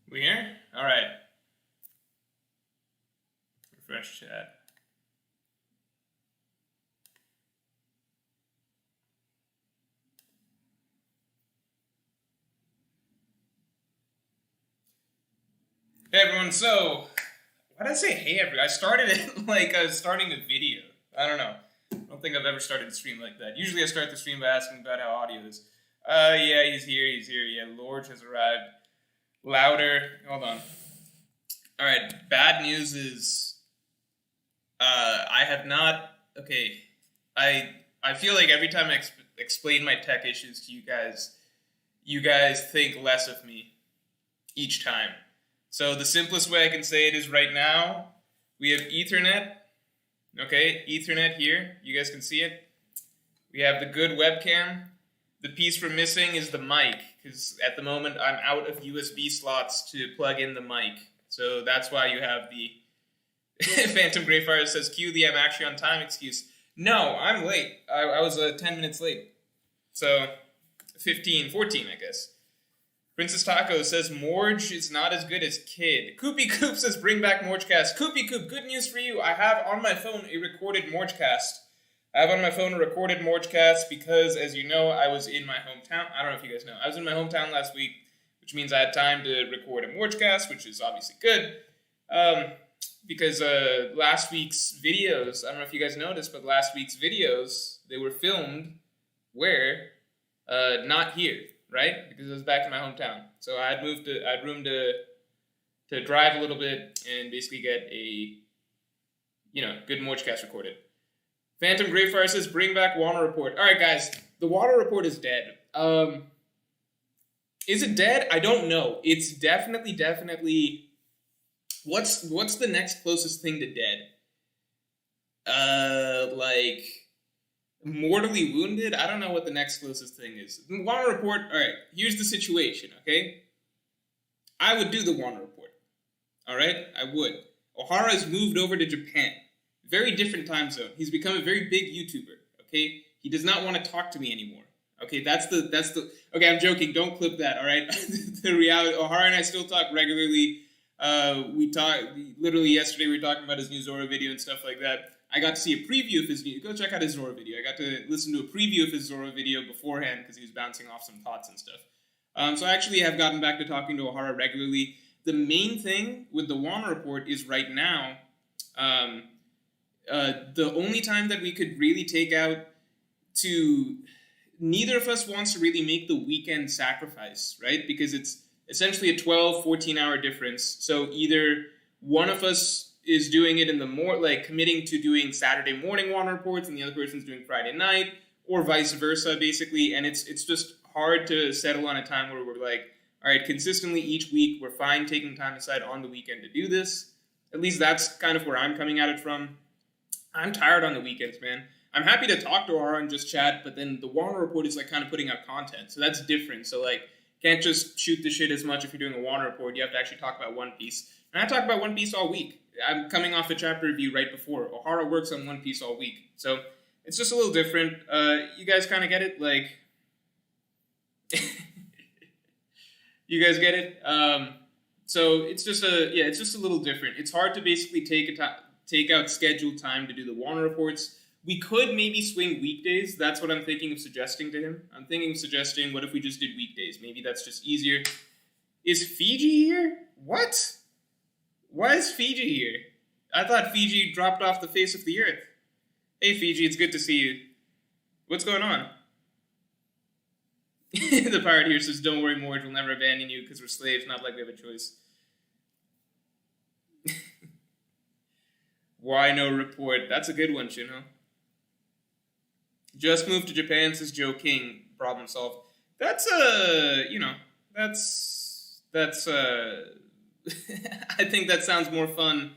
We here? Alright. Refresh chat. Hey everyone, so why did I say hey everyone? I started it like I was starting a video. I don't know. I don't think I've ever started a stream like that. Usually I start the stream by asking about how audio is. Yeah, he's here. Yeah, Lord has arrived. Louder. Hold on. Alright, bad news is I have not I feel like every time I explain my tech issues to you guys think less of me each time. So the simplest way I can say it is right now, we have Ethernet. Okay, Ethernet here. You guys can see it. We have the good webcam. The piece we're missing is the mic, because at the moment I'm out of USB slots to plug in the mic. So that's why you have the Phantom Greyfire says, cue the I'm actually on time excuse. No, I'm late. I was 10 minutes late. So 14, I guess. Princess Taco says, Morge is not as good as Kid. Koopie Coop says, bring back Morgecast. Koopie Coop, good news for you. I have on my phone a recorded Morgecast. I have on my phone a recorded Morgecast because, as you know, I was in my hometown. I don't know if you guys know. I was in my hometown last week, which means I had time to record a Morgecast, which is obviously good. Because last week's videos, I don't know if you guys noticed, but last week's videos, they were filmed where? Not here. Right? Because I was back in my hometown. So I had room to drive a little bit and basically get a, good Morgecast recorded. Phantom Greyfire says, bring back Water Report. Alright, guys. The Water Report is dead. Is it dead? I don't know. It's definitely... What's the next closest thing to dead? Mortally wounded? I don't know what the next closest thing is. The Water Report, alright, here's the situation, okay? I would do the Water Report. Alright? I would. Ohara's moved over to Japan. Very different time zone. He's become a very big YouTuber, okay? He does not want to talk to me anymore. Okay, that's the okay, I'm joking, don't clip that, alright? The reality, Ohara and I still talk regularly. We talked, literally yesterday we were talking about his new Zoro video and stuff like that. I got to see a preview of his video. Go check out his Zoro video. I got to listen to a preview of his Zoro video beforehand because he was bouncing off some thoughts and stuff. So I actually have gotten back to talking to Ohara regularly. The main thing with the Wano Report is right now, the only time that we could really take out to... Neither of us wants to really make the weekend sacrifice, right? Because it's essentially a 12, 14-hour difference. So either one of us is doing it in the committing to doing Saturday morning Water Reports and the other person's doing Friday night, or vice versa, basically. And it's just hard to settle on a time where we're like, all right, consistently each week, we're fine taking time aside on the weekend to do this. At least that's kind of where I'm coming at it from. I'm tired on the weekends, man. I'm happy to talk to Ara and just chat, but then the Water Report is like kind of putting out content, so that's different. So like, can't just shoot the shit as much if you're doing a Water Report. You have to actually talk about One Piece. And I talk about One Piece all week. I'm coming off a chapter review right before. Ohara works on One Piece all week. So it's just a little different. You guys kind of get it? Like, you guys get it? So it's just a little different. It's hard to basically take out scheduled time to do the Water Reports. We could maybe swing weekdays. That's what I'm thinking of suggesting to him. I'm thinking of suggesting, what if we just did weekdays? Maybe that's just easier. Is Fiji here? What? Why is Fiji here? I thought Fiji dropped off the face of the earth. Hey Fiji, it's good to see you. What's going on? The pirate here says, don't worry, Morge, we'll never abandon you because we're slaves, not like we have a choice. Why no report? That's a good one, Shinho. Just moved to Japan, says Joe King. Problem solved. That's I think that sounds more fun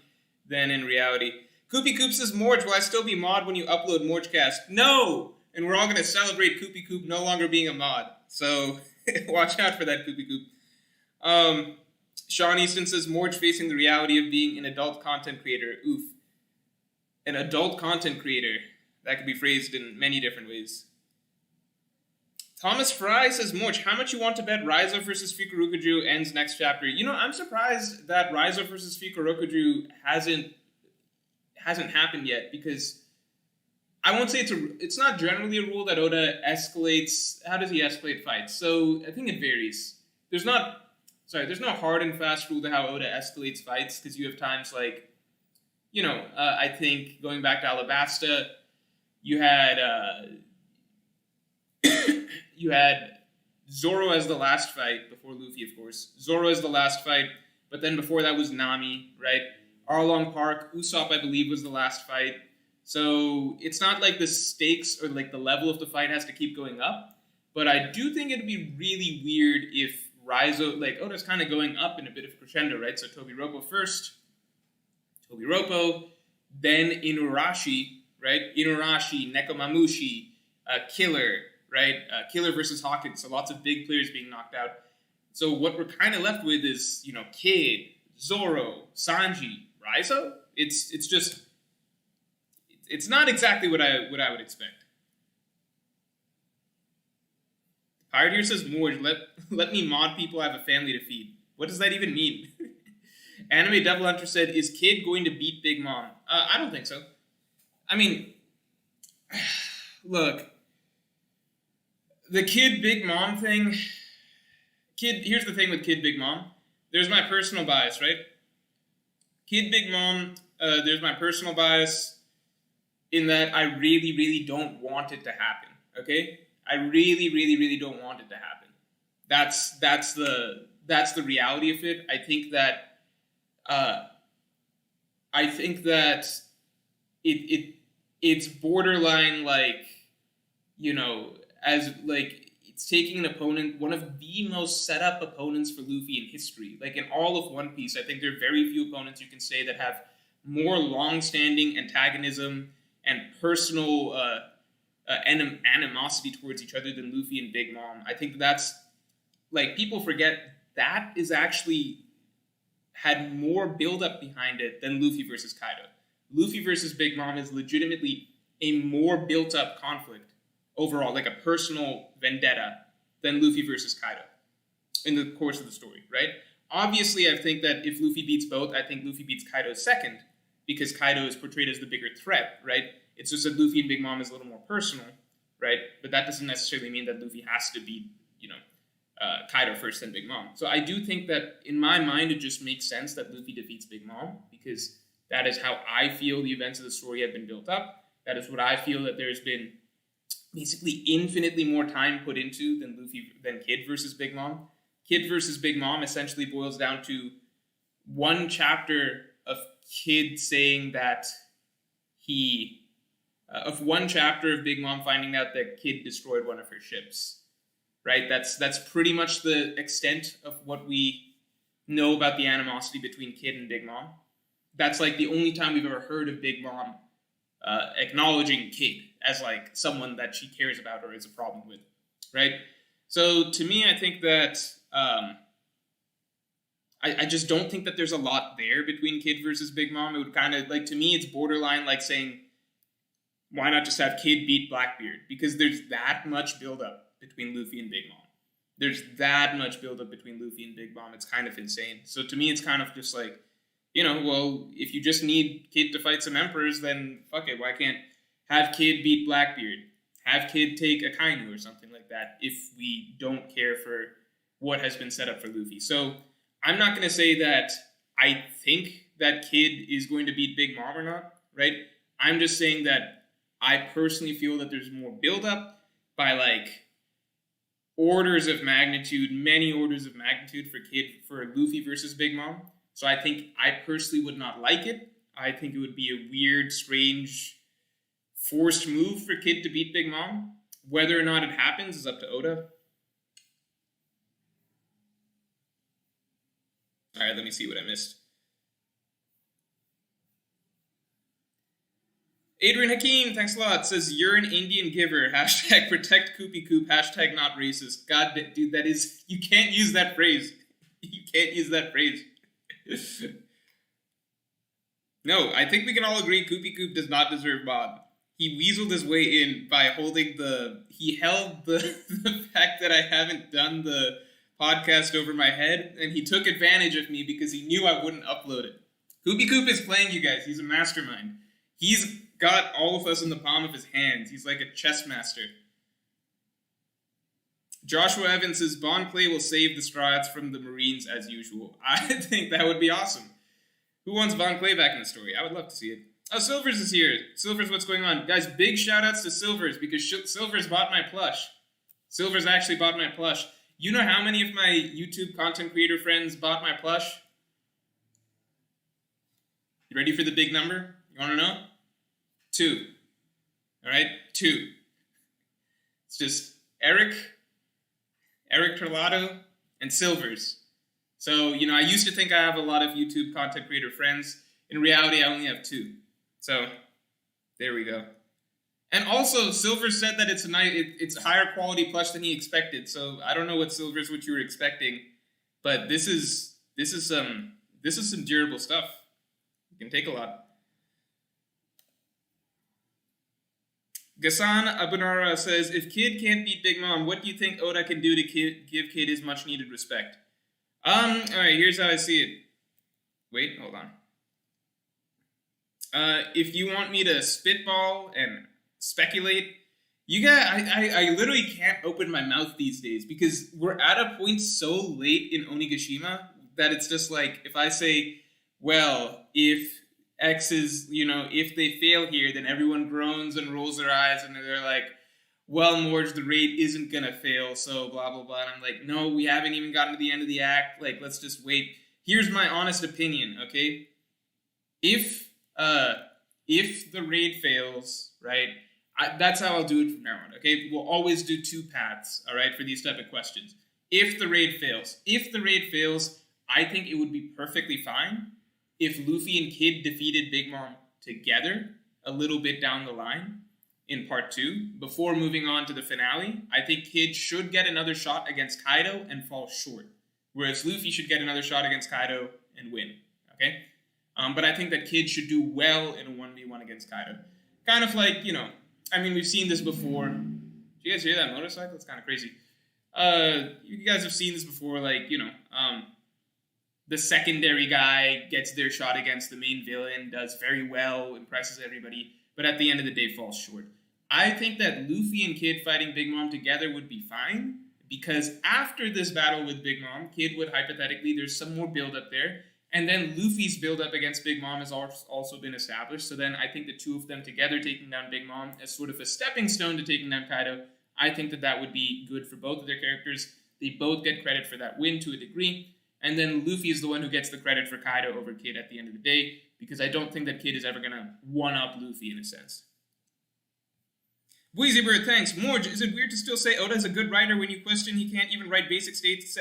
than in reality. Koopie Coop says, Morge, will I still be mod when you upload Morgecast? No! And we're all going to celebrate Koopie Coop no longer being a mod. So, watch out for that, Koopie Coop. Sean Easton says, Morge facing the reality of being an adult content creator. Oof. An adult content creator. That could be phrased in many different ways. Thomas Fry says, Morch, how much you want to bet Raizo versus Fukurokuju ends next chapter? You know, I'm surprised that Raizo versus Fukurokuju hasn't happened yet, because I won't say it's not generally a rule that Oda escalates. How does he escalate fights? So I think it varies. There's no hard and fast rule to how Oda escalates fights, because you have times like, I think going back to Alabasta, you had Zoro as the last fight before Luffy, of course. Zoro as the last fight, but then before that was Nami, right? Arlong Park, Usopp, I believe, was the last fight. So it's not like the stakes or like the level of the fight has to keep going up. But I do think it'd be really weird if Raizo, like Oda's kind of going up in a bit of crescendo, right? So Tobiropo first, Tobiropo, then Inuarashi, right? Inuarashi, Nekomamushi, Killer, right? Killer versus Hawkins, so lots of big players being knocked out. So what we're kind of left with is, Kid, Zoro, Sanji, Raizo. It's not exactly what I would expect. Pirate here says, Morge, let me mod people, I have a family to feed. What does that even mean? Anime Devil Hunter said, is Kid going to beat Big Mom? I don't think so. I mean, look, the Kid Big Mom thing, here's the thing with Kid Big Mom. There's my personal bias, right? Kid Big Mom, there's my personal bias in that I really, really don't want it to happen, okay? I really, really, really don't want it to happen. That's the reality of it. I think that it's borderline like, as like it's taking an opponent, one of the most set up opponents for Luffy in history. Like in all of One Piece, I think there are very few opponents you can say that have more long-standing antagonism and personal animosity towards each other than Luffy and Big Mom. I think that's, like, people forget that is actually had more build-up behind it than Luffy versus Kaido. Luffy versus Big Mom is legitimately a more built-up conflict overall, like a personal vendetta, than Luffy versus Kaido in the course of the story, right? Obviously, I think that if Luffy beats both, I think Luffy beats Kaido second, because Kaido is portrayed as the bigger threat, right? It's just that Luffy and Big Mom is a little more personal, right? But that doesn't necessarily mean that Luffy has to beat, Kaido first, then Big Mom. So I do think that, in my mind, it just makes sense that Luffy defeats Big Mom, because that is how I feel the events of the story have been built up. That is what I feel that there's been basically infinitely more time put into than Kid versus Big Mom. Kid versus Big Mom essentially boils down to one chapter of Kid saying that of one chapter of Big Mom finding out that Kid destroyed one of her ships, right? That's pretty much the extent of what we know about the animosity between Kid and Big Mom. That's like the only time we've ever heard of Big Mom acknowledging Kid as like someone that she cares about or is a problem with, right? So to me, I think that I just don't think that there's a lot there between Kid versus Big Mom. It would kind of, like, to me, it's borderline like saying, why not just have Kid beat Blackbeard? Because there's that much buildup between Luffy and Big Mom. There's that much buildup between Luffy and Big Mom. It's kind of insane. So to me, it's kind of just like, well, if you just need Kid to fight some emperors, then fuck it. Why can't have Kid beat Blackbeard? Have Kid take Akainu or something like that if we don't care for what has been set up for Luffy. So I'm not going to say that I think that Kid is going to beat Big Mom or not, right? I'm just saying that I personally feel that there's more buildup by, like, orders of magnitude, many orders of magnitude for Luffy versus Big Mom. So I think I personally would not like it. I think it would be a weird, strange, forced move for Kid to beat Big Mom. Whether or not it happens is up to Oda. All right, let me see what I missed. Adrian Hakeem, thanks a lot, says, you're an Indian giver. Hashtag protect Koopie Coop. Hashtag not racist. God, dude, that is, you can't use that phrase. You can't use that phrase. No, I think we can all agree Koopie Coop does not deserve mod. he weaseled his way in by holding he held the fact that I haven't done the podcast over my head, and he took advantage of me because he knew I wouldn't upload it. Koopie Coop is playing, you guys. He's a mastermind. He's got all of us in the palm of his hands. He's like a chess master. Joshua Evans says, Bon Clay will save the Strats from the Marines as usual. I think that would be awesome. Who wants Bon Clay back in the story? I would love to see it. Oh, Silvers is here. Silvers, what's going on? Guys, big shout-outs to Silvers because Silvers bought my plush. Silvers actually bought my plush. You know how many of my YouTube content creator friends bought my plush? You ready for the big number? You want to know? 2. All right? 2. It's just Eric Torlato, and Silvers. So, I used to think I have a lot of YouTube content creator friends. In reality, I only have 2. So, there we go. And also, Silvers said that it's a higher quality plush than he expected. So, I don't know what you were expecting, but this is some durable stuff. It can take a lot. Ghassan Abunara says, if Kid can't beat Big Mom, what do you think Oda can do to give Kid his much-needed respect? Alright, here's how I see it. Wait, hold on. If you want me to spitball and speculate, I literally can't open my mouth these days because we're at a point so late in Onigashima that it's just like, if I say, well, if X is, if they fail here, then everyone groans and rolls their eyes and they're like, well, Morge, the raid isn't going to fail, so blah, blah, blah. And I'm like, no, we haven't even gotten to the end of the act. Like, let's just wait. Here's my honest opinion, okay? If the raid fails, right, that's how I'll do it from now on, okay? We'll always do 2 paths, all right, for these type of questions. If the raid fails, I think it would be perfectly fine if Luffy and Kid defeated Big Mom together a little bit down the line in part 2, before moving on to the finale. I think Kid should get another shot against Kaido and fall short, whereas Luffy should get another shot against Kaido and win, okay? But I think that Kid should do well in a 1v1 against Kaido. Kind of like, we've seen this before. Did you guys hear that motorcycle? It's kind of crazy. You guys have seen this before, like, the secondary guy gets their shot against the main villain, does very well, impresses everybody, but at the end of the day falls short. I think that Luffy and Kid fighting Big Mom together would be fine, because after this battle with Big Mom, Kid would hypothetically, there's some more build-up there, and then Luffy's build-up against Big Mom has also been established, so then I think the 2 of them together taking down Big Mom as sort of a stepping stone to taking down Kaido, I think that would be good for both of their characters. They both get credit for that win to a degree, and then Luffy is the one who gets the credit for Kaido over Kid at the end of the day, because I don't think that Kid is ever going to one-up Luffy in a sense. Boise Bird, thanks. Morge, is it weird to still say Oda is a good writer when you question he can't even write basic stakes,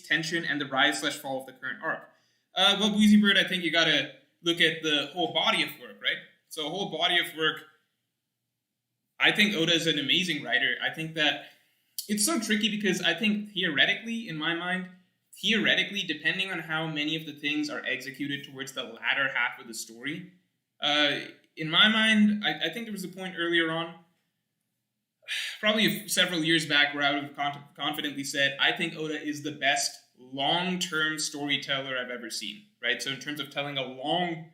tension, and the rise/fall of the current arc? Well, Boise Bird, I think you got to look at the whole body of work, right? So a whole body of work, I think Oda is an amazing writer. I think that it's so tricky because I think theoretically, in my mind, depending on how many of the things are executed towards the latter half of the story, in my mind, I think there was a point earlier on, probably several years back, where I would have confidently said, I think Oda is the best long-term storyteller I've ever seen, right? So in terms of telling a long,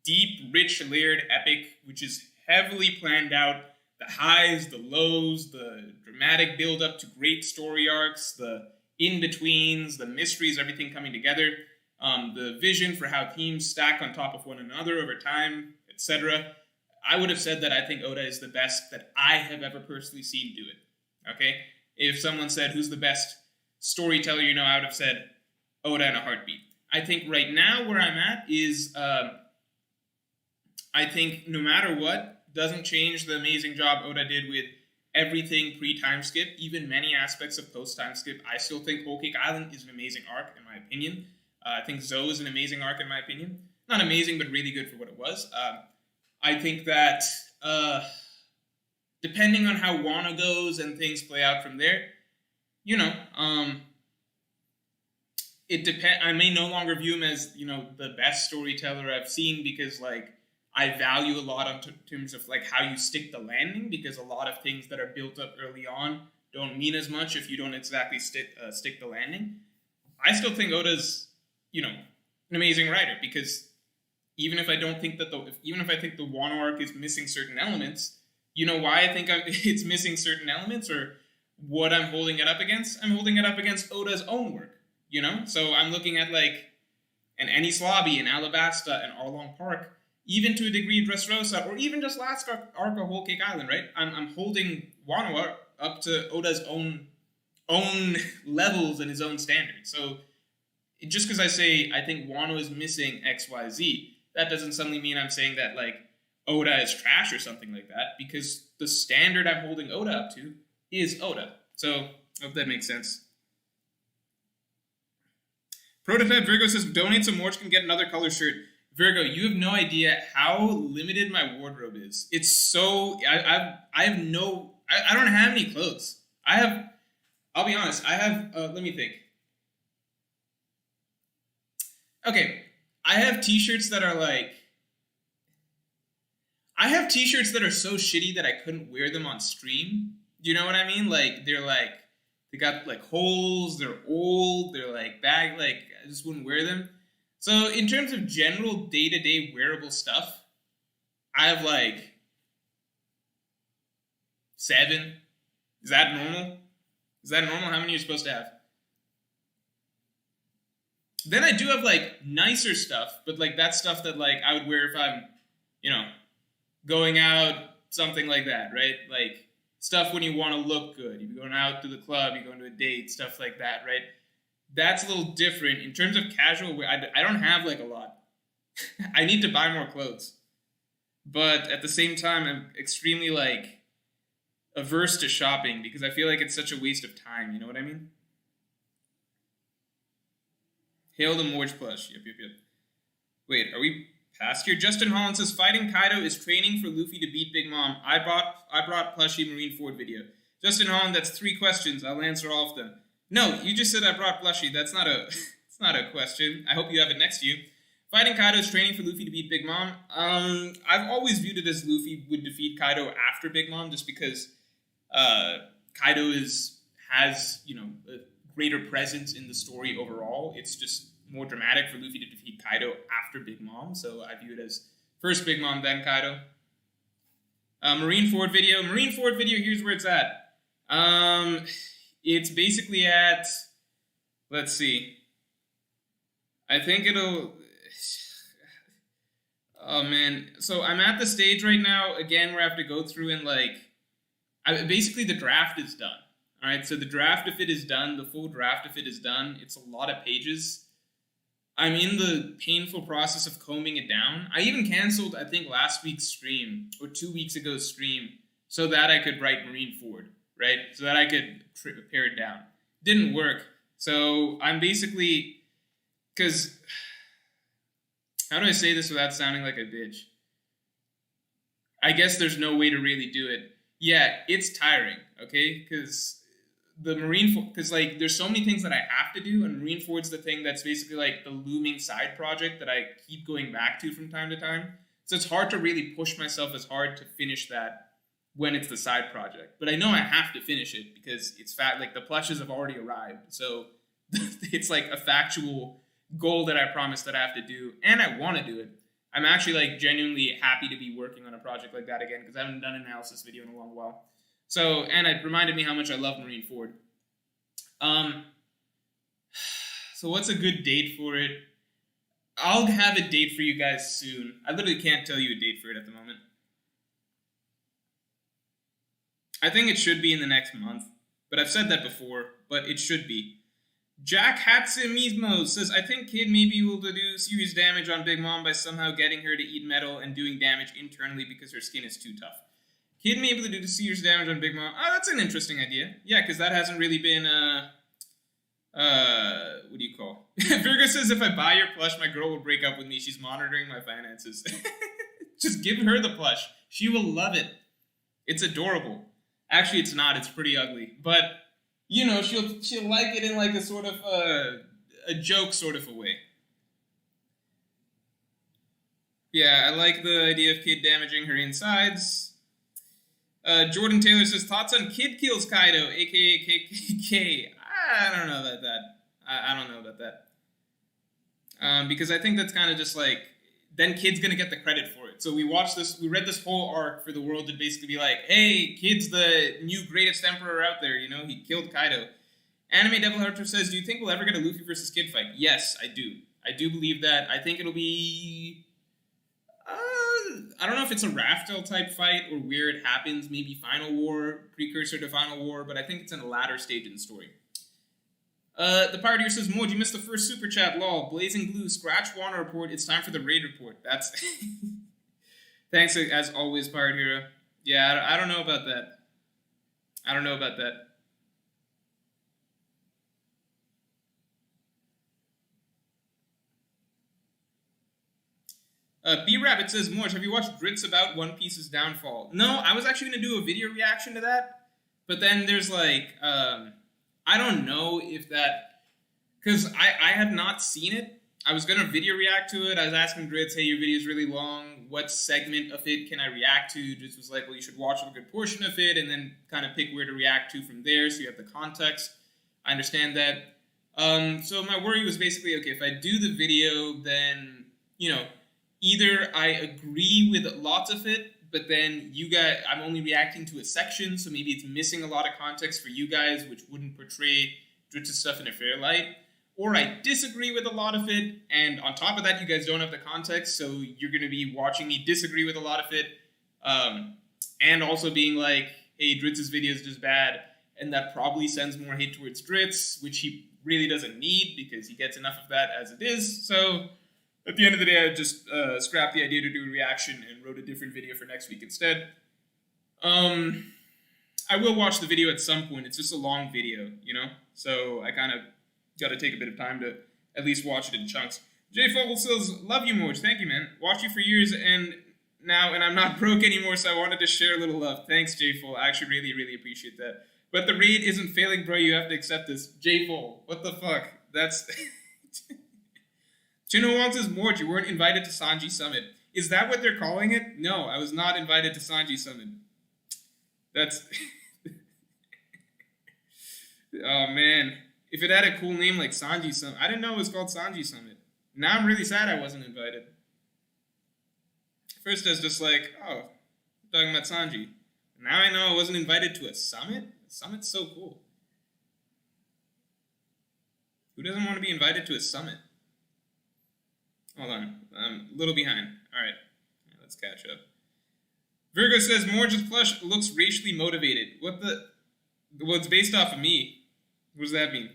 deep, rich, layered epic, which is heavily planned out, the highs, the lows, the dramatic build-up to great story arcs, the in-betweens, the mysteries, everything coming together, the vision for how teams stack on top of one another over time, etc. I would have said that I think Oda is the best that I have ever personally seen do it, okay? If someone said, who's the best storyteller you know, I would have said Oda in a heartbeat. I think right now where I'm at is, I think no matter what, doesn't change the amazing job Oda did with everything pre-time skip, even many aspects of post-time skip. I still think Whole Cake Island is an amazing arc, in my opinion. I think Zoe is an amazing arc, in my opinion. Not amazing, but really good for what it was. I think that depending on how Wano goes and things play out from there, it depends. I may no longer view him as, the best storyteller I've seen because, I value a lot on terms of like how you stick the landing, because a lot of things that are built up early on don't mean as much if you don't exactly stick the landing. I still think Oda's, an amazing writer, because even if I don't think that even if I think the Wano arc is missing certain elements, you know why I think it's missing certain elements, or what I'm holding it up against? I'm holding it up against Oda's own work, So I'm looking at like an Enies Lobby and Alabasta and Arlong Park, even to a degree Dressrosa, or even just last arc of Whole Cake Island, right? I'm holding Wano up to Oda's own levels and his own standards. So just because I say I think Wano is missing XYZ, that doesn't suddenly mean I'm saying that like Oda is trash or something like that, because the standard I'm holding Oda up to is Oda. So I hope that makes sense. Prototype Virgo says, donate some more, can get another color shirt. Virgo, you have no idea how limited my wardrobe is. It's so, I don't have any clothes. I'll be honest, let me think. Okay, I have t-shirts that are like, I have t-shirts that are so shitty that I couldn't wear them on stream. You know what I mean? Like, they got like holes, they're old, they're like bag, like I just wouldn't wear them. So in terms of general day-to-day wearable stuff, I have like 7. Is that normal? How many are you supposed to have? Then I do have like nicer stuff, but like that's stuff that like I would wear if I'm, going out, something like that, right? Like stuff when you want to look good. You're going out to the club, you're going to a date, stuff like that, right? That's a little different. In terms of casual wear, I don't have like a lot. I need to buy more clothes. But at the same time, I'm extremely like averse to shopping, because I feel like it's such a waste of time, you know what I mean? Hail the Morge plush. Yep. Wait, are we past here? Justin Holland says, fighting Kaido is training for Luffy to beat Big Mom. I brought plushie Marineford video. Justin Holland, that's 3 questions. I'll answer all of them. No, you just said I brought plushie. That's not it's not a question. I hope you have it next to you. Fighting Kaido is training for Luffy to beat Big Mom. I've always viewed it as Luffy would defeat Kaido after Big Mom, just because Kaido has a greater presence in the story overall. It's just more dramatic for Luffy to defeat Kaido after Big Mom, so I view it as first Big Mom, then Kaido. Marineford video, here's where it's at. It's basically at, let's see, I think it'll, oh man, so I'm at the stage right now, again, where I have to go through and basically the draft is done. All right, so the draft of it is done, the full draft of it is done. It's a lot of pages. I'm in the painful process of combing it down. I even canceled, I think, last week's stream, or 2 weeks ago's stream, so that I could write Marineford, right? So that I could pare it down. Didn't work. So I'm basically, because, how do I say this without sounding like a bitch? I guess there's no way to really do it. Yeah, it's tiring, okay? Because the Marineford, because like there's so many things that I have to do, and Marineford's the thing that's basically like the looming side project that I keep going back to from time to time. So it's hard to really push myself as hard to finish that when it's the side project. But I know I have to finish it because it's like the plushes have already arrived. So it's like a factual goal that I promised that I have to do, and I want to do it. I'm actually like genuinely happy to be working on a project like that again, because I haven't done an analysis video in a long while. So, and it reminded me how much I love Marineford. So what's a good date for it? I'll have a date for you guys soon. I literally can't tell you a date for it at the moment. I think it should be in the next month, but I've said that before, but it should be. Jack Hatsumismo says, I think Kid may be able to do serious damage on Big Mom by somehow getting her to eat metal and doing damage internally because her skin is too tough. Kid may be able to do serious damage on Big Mom. Oh, that's an interesting idea. Yeah, because that hasn't really been, what do you call? Virgo says, if I buy your plush, my girl will break up with me. She's monitoring my finances. Just give her the plush. She will love it. It's adorable. Actually, it's not. It's pretty ugly. But, you know, she'll like it in like a sort of a joke sort of a way. Yeah, I like the idea of Kid damaging her insides. Jordan Taylor says, thoughts on Kid kills Kaido, aka KKK. I don't know about that. I don't know about that. Because I think that's kind of just like, then Kid's gonna get the credit for it. So we read this whole arc for the world to basically be like, hey, Kid's the new greatest emperor out there, you know, he killed Kaido. Anime Devil Hunter says, do you think we'll ever get a Luffy versus Kid fight? Yes, I do. I do believe that. I think it'll be... I don't know if it's a Raftel type fight or where it happens, maybe Final War, precursor to Final War, but I think it's in a latter stage in the story. The Pirate here says, Mod, you missed the first super chat, lol. Blazing Blue, Scratch Wanda report, it's time for the raid report. That's... Thanks, as always, Pirate Hero. Yeah, I don't know about that. I don't know about that. B-Rabbit says, Morge, have you watched Grits about One Piece's downfall? No, I was actually going to do a video reaction to that, but then there's like, I don't know if that, because I have not seen it. I was going to video react to it. I was asking Grits, hey, your video is really long. What segment of it can I react to? Just was like, well, you should watch a good portion of it and then kind of pick where to react to from there so you have the context. I understand that. So my worry was basically, okay, if I do the video, then, you know, either I agree with lots of it, but then you guys, I'm only reacting to a section, so maybe it's missing a lot of context for you guys, which wouldn't portray Dritz's stuff in a fair light. Or I disagree with a lot of it, and on top of that, you guys don't have the context, so you're going to be watching me disagree with a lot of it, and also being like, hey, Dritz's video is just bad, and that probably sends more hate towards Dritz, which he really doesn't need, because he gets enough of that as it is, so... At the end of the day, I just scrapped the idea to do a reaction and wrote a different video for next week instead. I will watch the video at some point. It's just a long video, you know? So I kind of got to take a bit of time to at least watch it in chunks. Jay Fogel says, love you, Moj. Thank you, man. Watched you for years and I'm not broke anymore, so I wanted to share a little love. Thanks, Jay Fogel. I actually really, really appreciate that. But the raid isn't failing, bro. You have to accept this. Jay Fogel, what the fuck? That's... Chino Wong says, Mort, you weren't invited to Sanji Summit. Is that what they're calling it? No, I was not invited to Sanji Summit. That's... Oh, man. If it had a cool name like Sanji Summit... I didn't know it was called Sanji Summit. Now I'm really sad I wasn't invited. First I was just like, oh, I'm talking about Sanji. Now I know I wasn't invited to a summit? A summit's so cool. Who doesn't want to be invited to a summit? Hold on, I'm a little behind. All right, let's catch up. Virgo says, Morge's plush looks racially motivated. What the... Well, it's based off of me. What does that mean?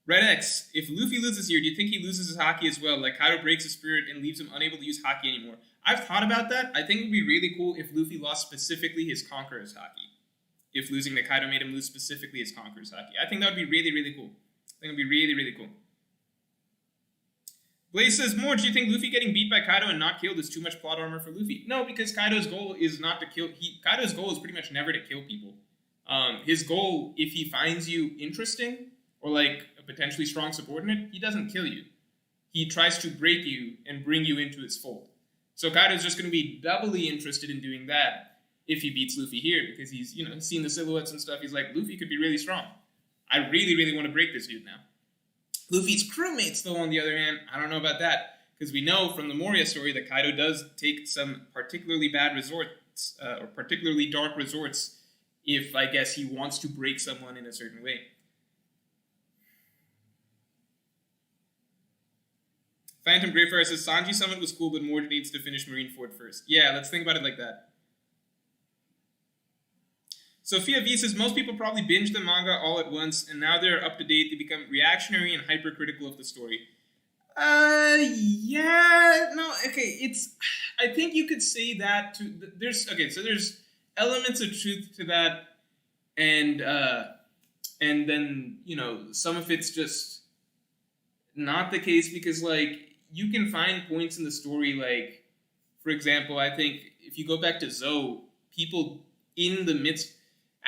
Red X, if Luffy loses here, do you think he loses his Haki as well? Like Kaido breaks his spirit and leaves him unable to use Haki anymore. I've thought about that. I think it would be really cool if Luffy lost specifically his Conqueror's Haki. If losing to Kaido made him lose specifically his Conqueror's Haki. I think that would be really, really cool. I think it would be really, really cool. Blaze says, More, do you think Luffy getting beat by Kaido and not killed is too much plot armor for Luffy? No, because Kaido's goal is not to kill... Kaido's goal is pretty much never to kill people. His goal, if he finds you interesting, or like a potentially strong subordinate, he doesn't kill you. He tries to break you and bring you into his fold. So Kaido's just going to be doubly interested in doing that if he beats Luffy here, because he's, you know, seen the silhouettes and stuff. He's like, Luffy could be really strong. I really, really want to break this dude now. Luffy's crewmates, though, on the other hand, I don't know about that. Because we know from the Moria story that Kaido does take some particularly bad resorts, or particularly dark resorts, if, I guess, he wants to break someone in a certain way. Phantom Greyfire says, Sanji Summit was cool, but Mord needs to finish Marineford first. Yeah, let's think about it like that. Sophia V says, most people probably binge the manga all at once, and now they're up to date. They become reactionary and hypercritical of the story. Yeah, no, okay, it's... I think you could say that to... There's elements of truth to that, and then, you know, some of it's just not the case, because, like, you can find points in the story, like, for example, I think if you go back to Zoe, people in the midst...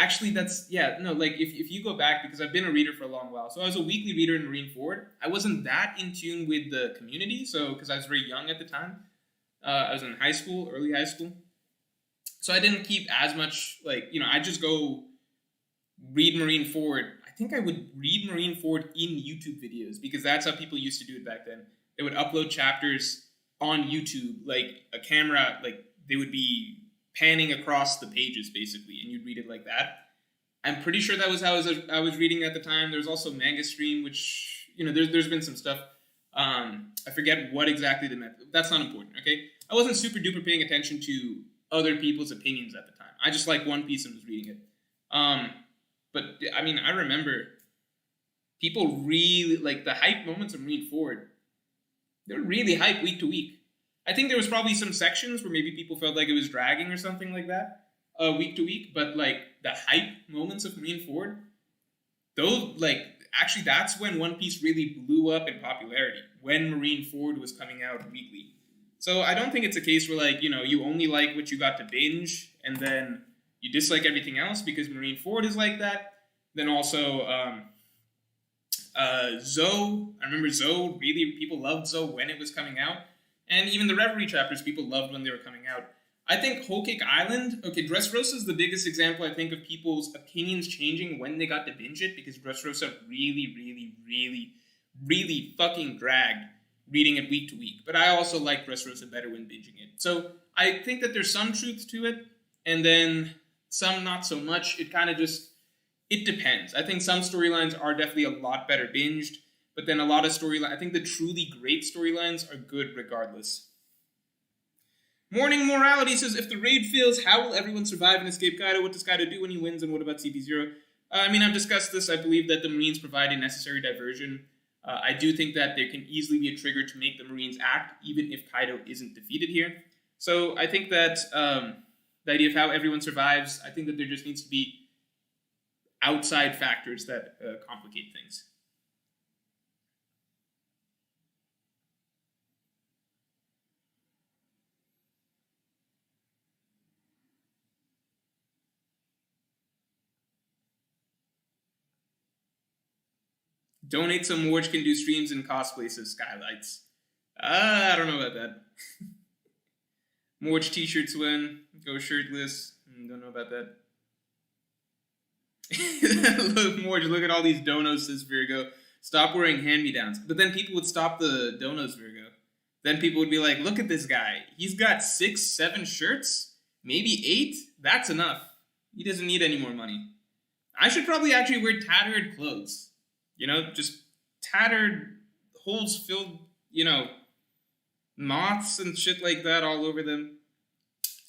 Actually, that's, yeah, no, like, if you go back, because I've been a reader for a long while, so I was a weekly reader in Marineford. I wasn't that in tune with the community, so, because I was very young at the time. I was in high school, early high school. So I didn't keep as much, like, I just go read Marineford. I think I would read Marineford in YouTube videos, because that's how people used to do it back then. They would upload chapters on YouTube, like a camera, like they would be panning across the pages basically, and you'd read it like that. I'm pretty sure that was how I was reading at the time. There's also Manga Stream, which there's been some stuff. I forget what exactly the method. That's not important. Okay, I wasn't super duper paying attention to other people's opinions at the time. I just liked One Piece and was reading it. But I mean, I remember people really like the hype moments of Marineford. They were really hype week to week. I think there was probably some sections where maybe people felt like it was dragging or something like that, week to week. But like the hype moments of Marineford, those actually that's when One Piece really blew up in popularity, when Marineford was coming out weekly. So I don't think it's a case where you only like what you got to binge and then you dislike everything else, because Marineford is like that. Then also Zoe. I remember Zoe, really, people loved Zoe when it was coming out. And even the Reverie chapters, people loved when they were coming out. I think Whole Cake Island, okay, Dressrosa is the biggest example, I think, of people's opinions changing when they got to binge it, because Dressrosa really, really, really, really fucking dragged reading it week to week. But I also like Dressrosa better when binging it. So I think that there's some truth to it, and then some not so much. It kind of just, it depends. I think some storylines are definitely a lot better binged, but then a lot of storylines, I think the truly great storylines are good regardless. Morning Morality says, if the raid fails, how will everyone survive and escape Kaido? What does Kaido do when he wins, and what about CP0? I mean, I've discussed this. I believe that the Marines provide a necessary diversion. I do think that there can easily be a trigger to make the Marines act, even if Kaido isn't defeated here. So I think that the idea of how everyone survives, I think that there just needs to be outside factors that complicate things. Donate some Morge can do streams and cosplays as Skylights. I don't know about that. Morge t-shirts win. Go shirtless. Don't know about that. Look, Morge, look at all these donos, says Virgo. Stop wearing hand-me-downs. But then people would stop the donos, Virgo. Then people would be like, look at this guy. He's got 6, 7 shirts? Maybe 8? That's enough. He doesn't need any more money. I should probably actually wear tattered clothes. Just tattered, holes filled, moths and shit like that all over them.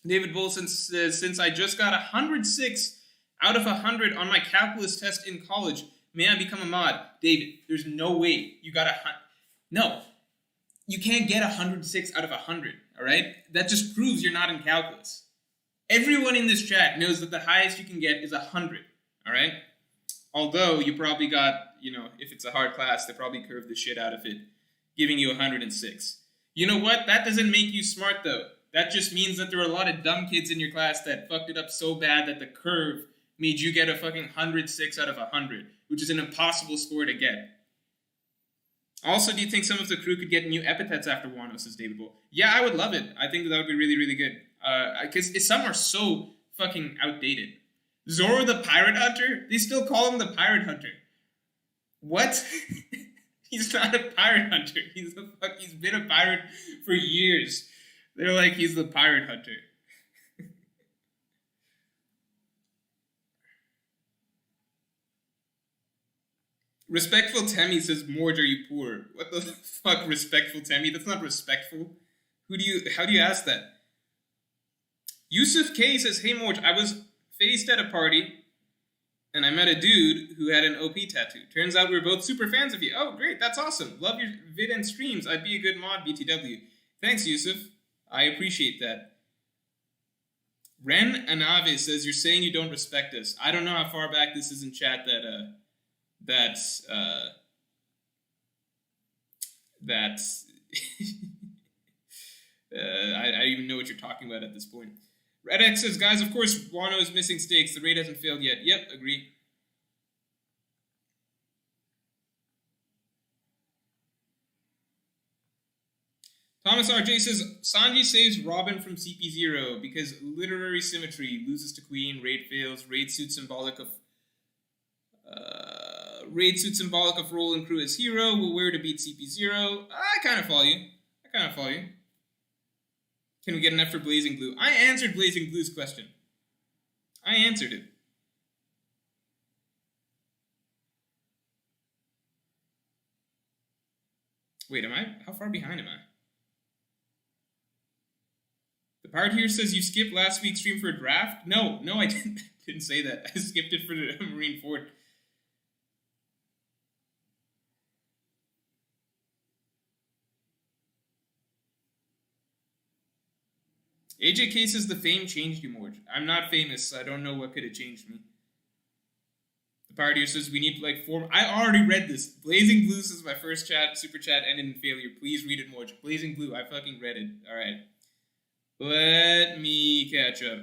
David Bolson says, since I just got 106 out of 100 on my calculus test in college, may I become a mod? David, there's no way you got No, you can't get 106 out of 100, all right? That just proves you're not in calculus. Everyone in this chat knows that the highest you can get is 100, all right? Although you probably got, if it's a hard class, they probably curved the shit out of it, giving you 106. You know what? That doesn't make you smart, though. That just means that there were a lot of dumb kids in your class that fucked it up so bad that the curve made you get a fucking 106 out of 100, which is an impossible score to get. Also, do you think some of the crew could get new epithets after Wano, says David Bull? Yeah, I would love it. I think that would be really, really good. Because some are so fucking outdated. Zoro the Pirate Hunter? They still call him the Pirate Hunter. What? He's not a pirate hunter. He's been a pirate for years. They're like, he's the Pirate Hunter. Respectful Temmie says, Morge, are you poor? What the fuck, Respectful Temmie? That's not respectful. How do you ask that? Yusuf K says, hey Morge, I was faced at a party and I met a dude who had an OP tattoo. Turns out we were both super fans of you. Oh, great, that's awesome. Love your vid and streams. I'd be a good mod, BTW. Thanks, Yusuf. I appreciate that. Ren Anave says, you're saying you don't respect us. I don't know how far back this is in chat that's I don't even know what you're talking about at this point. Red X says, guys, of course, Wano is missing stakes. The raid hasn't failed yet. Yep, agree. Thomas RJ says, Sanji saves Robin from CP0 because literary symmetry, loses to Queen, raid fails, raid suit symbolic of role and crew as hero, will wear to beat CP0. I kind of follow you. Can we get an F for Blazing Blue? I answered Blazing Blue's question. I answered it. Wait, how far behind am I? The part here says you skipped last week's stream for a draft? No, I didn't say that. I skipped it for the Marineford. AJK says the fame changed you more. I'm not famous, so I don't know what could have changed me. The part here says we need to like form. I already read this. Blazing Blue says my first super chat ended in failure. Please read it more. Blazing Blue, I fucking read it. Alright. Let me catch up.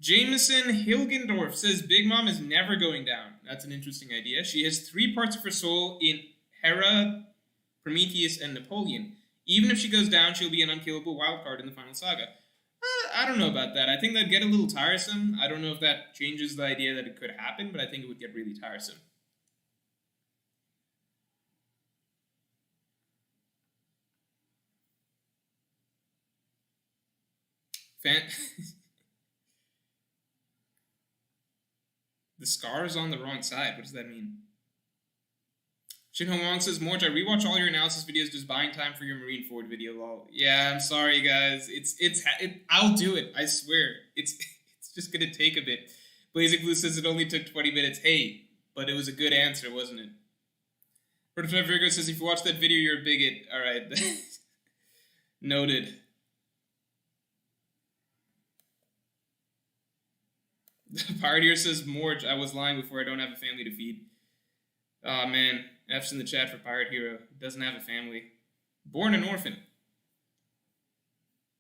Jameson Hilgendorf says Big Mom is never going down. That's an interesting idea. She has 3 parts of her soul in Hera, Prometheus, and Napoleon. Even if she goes down, she'll be an unkillable wildcard in the final saga. I don't know about that. I think that'd get a little tiresome. I don't know if that changes the idea that it could happen, but I think it would get really tiresome. The scar is on the wrong side. What does that mean? Shinho Wong says, Morge, I rewatch all your analysis videos just buying time for your Marineford video, lol. Yeah, I'm sorry, guys. I'll do it. I swear. It's just gonna take a bit. Blazing Blue says it only took 20 minutes. Hey, but it was a good answer, wasn't it? Prototype Virgo says, if you watch that video, you're a bigot. Alright. Noted. The partier says, Morge, I was lying before. I don't have a family to feed. Oh man, F's in the chat for Pirate Hero. Doesn't have a family. Born an orphan.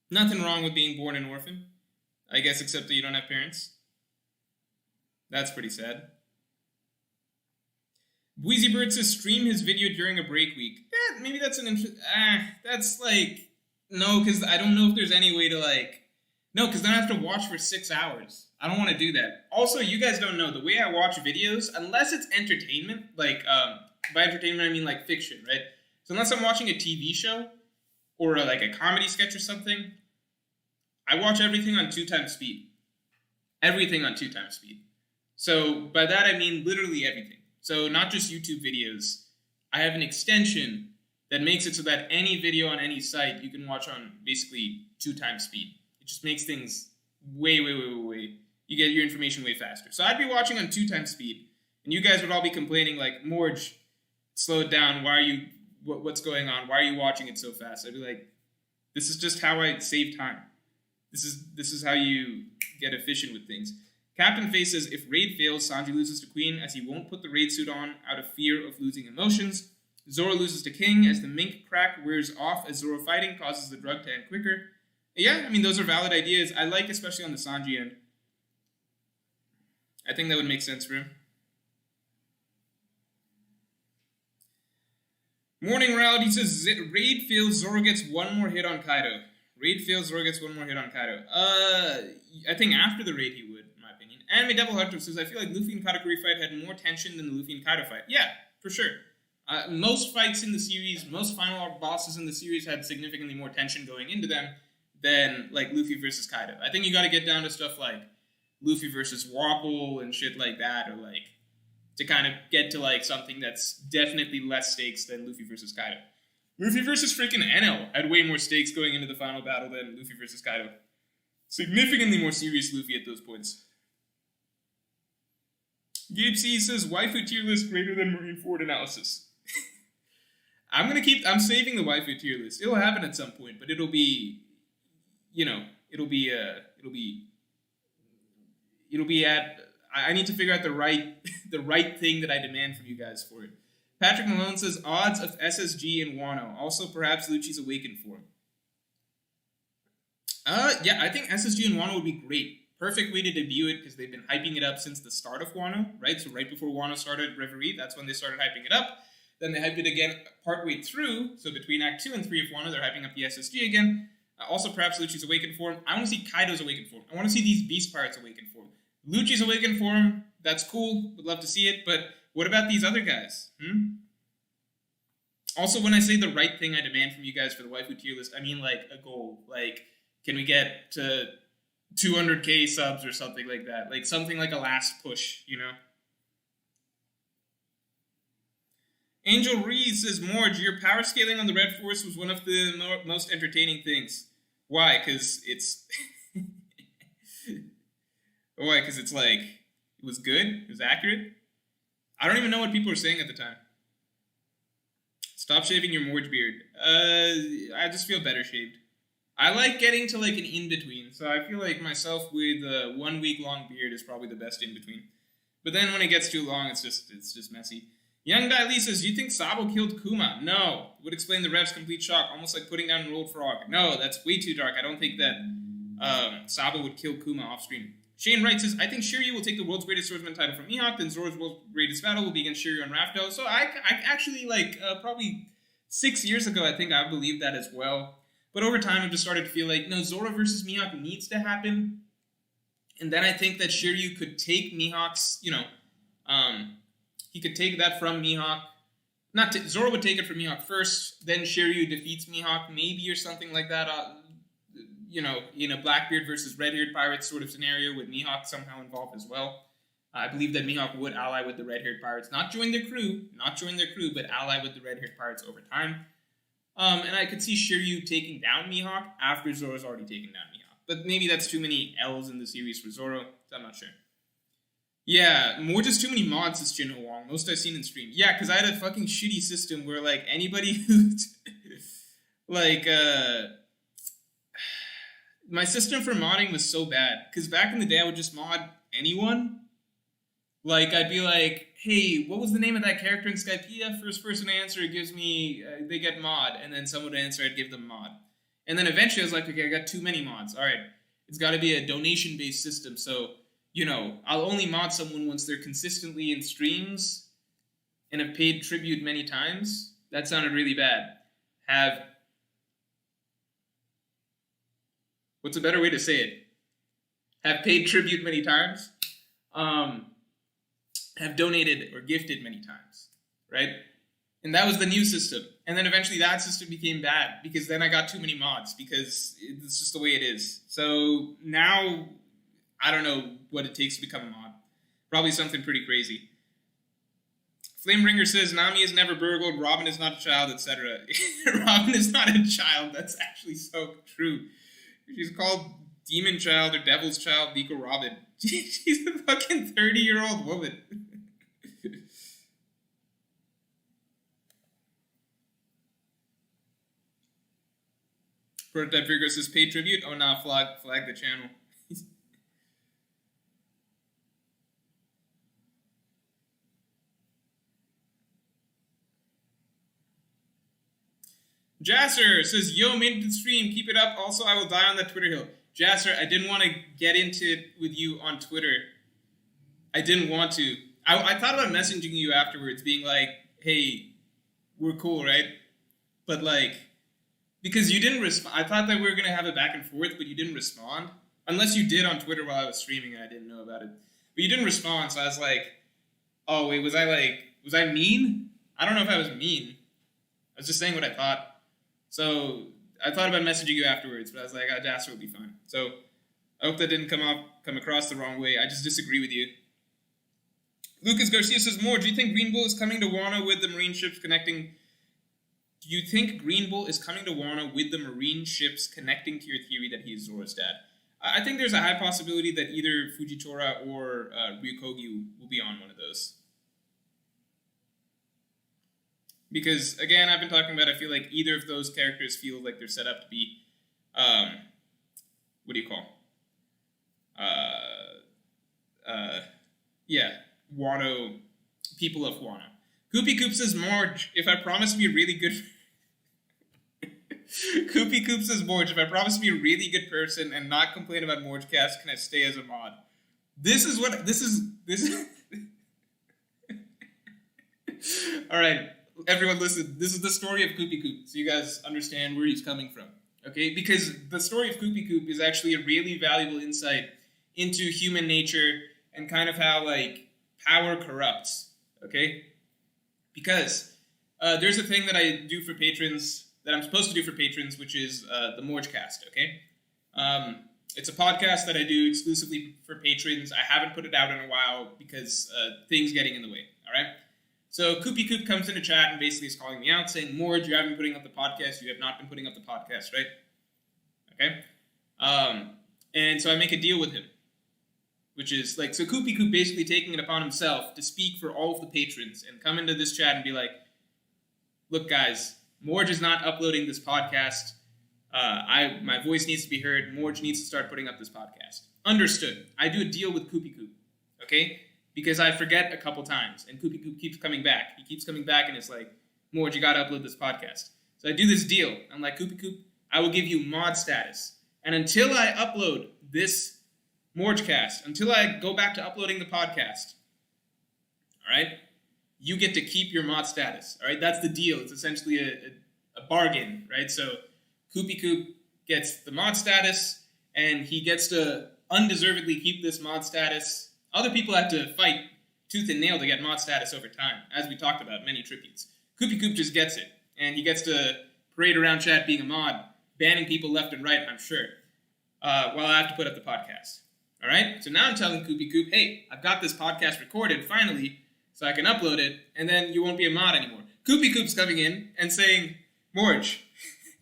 Nothing wrong with being born an orphan, I guess, except that you don't have parents. That's pretty sad. Wheezy Bird says, stream his video during a break week. Yeah, maybe that's an that's like, no, because I don't know if there's any way to like, no, because then I have to watch for 6 hours. I don't want to do that. Also, you guys don't know, the way I watch videos, unless it's entertainment, like, by entertainment I mean like fiction, right? So unless I'm watching a TV show, or like a comedy sketch or something, I watch everything on 2 times speed. Everything on 2 times speed. So by that I mean literally everything. So not just YouTube videos. I have an extension that makes it so that any video on any site you can watch on basically 2 times speed. It just makes things way. You get your information way faster. So I'd be watching on 2 times speed, and you guys would all be complaining like, Morge, slow it down. Why are you? What's going on? Why are you watching it so fast? I'd be like, this is just how I save time. This is how you get efficient with things. Captain Face says, if raid fails, Sanji loses to Queen as he won't put the raid suit on out of fear of losing emotions. Zoro loses to King as the mink crack wears off as Zoro fighting causes the drug to end quicker. Yeah, I mean, those are valid ideas. I like, especially on the Sanji end. I think that would make sense for him. Morning Reality says, raid fails, Zoro gets 1 more hit on Kaido. Raid fails, Zoro gets 1 more hit on Kaido. I think after the raid he would, in my opinion. Anime Devil Hunter says, I feel like Luffy and Katakuri fight had more tension than the Luffy and Kaido fight. Yeah, for sure. Most fights in the series, most final bosses in the series had significantly more tension going into them than, like, Luffy versus Kaido. I think you gotta get down to stuff like Luffy versus Wapol and shit like that, or, like, to kind of get to, like, something that's definitely less stakes than Luffy versus Kaido. Luffy versus freaking Enel had way more stakes going into the final battle than Luffy versus Kaido. Significantly more serious Luffy at those points. Gabe C says, waifu tier list greater than Marineford analysis. I'm saving the waifu tier list. It'll happen at some point, but it'll be, it'll be at, I need to figure out the right thing that I demand from you guys for it. Patrick Malone says, odds of SSG and Wano. Also, perhaps Lucci's awakened form. Yeah, I think SSG and Wano would be great. Perfect way to debut it because they've been hyping it up since the start of Wano, right? So right before Wano started Reverie, that's when they started hyping it up. Then they hyped it again partway through. So between Act 2 and 3 of Wano, they're hyping up the SSG again. Also, perhaps Lucci's awakened form. I want to see Kaido's awakened form. I want to see these Beast Pirates awakened form. Lucci's awakened form, that's cool. Would love to see it. But what about these other guys? Also, when I say the right thing I demand from you guys for the waifu tier list, I mean like a goal. Like, can we get to 200k subs or something like that? Like something like a last push, you know? Angel Reese says, Morge, your power scaling on the Red Force was one of the most entertaining things. Why? Because it's... Why? Because it's like, it was good? It was accurate? I don't even know what people were saying at the time. Stop shaving your Morge beard. I just feel better shaved. I like getting to like an in-between, so I feel like myself with a 1 week long beard is probably the best in-between. But then when it gets too long, it's just messy. Young Dai Lee says, do you think Sabo killed Kuma? No. Would explain the Rev's complete shock, almost like putting down an old frog. No, that's way too dark. I don't think that Sabo would kill Kuma off screen. Shane Wright says, I think Shiryu will take the world's greatest swordsman title from Mihawk, then Zoro's world's greatest battle will be against Shiryu and Rafto. So I actually, like, probably 6 years ago, I think I believed that as well. But over time, I've just started to feel like, no, Zoro versus Mihawk needs to happen. And then I think that Shiryu could take Mihawk's, he could take that from Mihawk. Zoro would take it from Mihawk first, then Shiryu defeats Mihawk, maybe, or something like that, in a Blackbeard versus Red-Haired Pirates sort of scenario with Mihawk somehow involved as well. I believe that Mihawk would ally with the Red-Haired Pirates, not join their crew, but ally with the Red-Haired Pirates over time. And I could see Shiryu taking down Mihawk after Zoro's already taken down Mihawk. But maybe that's too many L's in the series for Zoro, so I'm not sure. Yeah, more just too many mods is Jinho Wong. Most I've seen in stream. Yeah, because I had a fucking shitty system where, like, anybody who... my system for modding was so bad. Because back in the day, I would just mod anyone. Like, I'd be like, hey, what was the name of that character in Skypiea? First person to answer, it gives me... they get mod. And then someone would answer, I'd give them mod. And then eventually I was like, okay, I got too many mods. All right, it's got to be a donation-based system. So... I'll only mod someone once they're consistently in streams and have paid tribute many times. That sounded really bad. What's a better way to say it? Have paid tribute many times. Have donated or gifted many times, right? And that was the new system. And then eventually that system became bad because then I got too many mods because it's just the way it is. So now... I don't know what it takes to become a mod. Probably something pretty crazy. Flameringer says, Nami is never burgled, Robin is not a child, etc. Robin is not a child. That's actually so true. She's called Demon Child or Devil's Child, Nico Robin. She's a fucking 30-year-old woman. Prototype Virgo says, pay tribute? Oh, nah, flag the channel. Jasser says, yo, made it to the stream. Keep it up. Also, I will die on that Twitter hill. Jasser, I didn't want to get into it with you on Twitter. I didn't want to. I thought about messaging you afterwards, being like, hey, we're cool, right? But, like, because you didn't respond. I thought that we were going to have a back and forth, but you didn't respond. Unless you did on Twitter while I was streaming and I didn't know about it. But you didn't respond, so I was like, oh, wait, was I mean? I don't know if I was mean. I was just saying what I thought. So I thought about messaging you afterwards, but I was like, Jasser will be fine. So I hope that didn't come across the wrong way. I just disagree with you. Lucas Garcia says, more, do you think Green Bull is coming to Wano with the marine ships connecting... Do you think Green Bull is coming to Wano with the marine ships connecting to your theory that he is Zoro's dad? I think there's a high possibility that either Fujitora or Ryukogi will be on one of those. Because, again, I've been talking about, I feel like either of those characters feel like they're set up to be, what do you call? Yeah, Wano, people of Wano. Koopie Coop says, Morge, if I promise to be really good... Koopie Coop says, Morge, if I promise to be a really good person and not complain about Morgecast, can I stay as a mod? This is... Alright, everyone listen. This is the story of Koopie Coop, so you guys understand where he's coming from. Okay? Because the story of Koopie Coop is actually a really valuable insight into human nature and kind of how, like, power corrupts. Okay? Because there's a thing that I do for patrons, that I'm supposed to do for patrons, which is the Morgecast, okay? It's a podcast that I do exclusively for patrons. I haven't put it out in a while because things getting in the way, all right? So Koopie Coop comes into chat and basically is calling me out, saying, Morge, you haven't been putting up the podcast. You have not been putting up the podcast, right? Okay? And so I make a deal with him, which is like, so Koopie Coop basically taking it upon himself to speak for all of the patrons and come into this chat and be like, look, guys, Morge is not uploading this podcast. My voice needs to be heard. Morge needs to start putting up this podcast. Understood. I do a deal with Koopie Coop, okay? Because I forget a couple times, and Koopie Coop keeps coming back. He keeps coming back, and it's like, Morge, you gotta upload this podcast. So I do this deal. I'm like, Koopie Coop, I will give you mod status. And until I upload this Morgecast, until I go back to uploading the podcast, all right, you get to keep your mod status, all right? That's the deal. It's essentially a bargain, right? So Koopie Coop gets the mod status, and he gets to undeservedly keep this mod status. Other people have to fight tooth and nail to get mod status over time, as we talked about, many tributes. Koopie Coop just gets it, and he gets to parade around chat being a mod, banning people left and right, I'm sure, while I have to put up the podcast. All right? So now I'm telling Koopie Coop, hey, I've got this podcast recorded, finally, so I can upload it, and then you won't be a mod anymore. Koopie Coop's coming in and saying, Morge,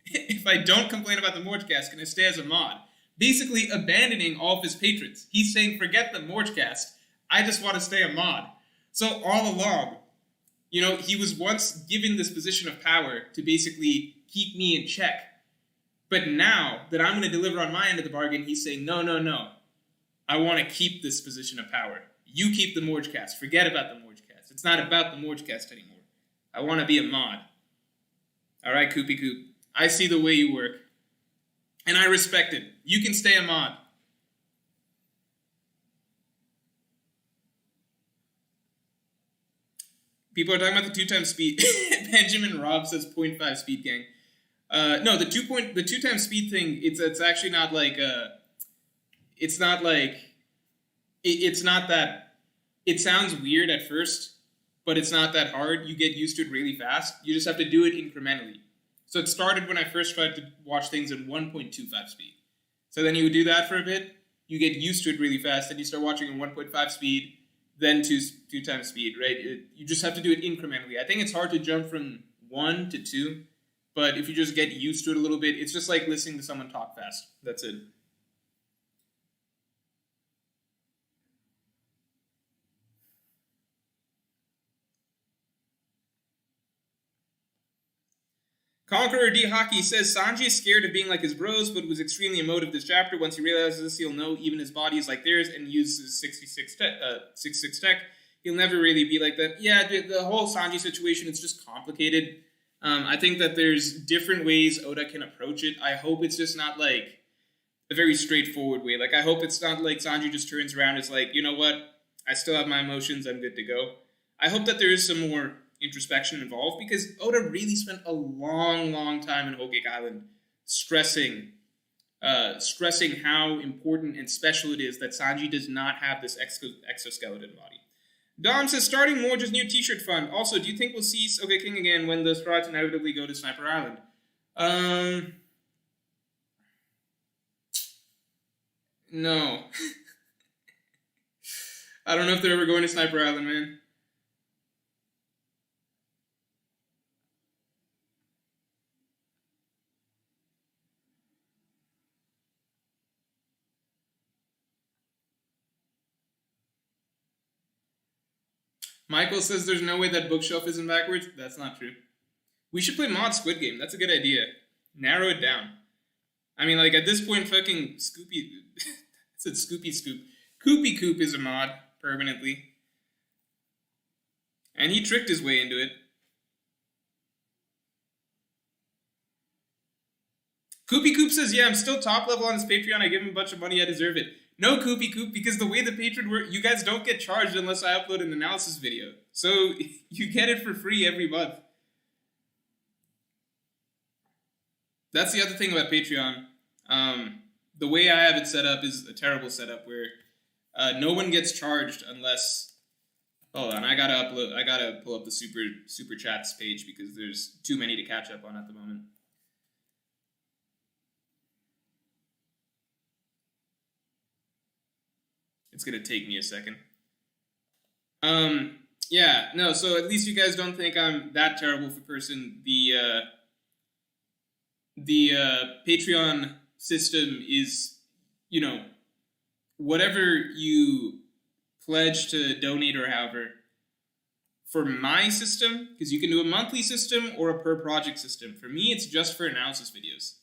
if I don't complain about the Morgecast, can I stay as a mod? Basically abandoning all of his patrons. He's saying, forget the Morgecast, I just want to stay a mod. So all along, you know, he was once given this position of power to basically keep me in check. But now that I'm going to deliver on my end of the bargain, he's saying, no, no, no. I want to keep this position of power. You keep the Morgecast. Forget about the Morgecast. It's not about the Morgecast anymore. I want to be a mod. All right, Koopie Coop. I see the way you work. And I respect it. You can stay a mod. People are talking about the 2x speed. Benjamin Robb says 0.5 speed gang. No, the 2 times speed thing, it's actually not like it's not like it's not that it sounds weird at first, but it's not that hard. You get used to it really fast. You just have to do it incrementally. So it started when I first tried to watch things in 1.25 speed. So then you would do that for a bit, you get used to it really fast, then you start watching in 1.5 speed, then two times speed, right? You just have to do it incrementally. I think it's hard to jump from 1 to 2, but if you just get used to it a little bit, it's just like listening to someone talk fast. That's it. Conqueror D. Haki says, Sanji is scared of being like his bros, but was extremely emotive this chapter. Once he realizes this, he'll know even his body is like theirs and uses 66 tech. He'll never really be like that. Yeah, the whole Sanji situation is just complicated. I think that there's different ways Oda can approach it. I hope it's just not like a very straightforward way. Like, I hope it's not like Sanji just turns around and is like, you know what? I still have my emotions. I'm good to go. I hope that there is some more introspection involved, because Oda really spent a long time in Whole Cake Island stressing how important and special it is that Sanji does not have this exoskeleton body. Dom says, starting Morge's new t-shirt fund. Also, do you think we'll see Soge King again when the Sprites inevitably go to Sniper Island? No. I don't know if they're ever going to Sniper Island, man. Michael says there's no way that bookshelf isn't backwards. That's not true. We should play mod Squid Game. That's a good idea. Narrow it down. I mean, like, at this point, fucking Scoopy... I said Scoopy Scoop. Koopie Coop is a mod, permanently. And he tricked his way into it. Koopie Coop says, yeah, I'm still top level on his Patreon. I give him a bunch of money. I deserve it. No, Koopie Coop, because the way the Patreon works, you guys don't get charged unless I upload an analysis video. So you get it for free every month. That's the other thing about Patreon. The way I have it set up is a terrible setup where no one gets charged unless... Hold on, I gotta pull up the super chats page because there's too many to catch up on at the moment. It's gonna take me a second. Yeah, no, so at least you guys don't think I'm that terrible of a person. The Patreon system is, you know, whatever you pledge to donate or however. For my system, because you can do a monthly system or a per project system. For me, it's just for analysis videos.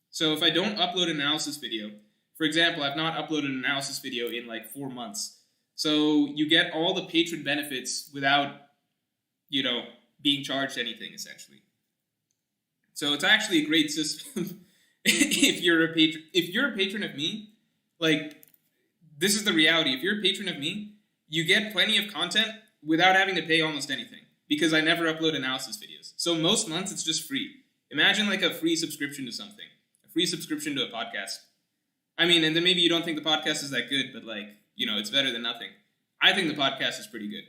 So if I don't upload an analysis video, for example, I've not uploaded an analysis video in like 4 months. So you get all the patron benefits without, you know, being charged anything, essentially. So it's actually a great system if you're a patron. If you're a patron of me, like, this is the reality. If you're a patron of me, you get plenty of content without having to pay almost anything because I never upload analysis videos. So most months it's just free. Imagine like a free subscription to something, a free subscription to a podcast. I mean, and then maybe you don't think the podcast is that good, but like, you know, it's better than nothing. I think the podcast is pretty good.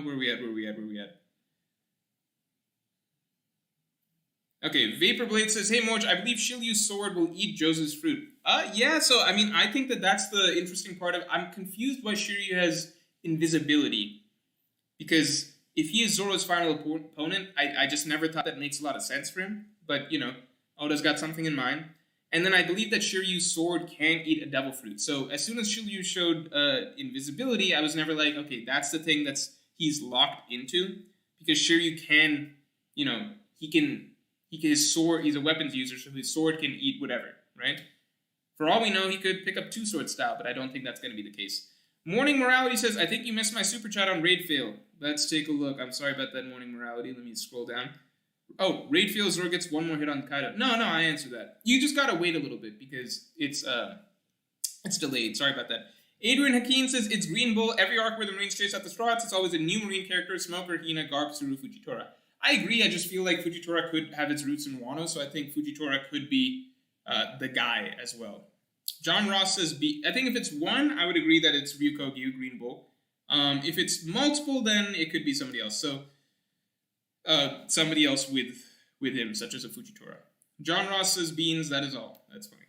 Where we at? Okay, Vaporblade says, hey, Morge, I believe Shiryu's sword will eat Josu's fruit. Yeah, so, I mean, I think that that's the interesting part of... I'm confused why Shiryu has invisibility. Because if he is Zoro's final opponent, I just never thought that makes a lot of sense for him. But, you know, Oda's got something in mind. And then I believe that Shiryu's sword can eat a devil fruit. So as soon as Shiryu showed invisibility, I was never like, okay, that's the thing he's locked into. Because Shiryu can, you know, his sword, he's a weapons user, so his sword can eat whatever, right? For all we know, he could pick up two sword style, but I don't think that's going to be the case. Morning Morality says, I think you missed my super chat on Raid Fail. Let's take a look. I'm sorry about that, Morning Morality. Let me scroll down. Oh, Raid Fail, Zoro gets one more hit on Kaido. No, I answered that. You just gotta wait a little bit because it's delayed. Sorry about that. Adrian Hakeem says, it's Green Bull. Every arc where the Marines chase out the Straw Hats, it's always a new Marine character, Smoker, Hina, Garp, Tsuru, Fujitora. I agree. I just feel like Fujitora could have its roots in Wano, so I think Fujitora could be the guy as well. John Ross says I think if it's one, I would agree that it's Ryukogyu, Green Bull. If it's multiple, then it could be somebody else. So somebody else with him, such as a Fujitora. John Ross says beans, that is all. That's funny.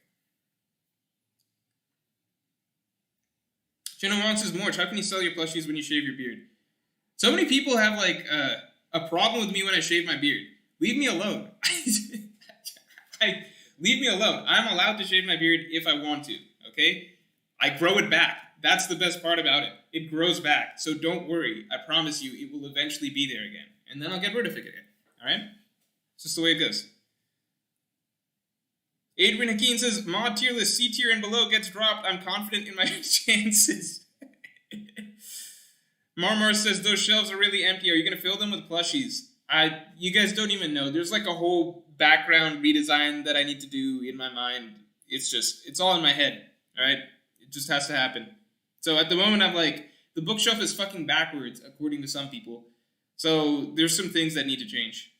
Jenna Wong says, Morge, how can you sell your plushies when you shave your beard? So many people have like a problem with me when I shave my beard. Leave me alone. Leave me alone. I'm allowed to shave my beard if I want to, okay? I grow it back. That's the best part about it. It grows back. So don't worry. I promise you it will eventually be there again. And then I'll get rid of it again. All right? It's just the way it goes. Adrian Hakeem says, mod tier list, C tier and below gets dropped. I'm confident in my chances. Marmar says, those shelves are really empty. Are you going to fill them with plushies? You guys don't even know. There's like a whole background redesign that I need to do in my mind. It's all in my head, all right? It just has to happen. So at the moment, I'm like, the bookshelf is fucking backwards, according to some people. So there's some things that need to change.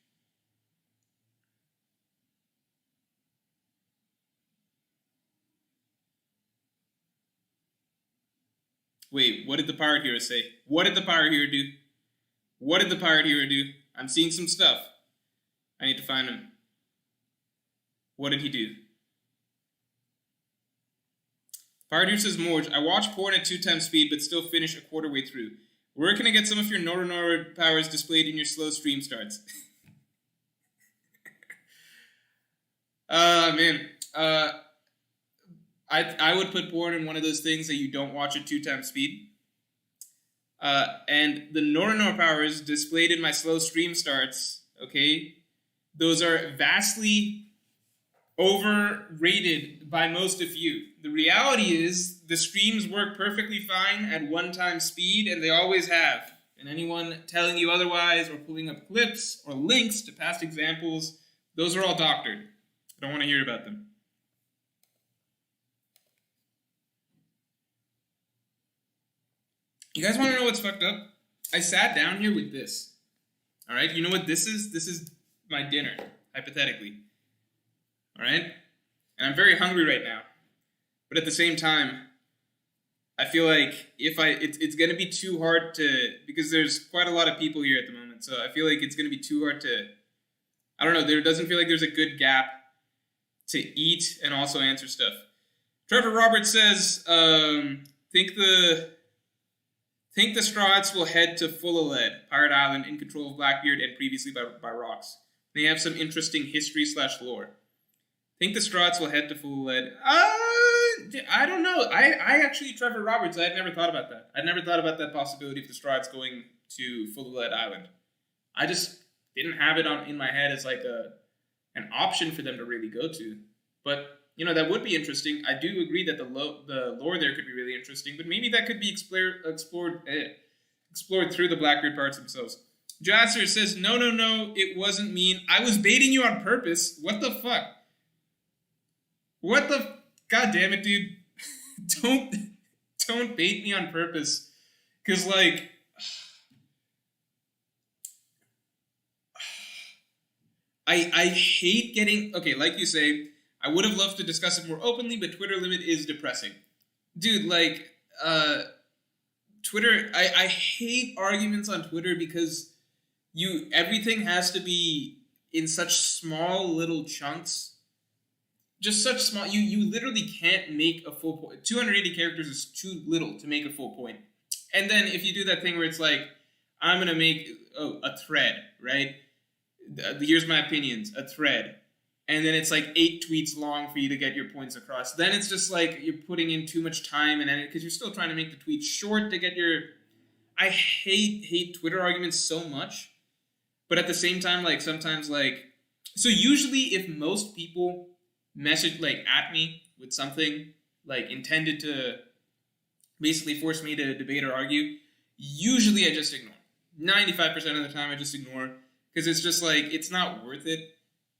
Wait, what did the pirate hero say? What did the pirate hero do? What did the pirate hero do? I'm seeing some stuff. I need to find him. What did he do? Pirate hero says, Morge, I watch porn at 2 times speed, but still finish a quarter way through. Where can I get some of your Noro powers displayed in your slow stream starts? Man. I would put porn in one of those things that you don't watch at 2 times speed. And the Noro powers displayed in my slow stream starts, okay, those are vastly overrated by most of you. The reality is the streams work perfectly fine at one-time speed, and they always have. And anyone telling you otherwise or pulling up clips or links to past examples, those are all doctored. I don't want to hear about them. You guys want to know what's fucked up? I sat down here with this. All right? You know what this is? This is my dinner, hypothetically. All right? And I'm very hungry right now. But at the same time, I feel like it's going to be too hard to, because there's quite a lot of people here at the moment. So I feel like it's going to be too hard to, I don't know, there doesn't feel like there's a good gap to eat and also answer stuff. Trevor Roberts says, think the Straw Hats will head to Full-a-Lead, Pirate Island, in control of Blackbeard and previously by Rocks. They have some interesting history/lore. Think the Straw Hats will head to Full-a-Lead. I don't know. I actually, Trevor Roberts, I had never thought about that. I'd never thought about that possibility of the Straw Hats going to Full-a-Lead Island. I just didn't have it in my head as like an option for them to really go to. But you know, that would be interesting. I do agree that the lore there could be really interesting, but maybe that could be explored through the Blackbeard parts themselves. Jasser says, no, it wasn't mean. I was baiting you on purpose. What the fuck? God damn it, dude. Don't bait me on purpose. Because, like, I hate getting, okay, like you say, I would have loved to discuss it more openly, but Twitter limit is depressing. Dude, like, Twitter, I hate arguments on Twitter because everything has to be in such small little chunks. Just such small, you literally can't make a full point. 280 characters is too little to make a full point. And then if you do that thing where it's like, I'm going to make a thread, right? Here's my opinions, a thread. And then it's like 8 tweets long for you to get your points across. Then it's just like you're putting in too much time and because you're still trying to make the tweet short to get your... I hate Twitter arguments so much. But at the same time, like sometimes like... So usually if most people message like at me with something like intended to basically force me to debate or argue, usually I just ignore. 95% of the time I just ignore because it's just like, it's not worth it.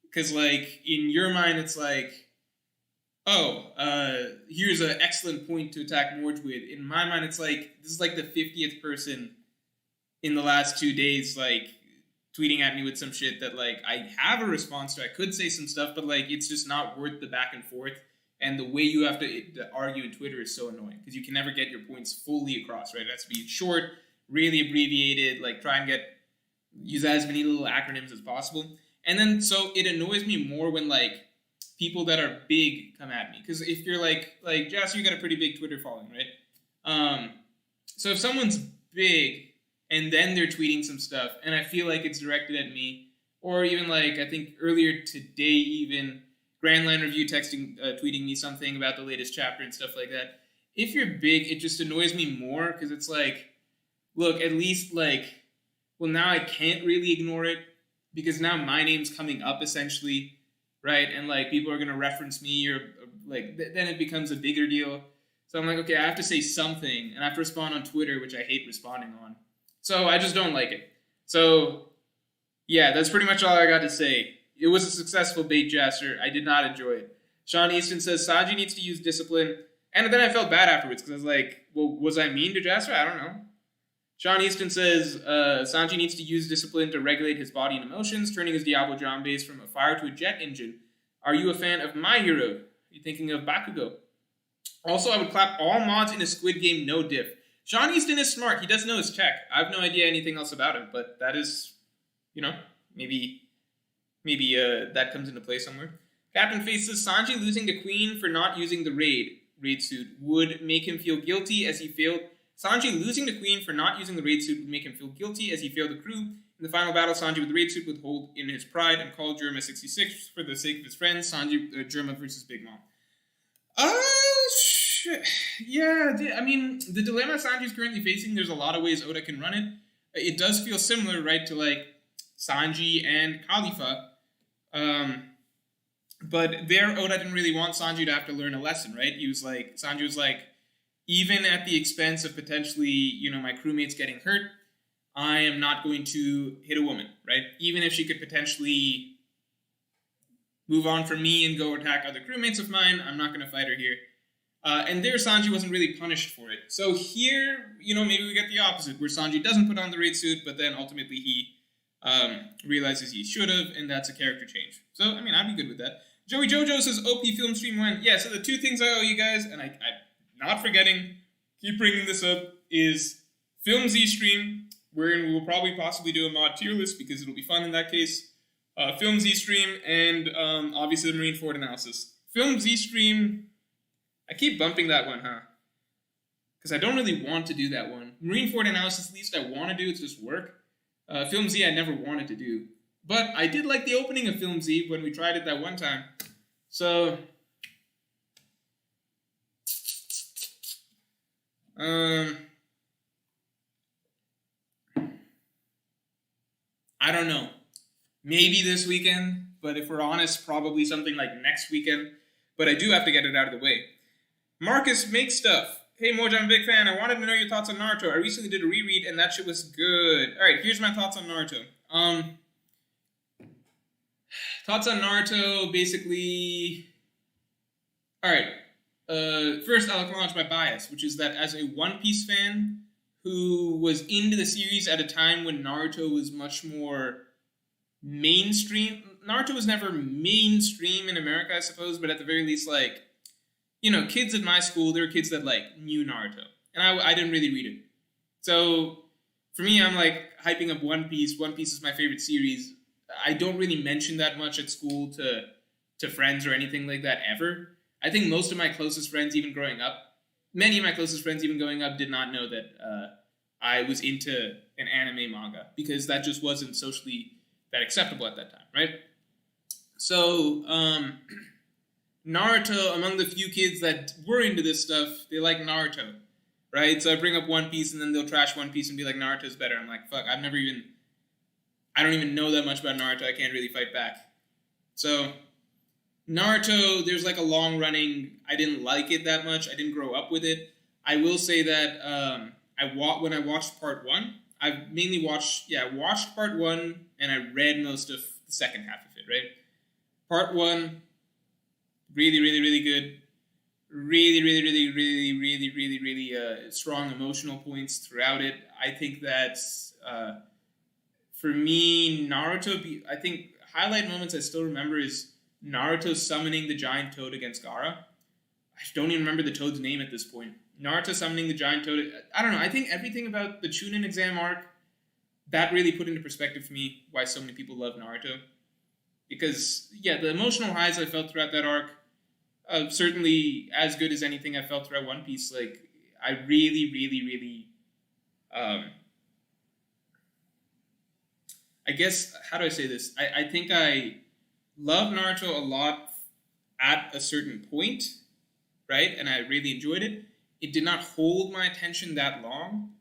Because, like, in your mind, it's like, here's an excellent point to attack Morge with. In my mind, it's like, this is like the 50th person in the last 2 days, like, tweeting at me with some shit that, like, I have a response to. I could say some stuff, but, like, it's just not worth the back and forth. And the way you have to argue in Twitter is so annoying. Because you can never get your points fully across, right? It has to be short, really abbreviated, like, try and use as many little acronyms as possible. And then, so it annoys me more when, like, people that are big come at me. Because if you're, like Jess, you got a pretty big Twitter following, right? So if someone's big, and then they're tweeting some stuff, and I feel like it's directed at me, or even, like, I think earlier today even, Grand Line Review tweeting me something about the latest chapter and stuff like that. If you're big, it just annoys me more, because it's like, look, at least, like, well, now I can't really ignore it, because now my name's coming up, essentially, right? And, like, people are going to reference me, or like, then it becomes a bigger deal. So I'm like, okay, I have to say something, and I have to respond on Twitter, which I hate responding on. So I just don't like it. So, yeah, that's pretty much all I got to say. It was a successful bait, Jasser. I did not enjoy it. Sean Easton says, Sanji needs to use discipline. And then I felt bad afterwards, because I was like, well, was I mean to Jasser? I don't know. Sean Easton says, Sanji needs to use discipline to regulate his body and emotions, turning his Diablo John base from a fire to a jet engine. Are you a fan of My Hero? Are you thinking of Bakugo? Also, I would clap all mods in a Squid Game no diff. Sean Easton is smart. He does know his tech. I have no idea anything else about him, but that is, you know, maybe that comes into play somewhere. Captain Face says, Sanji losing to Queen for not using the raid suit would make him feel guilty as he failed. Sanji losing to Queen for not using the raid suit would make him feel guilty as he failed the crew. In the final battle, Sanji with the raid suit would hold in his pride and call Germa 66 for the sake of his friends. Sanji, Germa versus Big Mom. Shit. Yeah, I mean, the dilemma Sanji's currently facing, there's a lot of ways Oda can run it. It does feel similar, right, to, like, Sanji and Khalifa. But there, Oda didn't really want Sanji to have to learn a lesson, right? Sanji was like, even at the expense of potentially, my crewmates getting hurt, I am not going to hit a woman, right? Even if she could potentially move on from me and go attack other crewmates of mine, I'm not going to fight her here. And there, Sanji wasn't really punished for it. So here, maybe we get the opposite, where Sanji doesn't put on the raid suit, but then ultimately he realizes he should have, and that's a character change. So, I'd be good with that. Joey Jojo says, OP film stream when? Yeah, so the two things I owe you guys, and I'm not forgetting, keep bringing this up, is Film Z stream, wherein we will probably possibly do a mod tier list, because it'll be fun in that case. Film Z stream, and obviously the Marineford analysis. Film Z stream, I keep bumping that one, huh? Because I don't really want to do that one. Marineford analysis, at least I want to do, it's just work. Film Z I never wanted to do. But I did like the opening of Film Z when we tried it that one time. So, I don't know. Maybe this weekend, but if we're honest, probably something like next weekend. But I do have to get it out of the way. Marcus makes stuff. Hey Mojo, I'm a big fan. I wanted to know your thoughts on Naruto. I recently did a reread and that shit was good. Alright, here's my thoughts on Naruto. Thoughts on Naruto, basically... Alright, first I'll acknowledge my bias, which is that as a One Piece fan who was into the series at a time when Naruto was much more mainstream... Naruto was never mainstream in America, I suppose, but at the very least, kids in my school, there were kids that, knew Naruto. And I didn't really read it. So, for me, I'm, hyping up One Piece. One Piece is my favorite series. I don't really mention that much at school to friends or anything like that ever. I think most of my closest friends, even growing up, many of my closest friends, even growing up, did not know that I was into an anime manga. Because that just wasn't socially that acceptable at that time, right? So, Naruto, among the few kids that were into this stuff, they like Naruto, right? So I bring up One Piece and then they'll trash One Piece and be like, Naruto's better. I'm like, fuck, I don't even know that much about Naruto. I can't really fight back. So, Naruto, there's a long running, I didn't like it that much. I didn't grow up with it. I will say that when I watched part one, I mainly watched part one and I read most of the second half of it, right? Part one, really, really, really good. Really, really, really, really, really, really, really strong emotional points throughout it. I think that, for me, Naruto, I think highlight moments I still remember is Naruto summoning the giant toad against Gaara. I don't even remember the toad's name at this point. Naruto summoning the giant toad. I don't know. I think everything about the Chunin exam arc, that really put into perspective for me why so many people love Naruto. Because, the emotional highs I felt throughout that arc, certainly as good as anything I felt throughout One Piece. I really, really, really, I guess, how do I say this? I think I love Naruto a lot at a certain point, right? And I really enjoyed it. It did not hold my attention that long.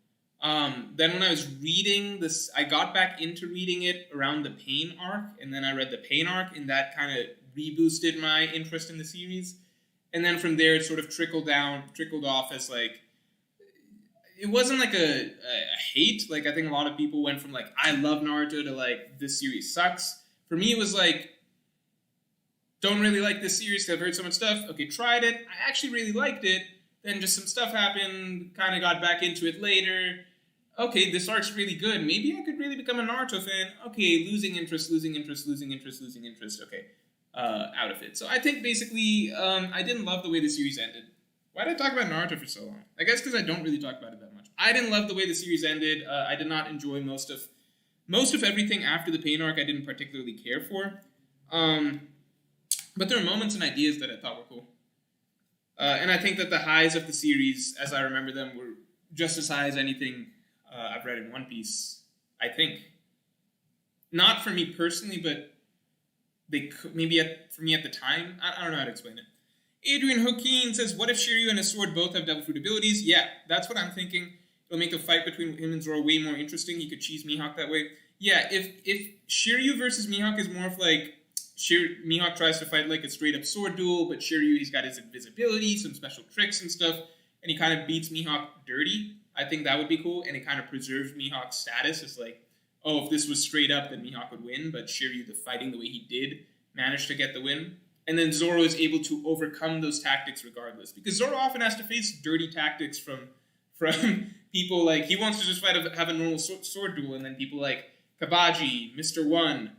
Then when I was reading this, I got back into reading it around the Pain arc, and then I read the Pain arc, and that kind of reboosted my interest in the series. And then from there, it sort of trickled off as it wasn't a hate. I think a lot of people went from I love Naruto to this series sucks. For me, it was don't really like this series because I've heard so much stuff. Okay, tried it. I actually really liked it. Then just some stuff happened, kind of got back into it later. Okay, this arc's really good. Maybe I could really become a Naruto fan. Okay, losing interest. Okay, out of it. So I think basically, I didn't love the way the series ended. Why did I talk about Naruto for so long? I guess because I don't really talk about it that much. I didn't love the way the series ended. I did not enjoy most of everything after the Pain arc. I didn't particularly care for. But there are moments and ideas that I thought were cool. And I think that the highs of the series, as I remember them, were just as high as anything I've read in One Piece, I think. Not for me personally, but for me at the time. I don't know how to explain it. Adrian Hokeen says, what if Shiryu and his sword both have devil fruit abilities? Yeah, that's what I'm thinking. It'll make the fight between him and Zoro way more interesting. He could cheese Mihawk that way. Yeah, if Shiryu versus Mihawk is more of Mihawk tries to fight like a straight up sword duel, but Shiryu, he's got his invisibility, some special tricks and stuff, and he kind of beats Mihawk dirty. I think that would be cool, and it kind of preserves Mihawk's status as like, oh, if this was straight up, then Mihawk would win, but Shiryu, the fighting the way he did, managed to get the win. And then Zoro is able to overcome those tactics regardless, because Zoro often has to face dirty tactics from people like, he wants to just have a normal sword duel, and then people like Kabaji, Mr. One,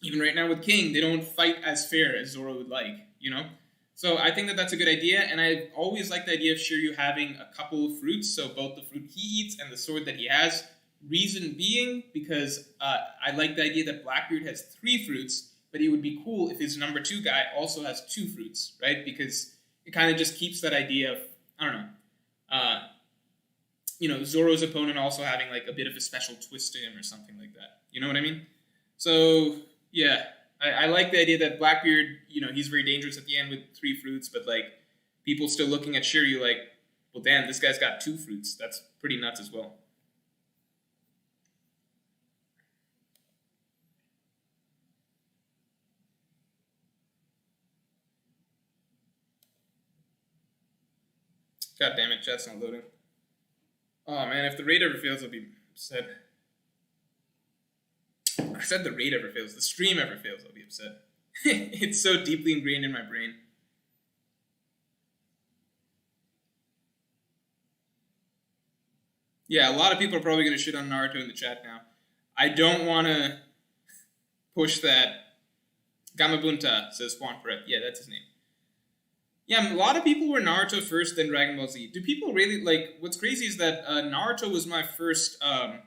even right now with King, they don't fight as fair as Zoro would like, you know? So I think that that's a good idea, and I always like the idea of Shiryu having a couple of fruits, so both the fruit he eats and the sword that he has. Reason being, because I like the idea that Blackbeard has 3 fruits, but it would be cool if his number 2 guy also has 2 fruits, right? Because it kind of just keeps that idea of, I don't know, Zoro's opponent also having like a bit of a special twist to him or something like that. You know what I mean? So, yeah, I like the idea that Blackbeard, he's very dangerous at the end with 3 fruits, but like people still looking at Shiryu like, well, damn, this guy's got 2 fruits. That's pretty nuts as well. God damn it, chat's not loading. Oh man, if the raid ever fails, I'll be upset. I said the raid ever fails. The stream ever fails, I'll be upset. It's so deeply ingrained in my brain. Yeah, a lot of people are probably going to shit on Naruto in the chat now. I don't want to push that. Gamabunta says Spawn Prep. Yeah, that's his name. Yeah, a lot of people were Naruto first, then Dragon Ball Z. Do people really, like, what's crazy is that Naruto was my first, what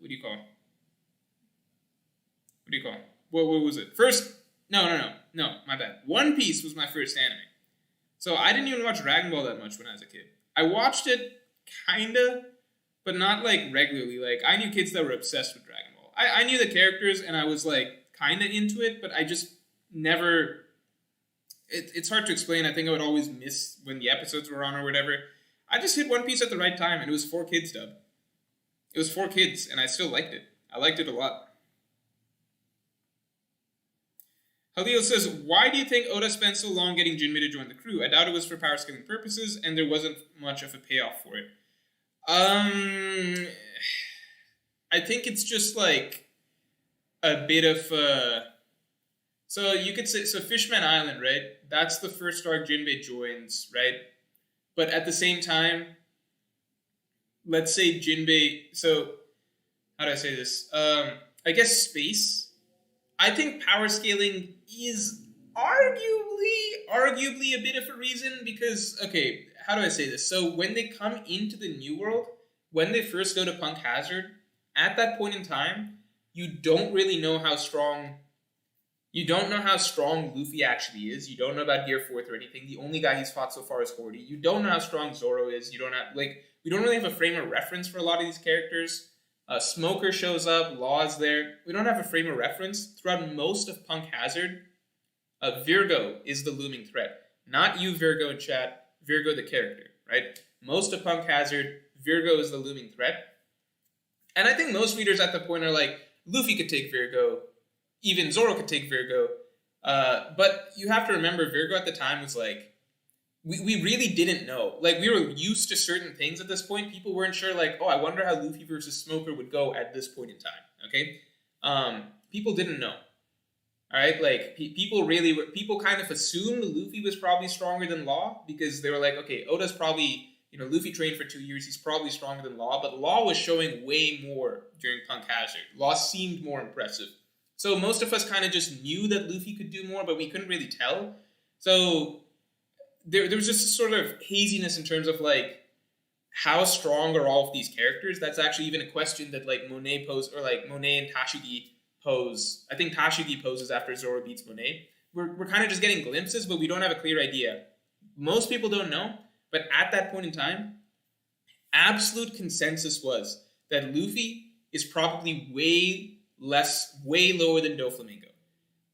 do you call? What was it? No, my bad. One Piece was my first anime. So I didn't even watch Dragon Ball that much when I was a kid. I watched it, kinda, but not, like, regularly. Like, I knew kids that were obsessed with Dragon Ball. I knew the characters, and I was, like, kind of into it, but I just never... It's hard to explain. I think I would always miss when the episodes were on or whatever. I just hit One Piece at the right time, and it was 4 kids dub. It was 4 kids, and I still liked it. I liked it a lot. Halil says, why do you think Oda spent so long getting Jinbe to join the crew? I doubt it was for power scaling purposes, and there wasn't much of a payoff for it. I think it's just like a bit of so you could say, so Fishman Island, right? That's the first arc Jinbe joins, right? But at the same time, let's say Jinbe, so how do I say this? I guess space. I think power scaling is arguably a bit of a reason because, okay, how do I say this? So when they come into the New World, when they first go to Punk Hazard, at that point in time, you don't really know how strong Luffy actually is. You don't know about Gear 4th or anything. The only guy he's fought so far is Horty. You don't know how strong Zoro is. We don't really have a frame of reference for a lot of these characters. Smoker shows up, Law is there. We don't have a frame of reference. Throughout most of Punk Hazard, Virgo is the looming threat. Not you, Virgo, in chat. Virgo, the character, right? Most of Punk Hazard, Virgo is the looming threat. And I think most readers at the point are like, Luffy could take Virgo. Even Zoro could take Virgo. But you have to remember, Virgo at the time was like, we really didn't know. Like, we were used to certain things at this point. People weren't sure, like, oh, I wonder how Luffy versus Smoker would go at this point in time, okay? People didn't know, all right? Like, people kind of assumed Luffy was probably stronger than Law because they were like, okay, Oda's probably, Luffy trained for 2 years. He's probably stronger than Law, but Law was showing way more during Punk Hazard. Law seemed more impressive. So most of us kind of just knew that Luffy could do more, but we couldn't really tell. So there was just a sort of haziness in terms of, like, how strong are all of these characters? That's actually even a question that, like, Monet posed, or, like, Monet and Tashigi pose. I think Tashigi poses after Zoro beats Monet. We're kind of just getting glimpses, but we don't have a clear idea. Most people don't know, but at that point in time, absolute consensus was that Luffy is probably way lower than Doflamingo.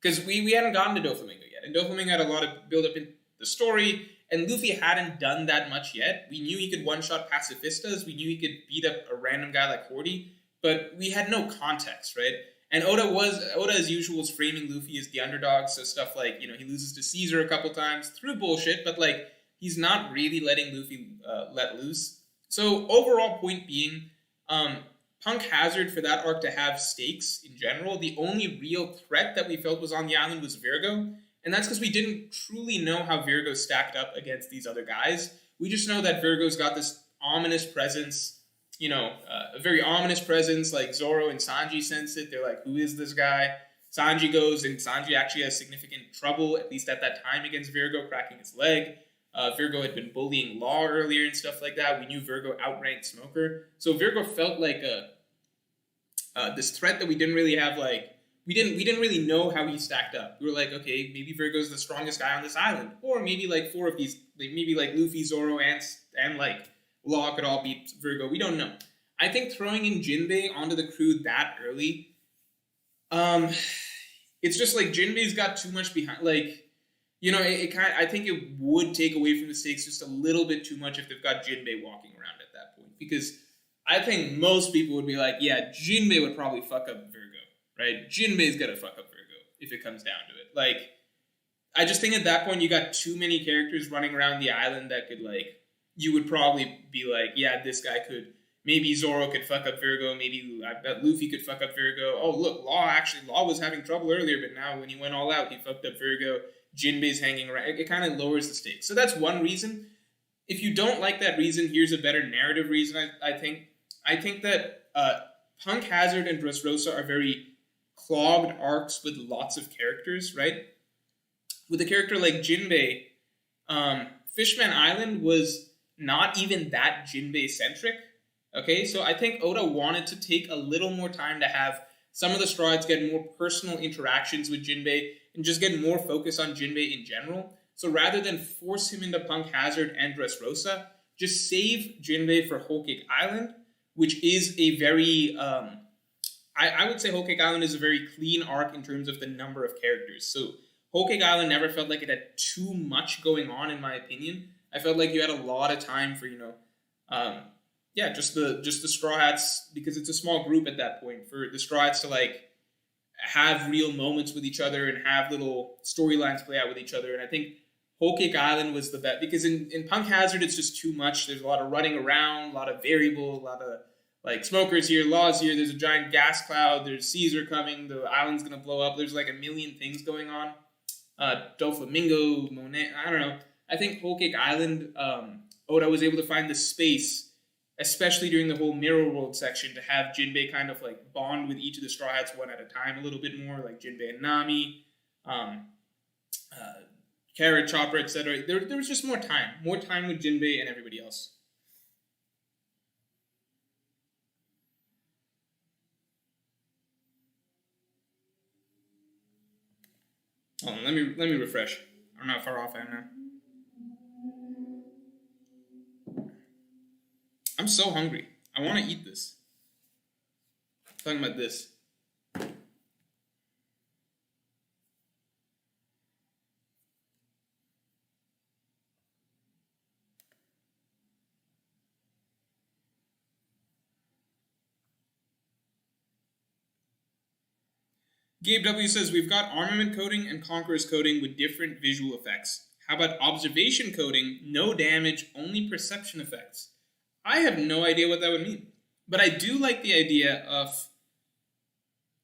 Because we hadn't gotten to Doflamingo yet. And Doflamingo had a lot of build-up in the story, And Luffy hadn't done that much yet. We knew he could one-shot pacifistas. We knew he could beat up a random guy like Horty, but we had no context, right? And Oda as usual was framing Luffy as the underdog, so stuff like, he loses to Caesar a couple times through bullshit, but like he's not really letting Luffy let loose. So overall point being, Punk Hazard for that arc to have stakes in general, the only real threat that we felt was on the island was Virgo, and that's because we didn't truly know how Virgo stacked up against these other guys. We just know that Virgo's got this ominous presence, a very ominous presence, like Zoro and Sanji sense it. They're like, who is this guy? Sanji goes, and Sanji actually has significant trouble, at least at that time, against Virgo, cracking his leg. Virgo had been bullying Law earlier and stuff like that. We knew Virgo outranked Smoker. So Virgo felt like this threat that we didn't really have, like, we didn't really know how he stacked up. We were like, okay, maybe Virgo's the strongest guy on this island. Or maybe like four of these, maybe like Luffy, Zoro, and like Law could all beat Virgo. We don't know. I think throwing in Jinbe onto the crew that early, it's just like Jinbe's got too much behind. Like, I think it would take away from the stakes just a little bit too much if they've got Jinbe walking around at that point. Because I think most people would be like, yeah, Jinbe would probably fuck up Virgo, right? Jinbe's gonna fuck up Virgo if it comes down to it. Like, I just think at that point you got too many characters running around the island that could, like, you would probably be like, yeah, this guy could, maybe Zoro could fuck up Virgo, maybe I bet Luffy could fuck up Virgo. Oh, look, Law was having trouble earlier, but now when he went all out, he fucked up Virgo. Jinbe's hanging around. It kind of lowers the stakes. So that's one reason. If you don't like that reason, here's a better narrative reason, I think. I think that Punk Hazard and Dressrosa are very clogged arcs with lots of characters, right? With a character like Jinbe, Fishman Island was not even that Jinbe-centric, okay? So I think Oda wanted to take a little more time to have some of the Straw Hats get more personal interactions with Jinbe and just get more focus on Jinbe in general. So rather than force him into Punk Hazard and Dressrosa, just save Jinbe for Whole Cake Island, which is a very, I would say Whole Cake Island is a very clean arc in terms of the number of characters. So Whole Cake Island never felt like it had too much going on, in my opinion. I felt like you had a lot of time for, just the Straw Hats, because it's a small group at that point, for the Straw Hats to, like, have real moments with each other and have little storylines play out with each other. And I think Whole Cake Island was the best, because in Punk Hazard, it's just too much. There's a lot of running around, a lot of variable, a lot of, like, Smoker's here, Law's here, there's a giant gas cloud, there's Caesar coming, the island's going to blow up, there's, like, a million things going on. Doflamingo, Monet, I don't know. I think Whole Cake Island, Oda was able to find the space, especially during the whole Mirror World section, to have Jinbe kind of, like, bond with each of the Straw Hats one at a time a little bit more, like Jinbe and Nami, Carrot Chopper, etc. There was just more time with Jinbe and everybody else. Hold on, let me refresh. I don't know how far off I am now. I'm so hungry. I want to eat this. I'm talking about this. Gabe W says, we've got armament coding and Conqueror's coding with different visual effects. How about observation coding, no damage, only perception effects? I have no idea what that would mean. But I do like the idea of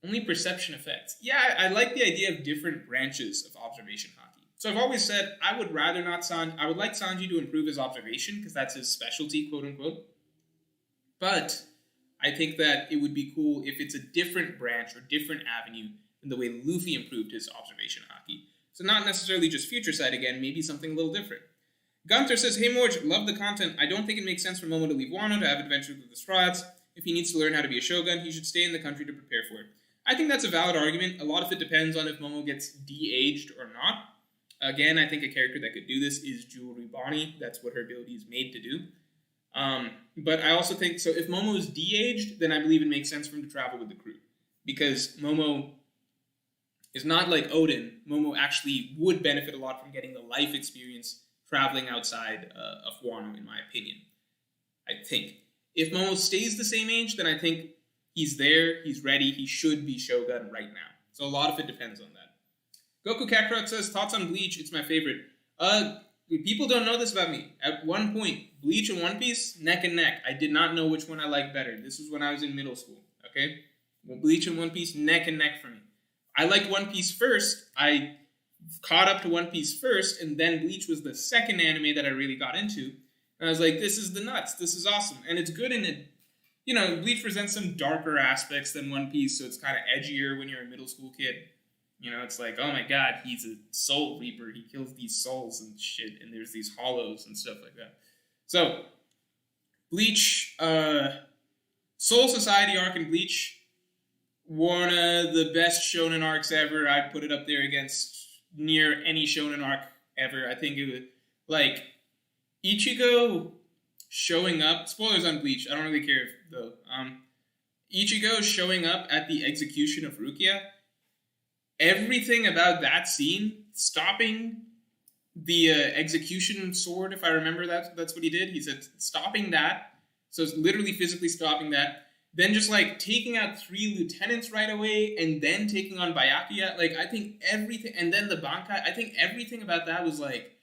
only perception effects. Yeah, I like the idea of different branches of observation Haki. So I've always said I would like Sanji to improve his observation because that's his specialty, quote unquote. But I think that it would be cool if it's a different branch or different avenue than the way Luffy improved his observation Haki. So not necessarily just Future Sight again, maybe something a little different. Gunther says, hey Morge, love the content. I don't think it makes sense for Momo to leave Wano to have adventures with the Straw Hats. If he needs to learn how to be a shogun, he should stay in the country to prepare for it. I think that's a valid argument. A lot of it depends on if Momo gets de-aged or not. Again, I think a character that could do this is Jewelry Bonnie. That's what her ability is made to do. But I also think, so if Momo is de-aged, then I believe it makes sense for him to travel with the crew. Because Momo is not like Odin. Momo actually would benefit a lot from getting the life experience traveling outside of Wano, in my opinion. I think. If Momo stays the same age, then I think he's there, he's ready, he should be Shogun right now. So a lot of it depends on that. Goku Kakarot says, thoughts on Bleach? It's my favorite. People don't know this about me. At one point, Bleach and One Piece, neck and neck. I did not know which one I liked better. This was when I was in middle school, okay? Well, Bleach and One Piece, neck and neck for me. I liked One Piece first. I caught up to One Piece first, and then Bleach was the second anime that I really got into. And I was like, this is the nuts. This is awesome. And it's good in it. You know, Bleach presents some darker aspects than One Piece, so it's kind of edgier when you're a middle school kid. You know, it's like, oh my god, he's a soul reaper. He kills these souls and shit, and there's these hollows and stuff like that. So, Bleach, Soul Society arc in Bleach, one of the best shonen arcs ever. I'd put it up there against near any shonen arc ever. I think it was, like, Ichigo showing up, spoilers on Bleach, I don't really care though. Ichigo showing up at the execution of Rukia, everything about that scene, stopping the execution sword, if I remember that's what he did. He said stopping that, so it's literally physically stopping that. Then just like taking out 3 lieutenants right away, and then taking on Byakuya. Like I think everything, and then the Bankai. I think everything about that was like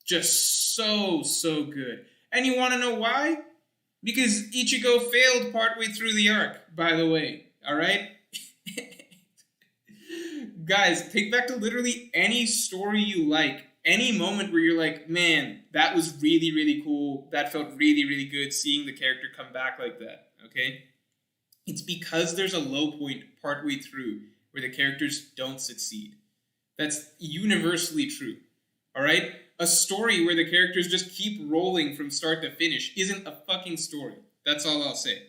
just so good. And you want to know why? Because Ichigo failed partway through the arc. By the way, all right. Guys, take back to literally any story you like, any moment where you're like, man, that was really, really cool. That felt really, really good seeing the character come back like that, okay? It's because there's a low point partway through where the characters don't succeed. That's universally true, all right? A story where the characters just keep rolling from start to finish isn't a fucking story. That's all I'll say.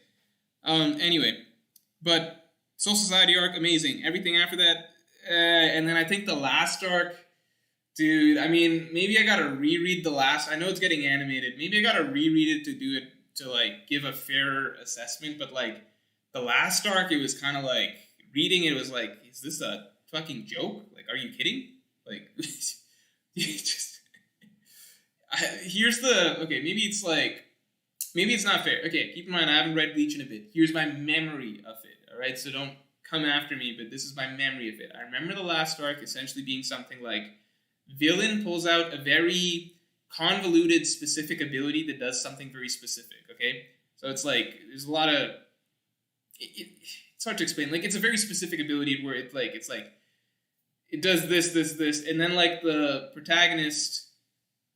Anyway, but Soul Society arc, amazing. Everything after that, and then I think the last arc, dude, I mean, maybe I gotta reread the last. I know it's getting animated. Maybe I gotta reread it to do it, to like give a fair assessment. But like the last arc, it was kind of like reading it was like, is this a fucking joke? Like, are you kidding? Like, here's the okay. Maybe it's not fair. Okay, keep in mind I haven't read Bleach in a bit. Here's my memory of it. All right, so don't come after me, but this is my memory of it. I remember the last arc essentially being something like villain pulls out a very convoluted specific ability that does something very specific, okay? So it's like, there's a lot of, it's hard to explain. Like, it's a very specific ability where it's like, it does this, and then like the protagonist,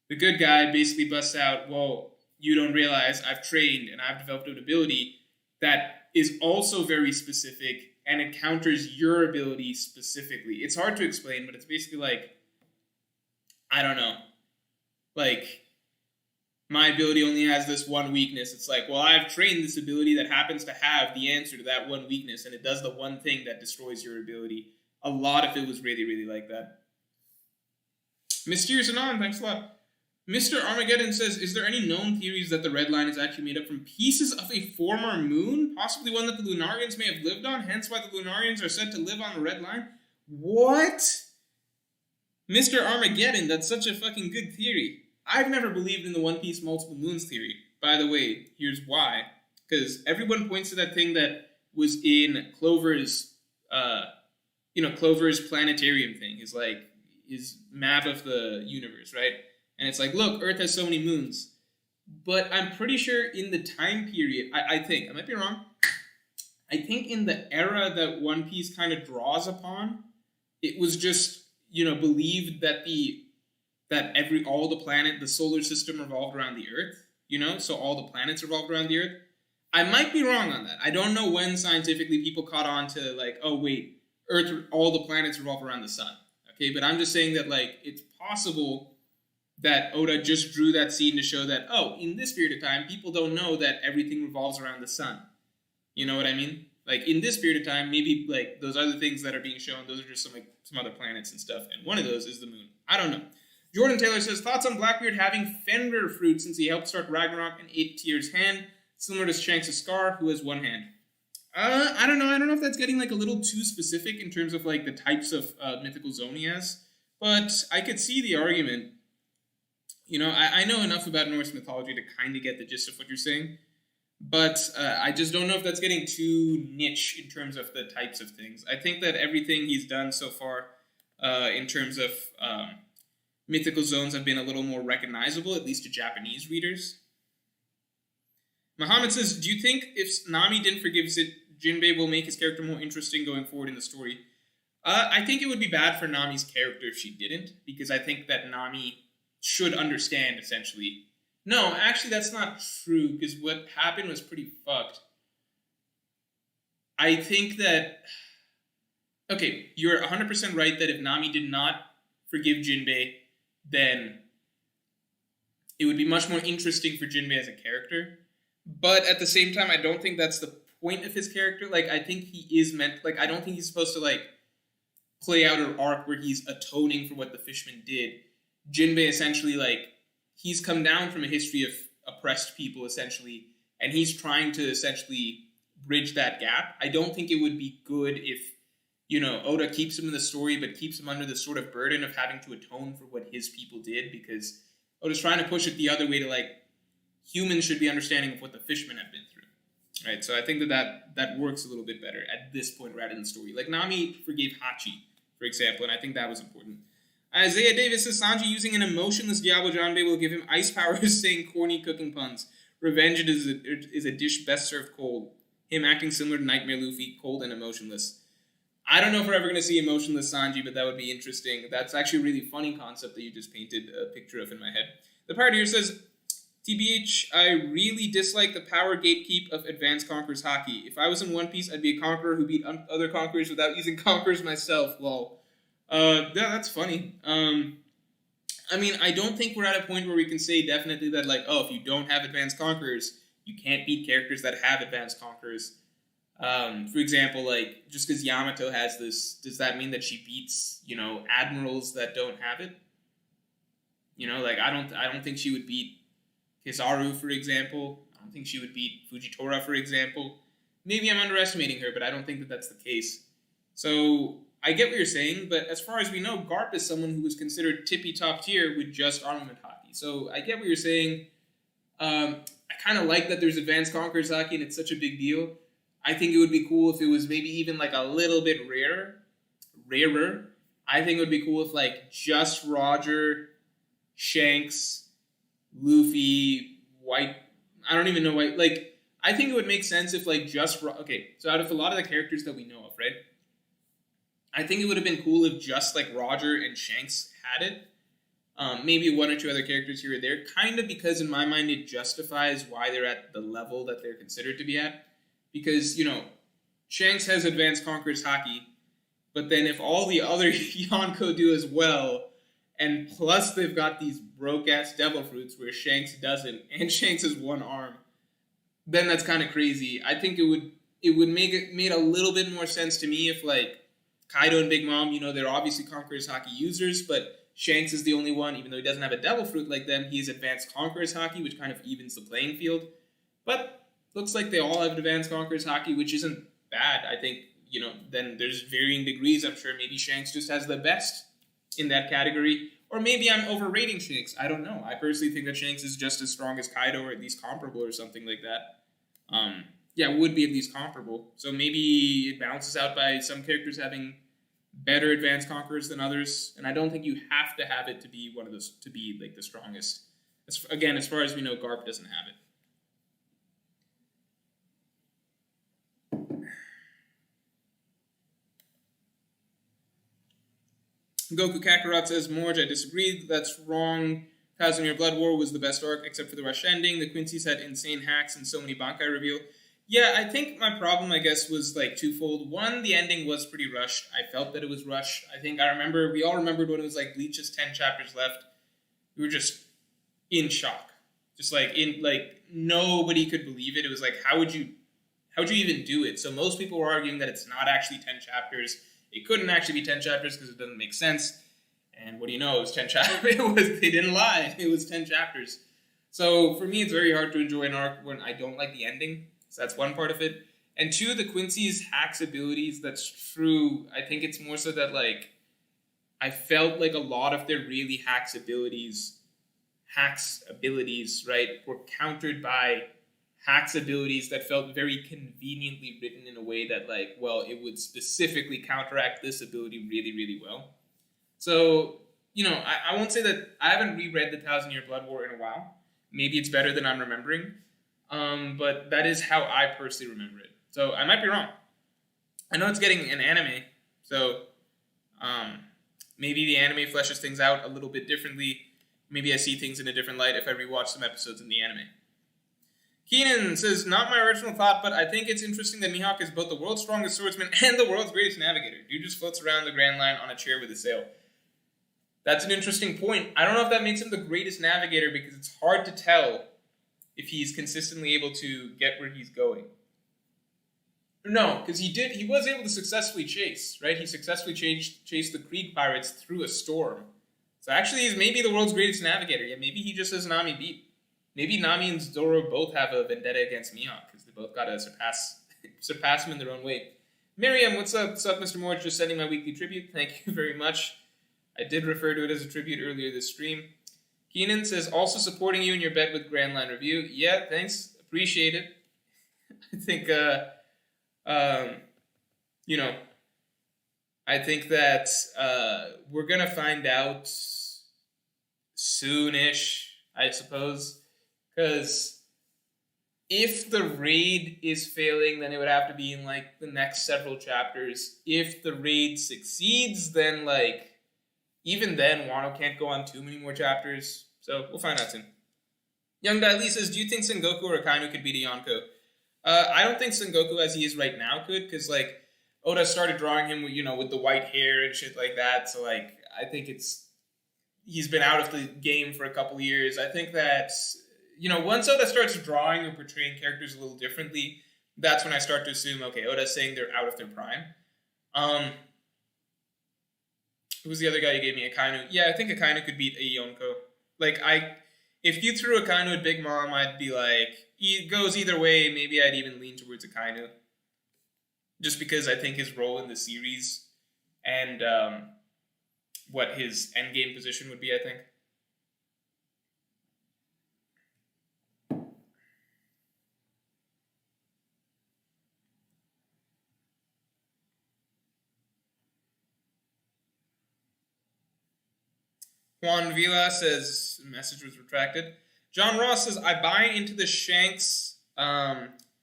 the good guy basically busts out, well, you don't realize I've trained and I've developed an ability that is also very specific and it counters your ability specifically. It's hard to explain, but it's basically like, I don't know. Like, my ability only has this one weakness. It's like, well, I've trained this ability that happens to have the answer to that one weakness, and it does the one thing that destroys your ability. A lot of it was really, really like that. Mysterious Anon, thanks a lot. Mr. Armageddon says, is there any known theories that the Red Line is actually made up from pieces of a former moon? Possibly one that the Lunarians may have lived on, hence why the Lunarians are said to live on the Red Line? What? Mr. Armageddon, that's such a fucking good theory. I've never believed in the One Piece multiple moons theory. By the way, here's why. Because everyone points to that thing that was in Clover's, Clover's planetarium thing. His map of the universe, right? And it's like, look, Earth has so many moons. But I'm pretty sure in the time period, I think, I might be wrong, I think in the era that One Piece kind of draws upon, it was just, believed that all the solar system revolved around the Earth, so all the planets revolved around the Earth. I might be wrong on that. I don't know when scientifically people caught on to like, oh wait, Earth, all the planets revolve around the sun. Okay, but I'm just saying that like, it's possible that Oda just drew that scene to show that, oh, in this period of time, people don't know that everything revolves around the sun. You know what I mean? Like, in this period of time, maybe, like, those other things that are being shown, those are just some other planets and stuff, and one of those is the moon. I don't know. Jordan Taylor says, thoughts on Blackbeard having Fenrir fruit since he helped start Ragnarok in 8 Tier's hand, similar to Shanks' Scar, who has one hand. I don't know. I don't know if that's getting, like, a little too specific in terms of, like, the types of mythical zone he has, but I could see the argument. I know enough about Norse mythology to kind of get the gist of what you're saying, but I just don't know if that's getting too niche in terms of the types of things. I think that everything he's done so far in terms of mythical zones have been a little more recognizable, at least to Japanese readers. Muhammad says, do you think if Nami didn't forgive Jinbe will make his character more interesting going forward in the story? I think it would be bad for Nami's character if she didn't, because I think that Nami should understand, essentially. No, actually, that's not true, because what happened was pretty fucked. I think that... Okay, you're 100% right that if Nami did not forgive Jinbe, then it would be much more interesting for Jinbe as a character. But at the same time, I don't think that's the point of his character. Like, I think he is meant... Like, I don't think he's supposed to, like, play out an arc where he's atoning for what the fishmen did. Jinbe essentially, like, he's come down from a history of oppressed people, essentially, and he's trying to essentially bridge that gap. I don't think it would be good if, Oda keeps him in the story, but keeps him under the sort of burden of having to atone for what his people did, because Oda's trying to push it the other way to, like, humans should be understanding of what the fishmen have been through. Right, so I think that works a little bit better at this point rather than the story. Like, Nami forgave Hachi, for example, and I think that was important. Isaiah Davis says, Sanji using an emotionless Diablo Janbe will give him ice powers saying corny cooking puns. Revenge is a dish best served cold. Him acting similar to Nightmare Luffy, cold and emotionless. I don't know if we're ever going to see emotionless Sanji, but that would be interesting. That's actually a really funny concept that you just painted a picture of in my head. The Pirate here says, TBH, I really dislike the power gatekeep of Advanced Conquerors Haki. If I was in One Piece, I'd be a conqueror who beat other conquerors without using conquerors myself. Lol. Yeah, that's funny. I mean, I don't think we're at a point where we can say definitely that, like, oh, if you don't have Advanced Conquerors, you can't beat characters that have Advanced Conquerors. For example, like, just because Yamato has this, does that mean that she beats, admirals that don't have it? Like, I don't think she would beat Kizaru, for example. I don't think she would beat Fujitora, for example. Maybe I'm underestimating her, but I don't think that that's the case. So I get what you're saying, but as far as we know, Garp is someone who was considered tippy top tier with just armament Haki. So I get what you're saying. I kind of like that there's Advanced Conquerors Haki and it's such a big deal. I think it would be cool if it was maybe even like a little bit rarer. I think it would be cool if like just Roger, Shanks, Luffy, White, I don't even know White, like, I think it would make sense if like just, okay, so out of a lot of the characters that we know of, right? I think it would have been cool if just like Roger and Shanks had it. Maybe one or two other characters here or there, kind of because in my mind it justifies why they're at the level that they're considered to be at. Because, Shanks has Advanced Conquerors Haki, but then if all the other Yonko do as well, and plus they've got these broke-ass devil fruits where Shanks doesn't, and Shanks has one arm, then that's kind of crazy. I think it would made a little bit more sense to me if, like, Kaido and Big Mom, they're obviously Conquerors Haki users, but Shanks is the only one, even though he doesn't have a devil fruit like them, he has Advanced Conquerors Haki, which kind of evens the playing field. But looks like they all have Advanced Conquerors Haki, which isn't bad. I think, then there's varying degrees. I'm sure maybe Shanks just has the best in that category. Or maybe I'm overrating Shanks. I don't know. I personally think that Shanks is just as strong as Kaido, or at least comparable or something like that. Yeah, would be at least comparable. So maybe it balances out by some characters having better Advanced Conquerors than others. And I don't think you have to have it to be one of those, to be like the strongest. Again, as far as we know, Garp doesn't have it. Goku Kakarot says, Morge, I disagree. That's wrong. 1,000-Year Blood War was the best arc, except for the rush ending. The Quincy's had insane hacks and so many Bankai reveal. Yeah, I think my problem, I guess, was like twofold. One, the ending was pretty rushed. I felt that it was rushed. I think we all remembered when it was like Bleach's 10 chapters left. We were just in shock. Just like, nobody could believe it. It was like, how would you even do it? So most people were arguing that it's not actually 10 chapters. It couldn't actually be 10 chapters because it doesn't make sense. And what do you know? It was 10 chapters. They didn't lie. It was 10 chapters. So for me, it's very hard to enjoy an arc when I don't like the ending. So that's one part of it. And two, the Quincy's hacks abilities, that's true. I think it's more so that, like, I felt like a lot of their really hacks abilities Hack's abilities, right, were countered by Hack's abilities that felt very conveniently written in a way that, like, well, it would specifically counteract this ability really, really well. So, I won't say that I haven't reread the Thousand Year Blood War in a while. Maybe it's better than I'm remembering. But that is how I personally remember it. So I might be wrong. I know it's getting an anime, so maybe the anime fleshes things out a little bit differently. Maybe I see things in a different light if I rewatch some episodes in the anime. Keenan says, not my original thought, but I think it's interesting that Mihawk is both the world's strongest swordsman and the world's greatest navigator. Dude just floats around the Grand Line on a chair with a sail. That's an interesting point. I don't know if that makes him the greatest navigator because it's hard to tell if he's consistently able to get where he's going. No, because he was able to successfully chase, right? He successfully chased the Krieg pirates through a storm. So actually he's maybe the world's greatest navigator. Yeah, maybe he just has Nami beat. Maybe Nami and Zoro both have a vendetta against Mihawk because they both got to surpass him in their own way. Miriam, what's up? What's up, Mr. Moore? Just sending my weekly tribute. Thank you very much. I did refer to it as a tribute earlier this stream. Keenan says, also supporting you in your bet with Grand Line Review. Yeah, thanks. Appreciate it. I think, I think that we're going to find out soonish, I suppose. Because if the raid is failing, then it would have to be in, like, the next several chapters. If the raid succeeds, then, like, even then, Wano can't go on too many more chapters. So we'll find out soon. Young Dai Lee says, do you think Sengoku or Akainu could beat a Yonko? I don't think Sengoku as he is right now could, because, like, Oda started drawing him, with the white hair and shit like that. So, like, I think he's been out of the game for a couple years. I think that, once Oda starts drawing or portraying characters a little differently, that's when I start to assume, okay, Oda's saying they're out of their prime. Who was the other guy you gave me? Akainu. Yeah, I think Akainu could beat a Yonko. Like, if you threw Akainu at Big Mom, I'd be like, it goes either way. Maybe I'd even lean towards Akainu. Just because I think his role in the series and what his endgame position would be, I think. Juan Villa says, message was retracted. John Ross says, I buy into the Shanks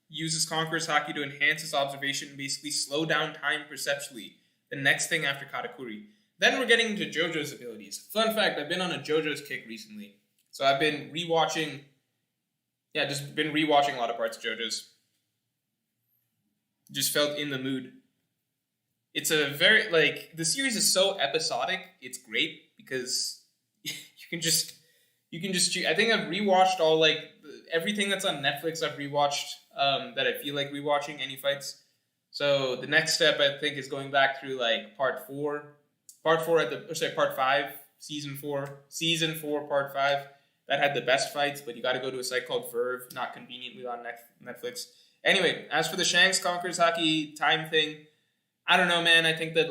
uses Conqueror's Haki to enhance his observation and basically slow down time perceptually. The next thing after Katakuri. Then we're getting into JoJo's abilities. Fun fact, I've been on a JoJo's kick recently. So I've been rewatching a lot of parts of JoJo's. Just felt in the mood. It's a very, the series is so episodic, it's great because you can just I think I've rewatched all, everything that's on Netflix I've rewatched that I feel like rewatching any fights. So the next step I think is going back through part 5, season 4, part 5. That had the best fights, but you got to go to a site called Verve, not conveniently on Netflix. Anyway, as for the Shanks Conqueror's Haki time thing, I don't know, man. I think that,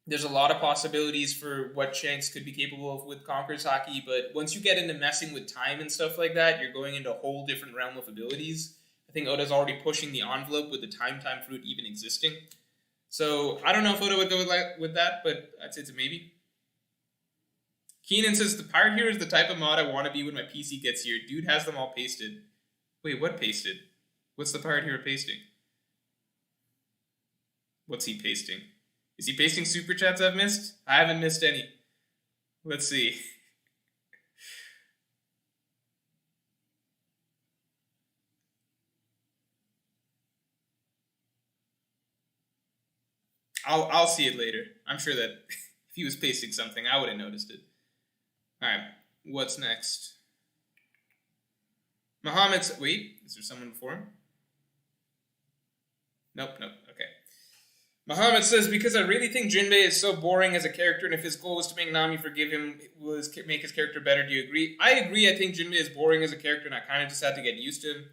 there's a lot of possibilities for what Shanks could be capable of with Conqueror's Haki, but once you get into messing with time and stuff like that, you're going into a whole different realm of abilities. I think Oda's already pushing the envelope with the time fruit even existing. So, I don't know if Oda would go with that, but I'd say it's a maybe. Keenan says, the Pirate Hero is the type of mod I want to be when my PC gets here. Dude has them all pasted. Wait, what pasted? What's the Pirate Hero pasting? What's he pasting? Is he pasting super chats I've missed? I haven't missed any. Let's see. I'll see it later. I'm sure that if he was pasting something, I would have noticed it. Alright, what's next? Muhammad's... Wait, is there someone before him? Nope, okay. Muhammad says, because I really think Jinbe is so boring as a character, and if his goal was to make Nami forgive him, was make his character better. Do you agree? I agree. I think Jinbe is boring as a character, and I kind of just had to get used to him.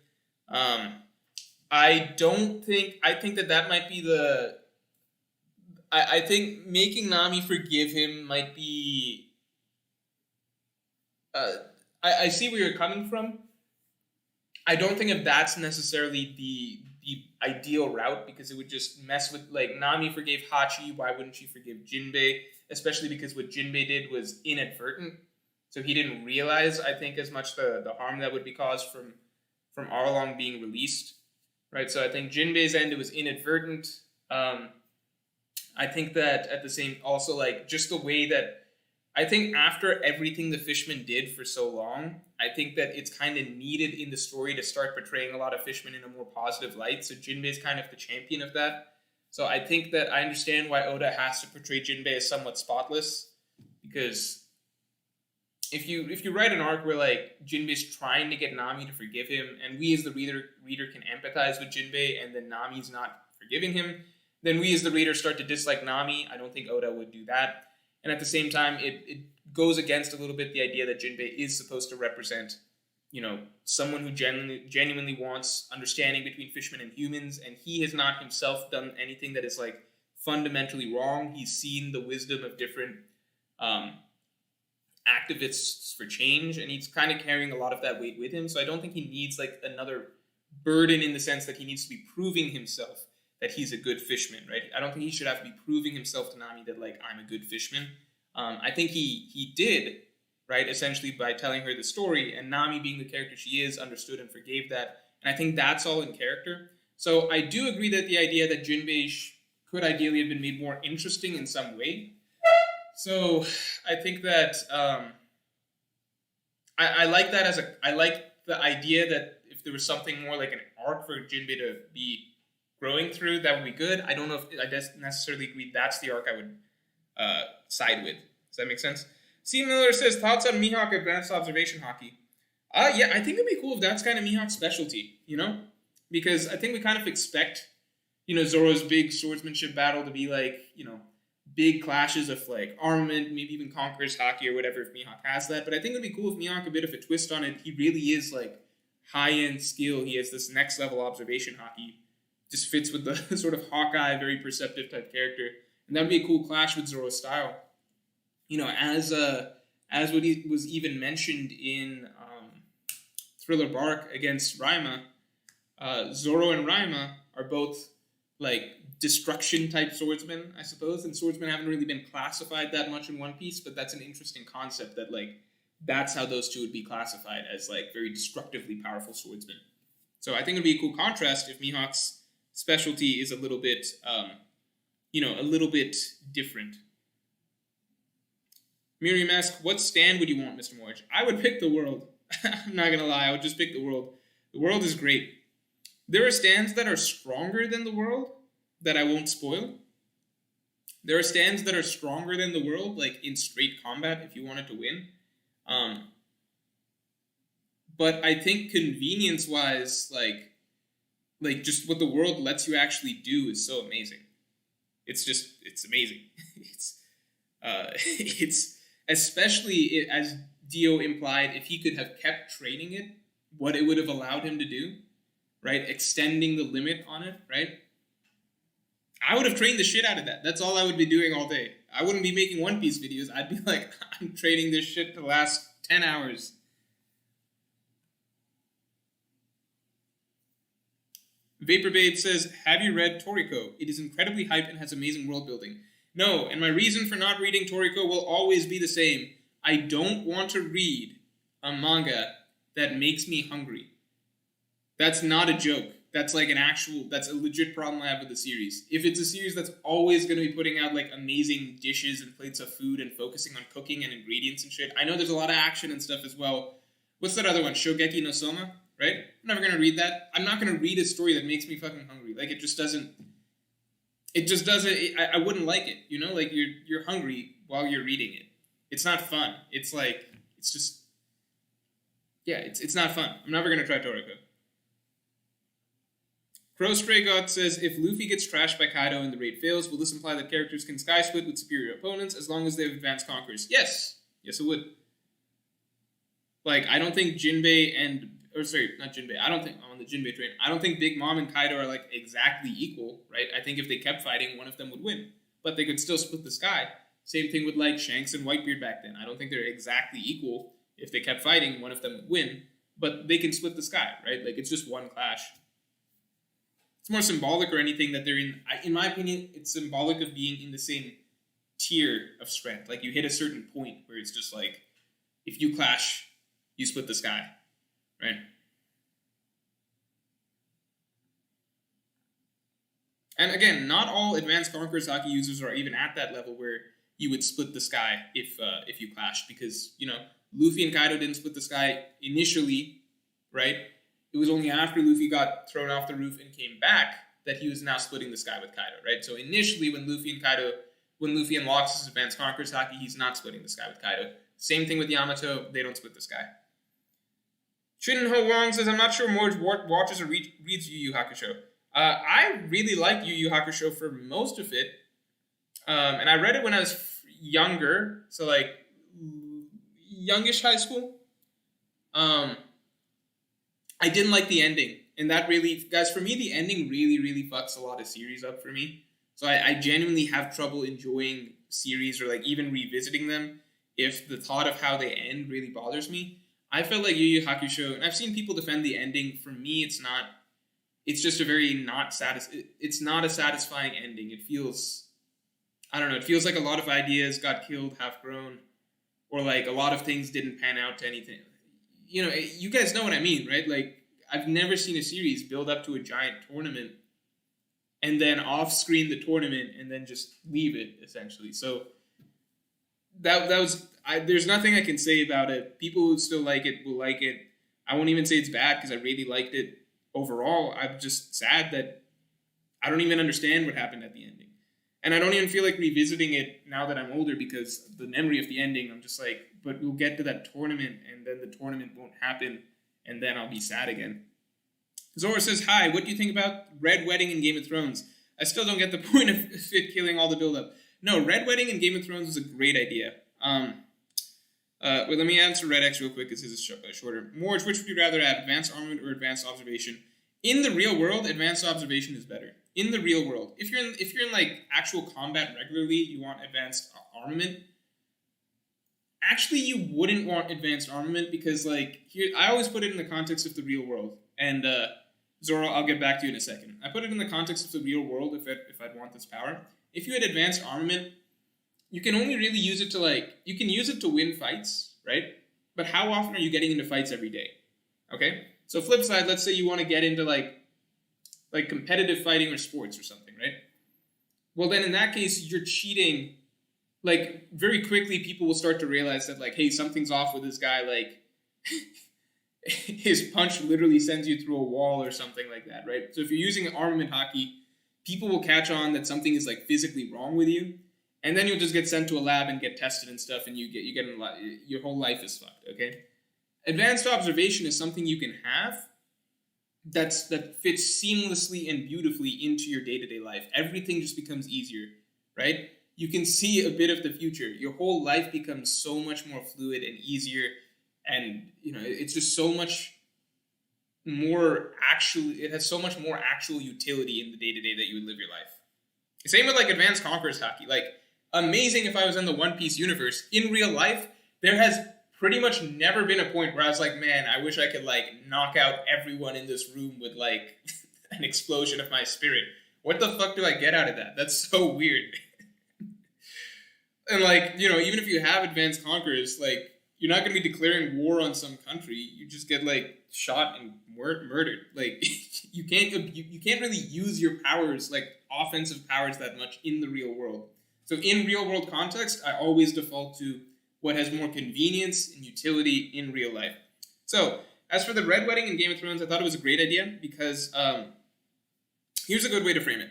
I think that might be the... I think making Nami forgive him might be uh, I see where you're coming from. I don't think if that's necessarily the ideal route, because it would just mess with, like, Nami forgave Hachi, why wouldn't she forgive Jinbe? Especially because what Jinbe did was inadvertent, so he didn't realize, I think, as much the harm that would be caused from Arlong being released, right? So I think Jinbe's end, it was inadvertent. I think that at the same, also, like, just the way that, I think after everything the Fishmen did for so long, I think that it's kind of needed in the story to start portraying a lot of Fishmen in a more positive light. So Jinbe is kind of the champion of that. So I think that I understand why Oda has to portray Jinbe as somewhat spotless, because if you write an arc where, like, Jinbe's trying to get Nami to forgive him, and we as the reader can empathize with Jinbe, and then Nami's not forgiving him, then we as the reader start to dislike Nami. I don't think Oda would do that. And at the same time, it goes against a little bit the idea that Jinbe is supposed to represent, someone who genuinely wants understanding between fishmen and humans, and he has not himself done anything that is, like, fundamentally wrong. He's seen the wisdom of different activists for change, and he's kind of carrying a lot of that weight with him. So I don't think he needs, like, another burden in the sense that he needs to be proving himself that he's a good fishman, right? I don't think he should have to be proving himself to Nami that, like, I'm a good fishman. I think he did, right, essentially by telling her the story, and Nami, being the character she is, understood and forgave that. And I think that's all in character. So I do agree that the idea that Jinbe could ideally have been made more interesting in some way. So I think that I like that I like the idea that if there was something more like an arc for Jinbe to be growing through, that would be good. I don't know if I necessarily agree that's the arc I would side with. Does that make sense? C. Miller says, thoughts on Mihawk Advanced Observation Haki? Yeah, I think it'd be cool if that's kind of Mihawk's specialty, Because I think we kind of expect, Zoro's big swordsmanship battle to be like, big clashes of, like, armament, maybe even conquers Haki or whatever if Mihawk has that. But I think it'd be cool if Mihawk, a bit of a twist on it, he really is, like, high-end skill. He has this next-level observation Haki. Just fits with the sort of Hawkeye, very perceptive type character. And that would be a cool clash with Zoro's style. As what was even mentioned in Thriller Bark against Raima, Zoro and Raima are both, like, destruction type swordsmen, I suppose, and swordsmen haven't really been classified that much in One Piece, but that's an interesting concept that, like, that's how those two would be classified, as, like, very destructively powerful swordsmen. So I think it would be a cool contrast if Mihawk's specialty is a little bit, a little bit different. Miriam asks, what stand would you want, Mr. Morge? I would pick the world. I'm not going to lie, I would just pick the world. The world is great. There are stands that are stronger than the world that I won't spoil. There are stands that are stronger than the world, like in straight combat, if you wanted to win. But I think convenience-wise, like just what the world lets you actually do is so amazing. It's amazing. It's especially, as Dio implied, if he could have kept training it, what it would have allowed him to do, right? Extending the limit on it, right? I would have trained the shit out of that. That's all I would be doing all day. I wouldn't be making One Piece videos. I'd be like, I'm training this shit to last 10 hours. Vaporbabe says, have you read Toriko? It is incredibly hype and has amazing world building. No, and my reason for not reading Toriko will always be the same. I don't want to read a manga that makes me hungry. That's not a joke. That's like that's a legit problem I have with the series. If it's a series that's always going to be putting out, like, amazing dishes and plates of food and focusing on cooking and ingredients and shit, I know there's a lot of action and stuff as well. What's that other one? Shogeki no Soma, right? I'm never going to read that. I'm not going to read a story that makes me fucking hungry. Like, it just doesn't, I wouldn't like it, Like, you're hungry while you're reading it. It's not fun. It's like, it's just, yeah, it's not fun. I'm never going to try Toriko. Crow Stray God says, if Luffy gets trashed by Kaido and the raid fails, will this imply that characters can sky split with superior opponents as long as they have advanced conquerors? Yes. Yes, it would. Like, I don't think I don't think I'm on the Jinbe train. I don't think Big Mom and Kaido are, like, exactly equal, right? I think if they kept fighting, one of them would win. But they could still split the sky. Same thing with, like, Shanks and Whitebeard back then. I don't think they're exactly equal. if they kept fighting, one of them would win. But they can split the sky, right? Like, it's just one clash. It's more symbolic or anything that they're in my opinion, it's symbolic of being in the same tier of strength. Like, you hit a certain point where it's just like, if you clash, you split the sky, right? And again, not all Advanced Conquerors Haki users are even at that level where you would split the sky if you clashed, because, you know, Luffy and Kaido didn't split the sky initially, right? It was only after Luffy got thrown off the roof and came back that he was now splitting the sky with Kaido, right? So initially, when Luffy unlocks his Advanced Conquerors Haki, he's not splitting the sky with Kaido. Same thing with Yamato, they don't split the sky. Shin Ho Wong says, I'm not sure Morge watches or reads Yu Yu Hakusho. I really liked Yu Yu Hakusho for most of it. And I read it when I was younger, so like youngish high school. I didn't like the ending. And that really, guys, for me, the ending really, really fucks a lot of series up for me. So I genuinely have trouble enjoying series or like even revisiting them if the thought of how they end really bothers me. I felt like Yu Yu Hakusho, and I've seen people defend the ending. For me, it's not. It's just a very it's not a satisfying ending. It feels, I don't know. It feels like a lot of ideas got killed half grown, or like a lot of things didn't pan out to anything. You know, you guys know what I mean, right? Like, I've never seen a series build up to a giant tournament and then off-screen the tournament and then just leave it, essentially. So that was... there's nothing I can say about it. People who still like it will like it. I won't even say it's bad because I really liked it overall. I'm just sad that I don't even understand what happened at the ending. And I don't even feel like revisiting it now that I'm older because the memory of the ending, I'm just like, but we'll get to that tournament and then the tournament won't happen and then I'll be sad again. Zora says, hi, what do you think about Red Wedding in Game of Thrones? I still don't get the point of it killing all the build-up. No, Red Wedding in Game of Thrones was a great idea. Let me answer Red X real quick because this is shorter. Morge, which would you rather have, Advanced Armament or Advanced Observation? In the real world, Advanced Observation is better. In the real world. If you're in like actual combat regularly, you want Advanced Armament. Actually, you wouldn't want Advanced Armament because, like, here, I always put it in the context of the real world. And, Zora, I'll get back to you in a second. I put it in the context of the real world if I'd want this power. If you had Advanced Armament, you can only really use it to, like, you can use it to win fights, right? But how often are you getting into fights every day? Okay? So flip side, let's say you want to get into, like competitive fighting or sports or something, right? Well, then in that case, you're cheating. Like, very quickly, people will start to realize that, like, hey, something's off with this guy. Like, his punch literally sends you through a wall or something like that, right? So if you're using armament Haki, people will catch on that something is, like, physically wrong with you. And then you'll just get sent to a lab and get tested and stuff, and you get your whole life is fucked, okay? Advanced Observation is something you can have that fits seamlessly and beautifully into your day-to-day life. Everything just becomes easier, right? You can see a bit of the future. Your whole life becomes so much more fluid and easier, and you know it's just so much more it has so much more actual utility in the day-to-day that you would live your life. Same with like Advanced Conquerors Haki. Like, amazing if I was in the One Piece universe. In real life, there has pretty much never been a point where I was like, man, I wish I could like knock out everyone in this room with like an explosion of my spirit. What the fuck do I get out of that? That's so weird. And like, you know, even if you have Advanced Conquerors, like, you're not going to be declaring war on some country. You just get like shot and murdered. Like, you can't really use your powers, like offensive powers, that much in the real world. So in real world context, I always default to what has more convenience and utility in real life. So as for the Red Wedding in Game of Thrones, I thought it was a great idea because here's a good way to frame it.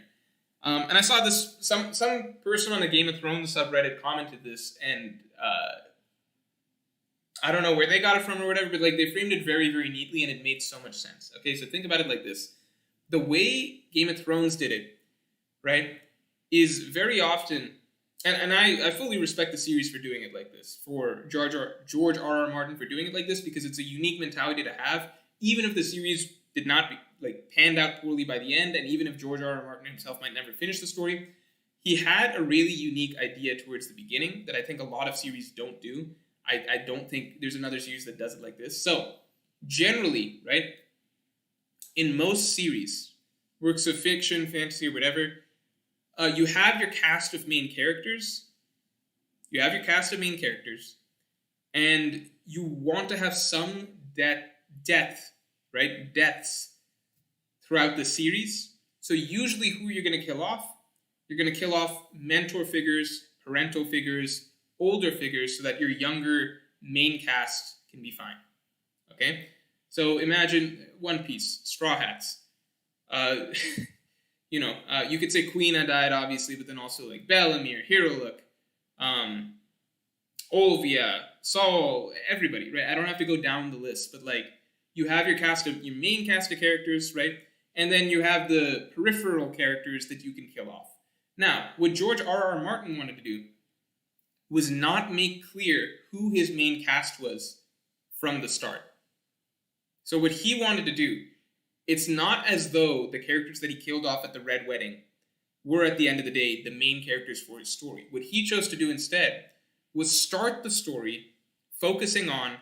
And I saw this, some person on the Game of Thrones subreddit commented this, and I don't know where they got it from or whatever, but like they framed it very, very neatly, and it made so much sense. Okay, so think about it like this. The way Game of Thrones did it, right, is very often, and I fully respect the series for doing it like this, for George R.R. Martin for doing it like this, because it's a unique mentality to have, even if the series did not panned out poorly by the end, and even if George R.R. Martin himself might never finish the story, he had a really unique idea towards the beginning that I think a lot of series don't do. I don't think there's another series that does it like this. So, generally, right, in most series, works of fiction, fantasy, or whatever, you have your cast of main characters. You have your cast of main characters, and you want to have some deaths throughout the series. So usually who you're going to kill off? You're going to kill off mentor figures, parental figures, older figures, so that your younger main cast can be fine. Okay? So imagine One Piece, Straw Hats. You could say Quina died, obviously, but then also like Bellamere, Heroic, Olvia, Saul, everybody, right? I don't have to go down the list, but like you have your main cast of characters, right? And then you have the peripheral characters that you can kill off. Now, what George R.R. Martin wanted to do was not make clear who his main cast was from the start. So what he wanted to do, it's not as though the characters that he killed off at the Red Wedding were, at the end of the day, the main characters for his story. What he chose to do instead was start the story focusing on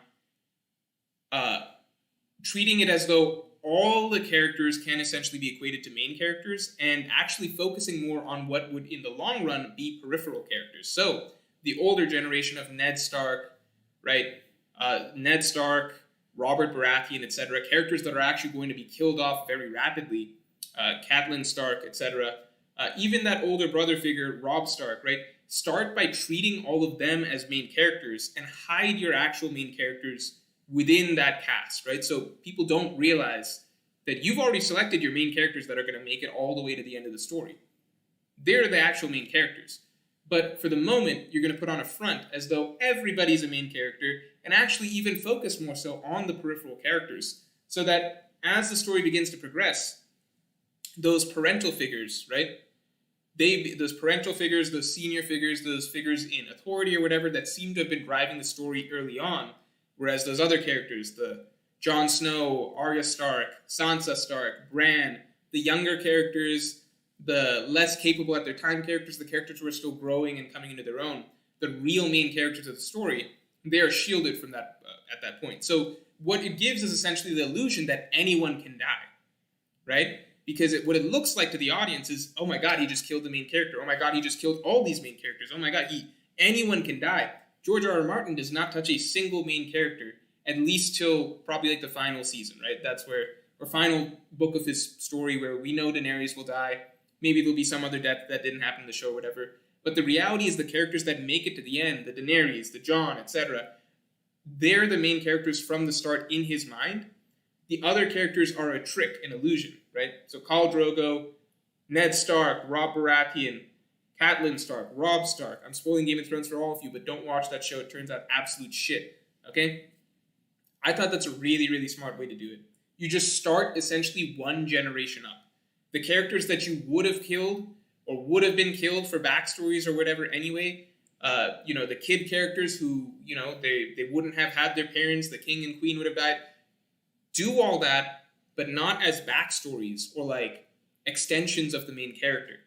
treating it as though all the characters can essentially be equated to main characters, and actually focusing more on what would, in the long run, be peripheral characters. So, the older generation of Ned Stark, right? Ned Stark, Robert Baratheon, etc. Characters that are actually going to be killed off very rapidly. Catelyn Stark, etc. Even that older brother figure, Robb Stark, right? Start by treating all of them as main characters and hide your actual main characters within that cast, right? So people don't realize that you've already selected your main characters that are going to make it all the way to the end of the story. They're the actual main characters. But for the moment, you're going to put on a front as though everybody's a main character, and actually even focus more so on the peripheral characters, so that as the story begins to progress, those parental figures, right? Those parental figures, those senior figures, those figures in authority or whatever that seem to have been driving the story early on, whereas those other characters, the Jon Snow, Arya Stark, Sansa Stark, Bran, the younger characters, the less capable at their time characters, the characters who are still growing and coming into their own, the real main characters of the story, they are shielded from that at that point. So what it gives is essentially the illusion that anyone can die, right? Because what it looks like to the audience is, oh my god, he just killed the main character. Oh my god, he just killed all these main characters. Oh my god, anyone can die. George R.R. Martin does not touch a single main character, at least till probably like the final season, right? That's where, or final book of his story, where we know Daenerys will die. Maybe there'll be some other death that didn't happen in the show or whatever. But the reality is the characters that make it to the end, the Daenerys, the Jon, etc., they're the main characters from the start in his mind. The other characters are a trick, an illusion, right? So Khal Drogo, Ned Stark, Robb Baratheon, Catelyn Stark, Robb Stark. I'm spoiling Game of Thrones for all of you, but don't watch that show. It turns out absolute shit, okay? I thought that's a really, really smart way to do it. You just start essentially one generation up. The characters that you would have killed or would have been killed for backstories or whatever anyway, the kid characters who, they wouldn't have had their parents, the king and queen would have died. Do all that, but not as backstories or like extensions of the main character.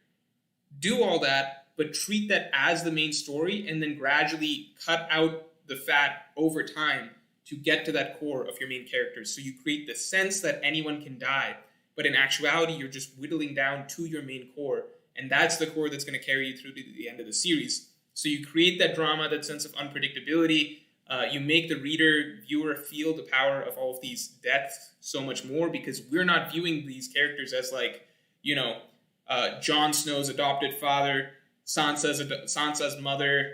Do all that, but treat that as the main story, and then gradually cut out the fat over time to get to that core of your main characters. So you create the sense that anyone can die, but in actuality, you're just whittling down to your main core, and that's the core that's going to carry you through to the end of the series. So you create that drama, that sense of unpredictability. You make the viewer feel the power of all of these deaths so much more, because we're not viewing these characters as like, Jon Snow's adopted father, Sansa's mother,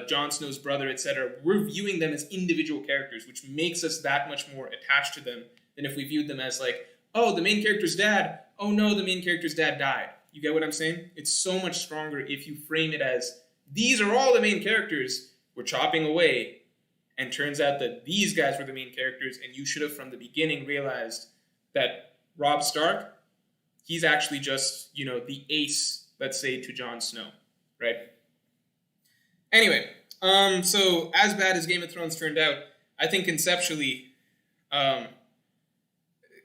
Jon Snow's brother, etc. We're viewing them as individual characters, which makes us that much more attached to them than if we viewed them as like, oh, the main character's dad. Oh no, the main character's dad died. You get what I'm saying? It's so much stronger if you frame it as, these are all the main characters we're chopping away, and turns out that these guys were the main characters, and you should have from the beginning realized that Robb Stark, he's actually just, the ace, let's say, to Jon Snow, right? Anyway, so as bad as Game of Thrones turned out, I think conceptually, I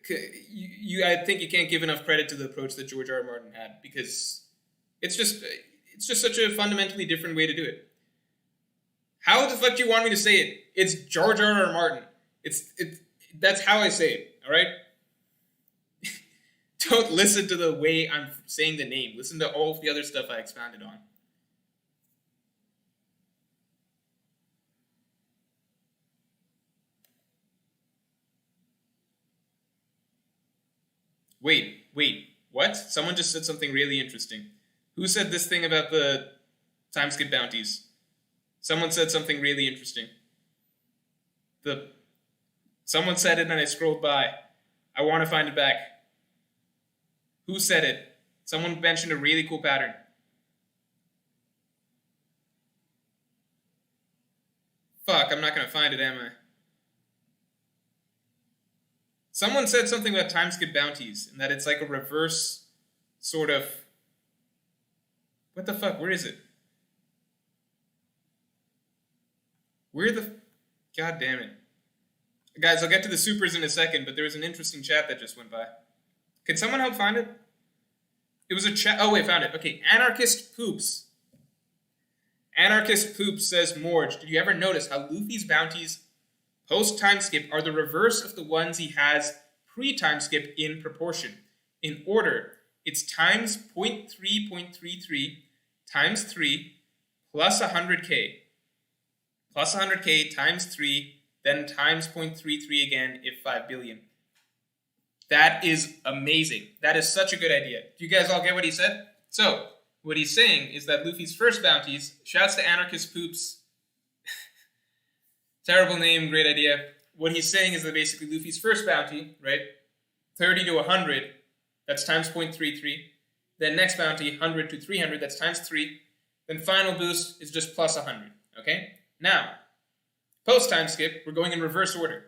think you can't give enough credit to the approach that George R. R. Martin had, because it's just such a fundamentally different way to do it. How How the fuck do you want me to say it? It's George R. R. Martin. That's how I say it, alright? Don't listen to the way I'm saying the name. Listen to all of the other stuff I expounded on. Wait, what? Someone just said something really interesting. Who said this thing about the time skip bounties? Someone said something really interesting. Someone said it and I scrolled by. I want to find it back. Who said it? Someone mentioned a really cool pattern. Fuck, I'm not going to find it, am I? Someone said something about time skip bounties, and that it's like a reverse sort of... What the fuck? Where is it? Where the... God damn it. Guys, I'll get to the supers in a second, but there was an interesting chat that just went by. Can someone help find it? It was a chat... Oh, wait, found it. Okay, Anarchist Poops. Anarchist Poops says, Morge, did you ever notice how Luffy's bounties post-time skip are the reverse of the ones he has pre-time skip in proportion? In order, it's times 0.3.33 times 3 plus 100k. Plus 100k times 3, then times 0.33 again if 5 billion. That is amazing. That is such a good idea. Do you guys all get what he said? So, what he's saying is that Luffy's first bounties, shouts to Anarchist Poops, terrible name, great idea. What he's saying is that basically Luffy's first bounty, right, 30 to 100, that's times 0.33. Then next bounty, 100 to 300, that's times 3. Then final boost is just plus 100, okay? Now, post-time skip, we're going in reverse order.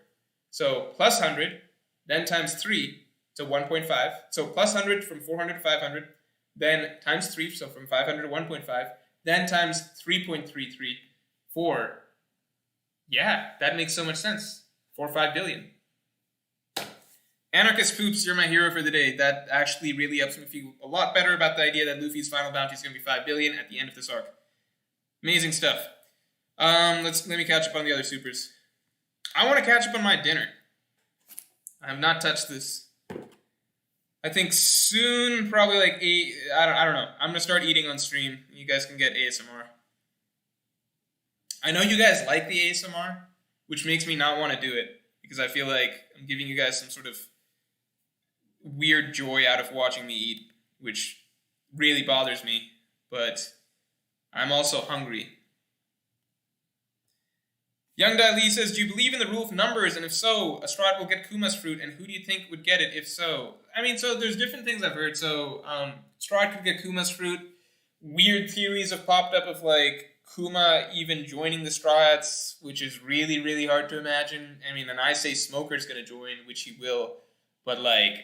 So plus 100, then times 3, so 1.5. So plus 100 from 400 to 500, then times 3, so from 500 to 1.5, then times 3.33 for... Yeah, that makes so much sense. 4 or 5 billion. Anarchist Poops, you're my hero for the day. That actually really helps me feel a lot better about the idea that Luffy's final bounty is going to be 5 billion at the end of this arc. Amazing stuff. Let me catch up on the other supers. I want to catch up on my dinner. I have not touched this. I think soon, probably like 8, I don't know. I'm going to start eating on stream. You guys can get ASMR. I know you guys like the ASMR, which makes me not want to do it, because I feel like I'm giving you guys some sort of weird joy out of watching me eat, which really bothers me, but I'm also hungry. Young Dai Lee says, do you believe in the rule of numbers, and if so, a Strahd will get Kuma's fruit, and who do you think would get it if so? I mean, so there's different things I've heard. So Strahd could get Kuma's fruit. Weird theories have popped up of like Kuma even joining the Straw Hats, which is really, really hard to imagine. I mean, and I say Smoker's going to join, which he will, but like,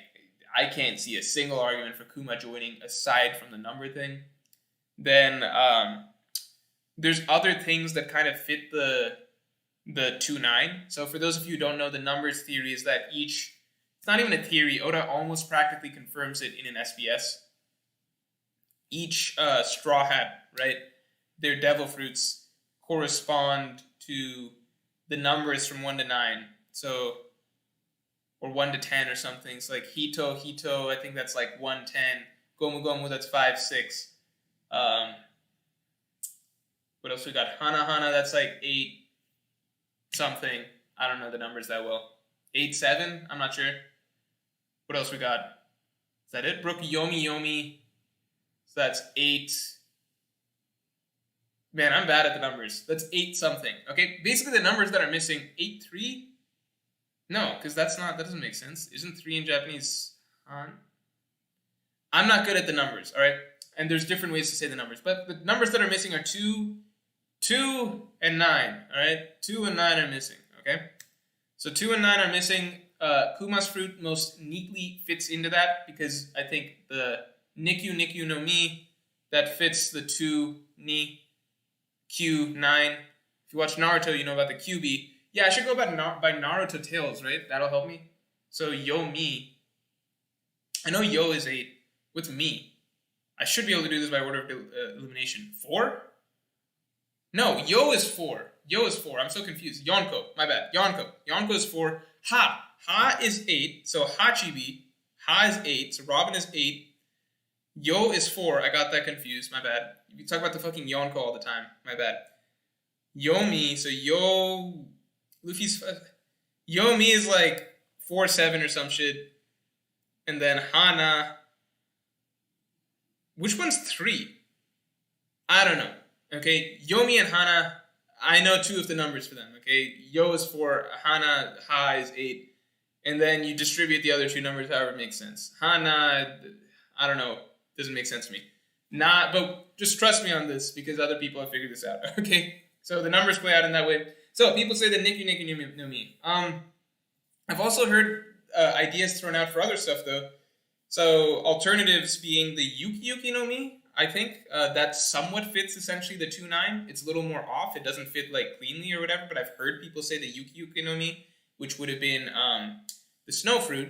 I can't see a single argument for Kuma joining aside from the number thing. Then there's other things that kind of fit the 2-9. So for those of you who don't know, the numbers theory is that each, it's not even a theory, Oda almost practically confirms it in an SBS. Each Straw Hat, right, their devil fruits correspond to the numbers from 1 to 9. So, or 1 to 10 or something. It's like Hito, I think that's like 110. Gomu Gomu, that's 5, 6. What else we got? Hana, that's like 8 something. I don't know the numbers that well. 8, 7? I'm not sure. What else we got? Is that it? Brook Yomi. So that's 8. Man, I'm bad at the numbers. That's 8 something. Okay, basically the numbers that are missing, 8, 3? No, because that doesn't make sense. Isn't 3 in Japanese Han? I'm not good at the numbers, alright? And there's different ways to say the numbers. But the numbers that are missing are 2, and 9, alright? 2 and 9 are missing, okay? So 2 and 9 are missing. Kuma's fruit most neatly fits into that because I think the Nikyu no Mi, that fits the 2 ni, Q9. If you watch Naruto, you know about the QB. Yeah, I should go by Naruto Tales, right? That'll help me. So Yo Mi. I know Yo is 8. What's Mi? I should be able to do this by order of elimination. 4? No, Yo is 4. Yo is 4. I'm so confused. Yonko. My bad. Yonko. Yonko is 4. Ha. Ha is 8. So Hachibi. Ha is 8. So Robin is 8. Yo is 4. I got that confused. My bad. You talk about the fucking Yonko all the time. My bad. Yomi. So Yo... Luffy's... Yomi is like 4-7 or some shit. And then Hana... Which one's 3? I don't know. Okay, Yomi and Hana, I know 2 of the numbers for them. Okay, Yo is 4, Hana, Ha is 8. And then you distribute the other 2 numbers however it makes sense. Hana, I don't know. Doesn't make sense to me. But just trust me on this because other people have figured this out. Okay, so the numbers play out in that way. So people say that Niku no Mi. I've also heard ideas thrown out for other stuff though. So alternatives being the Yuki no Mi. I think that somewhat fits essentially the 2-9. It's a little more off. It doesn't fit like cleanly or whatever. But I've heard people say the Yuki no Mi, which would have been the snow fruit.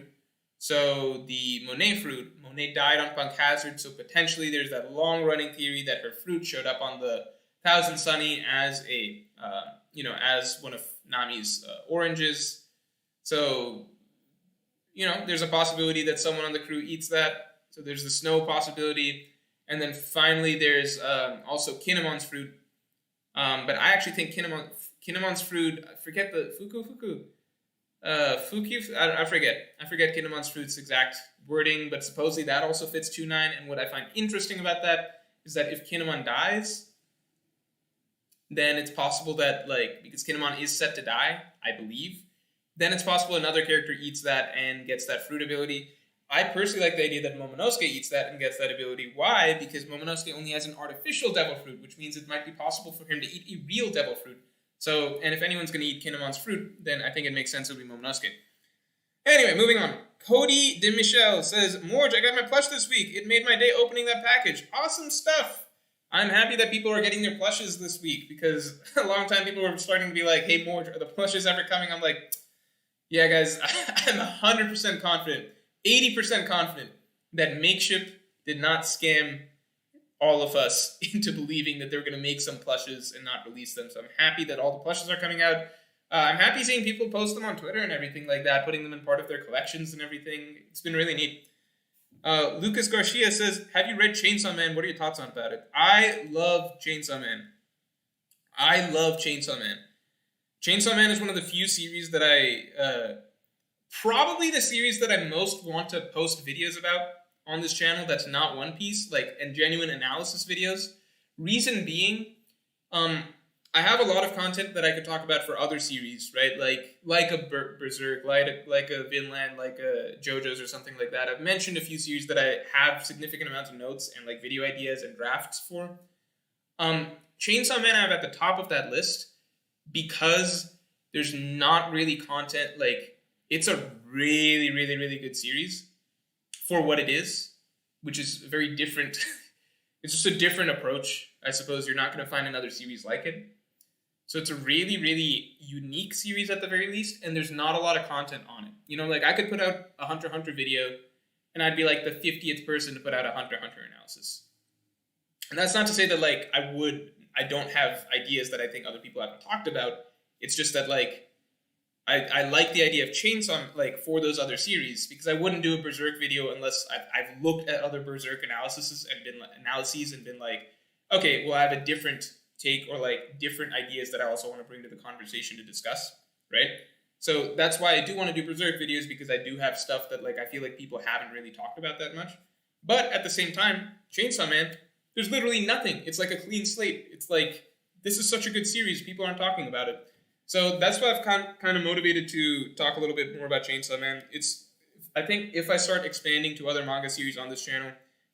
So the Monet fruit. Monet died on Punk Hazard, so potentially there's that long-running theory that her fruit showed up on the Thousand Sunny as a, as one of Nami's oranges. So, there's a possibility that someone on the crew eats that. So there's the snow possibility. And then finally there's also Kinemon's fruit. But I actually think Kinemon's fruit, I forget the Fuku. I forget Kinemon's fruit's exact wording, but supposedly that also fits 2-9. And what I find interesting about that is that if Kinemon dies, then it's possible that, because Kinemon is set to die, I believe, then it's possible another character eats that and gets that fruit ability. I personally like the idea that Momonosuke eats that and gets that ability. Why? Because Momonosuke only has an artificial devil fruit, which means it might be possible for him to eat a real devil fruit. So, and if anyone's going to eat Kinemon's fruit, then I think it makes sense it would be Momonosuke. Anyway, moving on. Cody de Michel says, Morge, I got my plush this week. It made my day opening that package. Awesome stuff. I'm happy that people are getting their plushes this week because a long time people were starting to be like, hey, Morge, are the plushes ever coming? I'm like, yeah, guys, I'm 100% confident, 80% confident that Makeshift did not scam all of us into believing that they were going to make some plushes and not release them. So I'm happy that all the plushes are coming out. I'm happy seeing people post them on Twitter and everything like that, putting them in part of their collections and everything. It's been really neat. Lucas Garcia says, have you read Chainsaw Man? What are your thoughts on about it? I love Chainsaw Man. Chainsaw Man is one of the few series that probably the series that I most want to post videos about on this channel that's not One Piece, and genuine analysis videos. Reason being, I have a lot of content that I could talk about for other series, right? Like a Berserk, like a Vinland, like a JoJo's or something like that. I've mentioned a few series that I have significant amounts of notes and video ideas and drafts for. Chainsaw Man I have at the top of that list because there's not really content, it's a really, really, really good series for what it is, which is very different. It's just a different approach. I suppose you're not going to find another series like it. So it's a really, really unique series at the very least, and there's not a lot of content on it. I could put out a Hunter x Hunter video, and I'd be the 50th person to put out a Hunter x Hunter analysis. And that's not to say that, I don't have ideas that I think other people haven't talked about. It's just that, I like the idea of Chainsaw, for those other series, because I wouldn't do a Berserk video unless I've looked at other Berserk analyses and been okay, well, I have a different take or different ideas that I also want to bring to the conversation to discuss, right? So that's why I do want to do Berserk videos, because I do have stuff that I feel like people haven't really talked about that much. But at the same time, Chainsaw Man, there's literally nothing. It's a clean slate. It's this is such a good series, people aren't talking about it. So that's why I've kind of motivated to talk a little bit more about Chainsaw Man. I think if I start expanding to other manga series on this channel,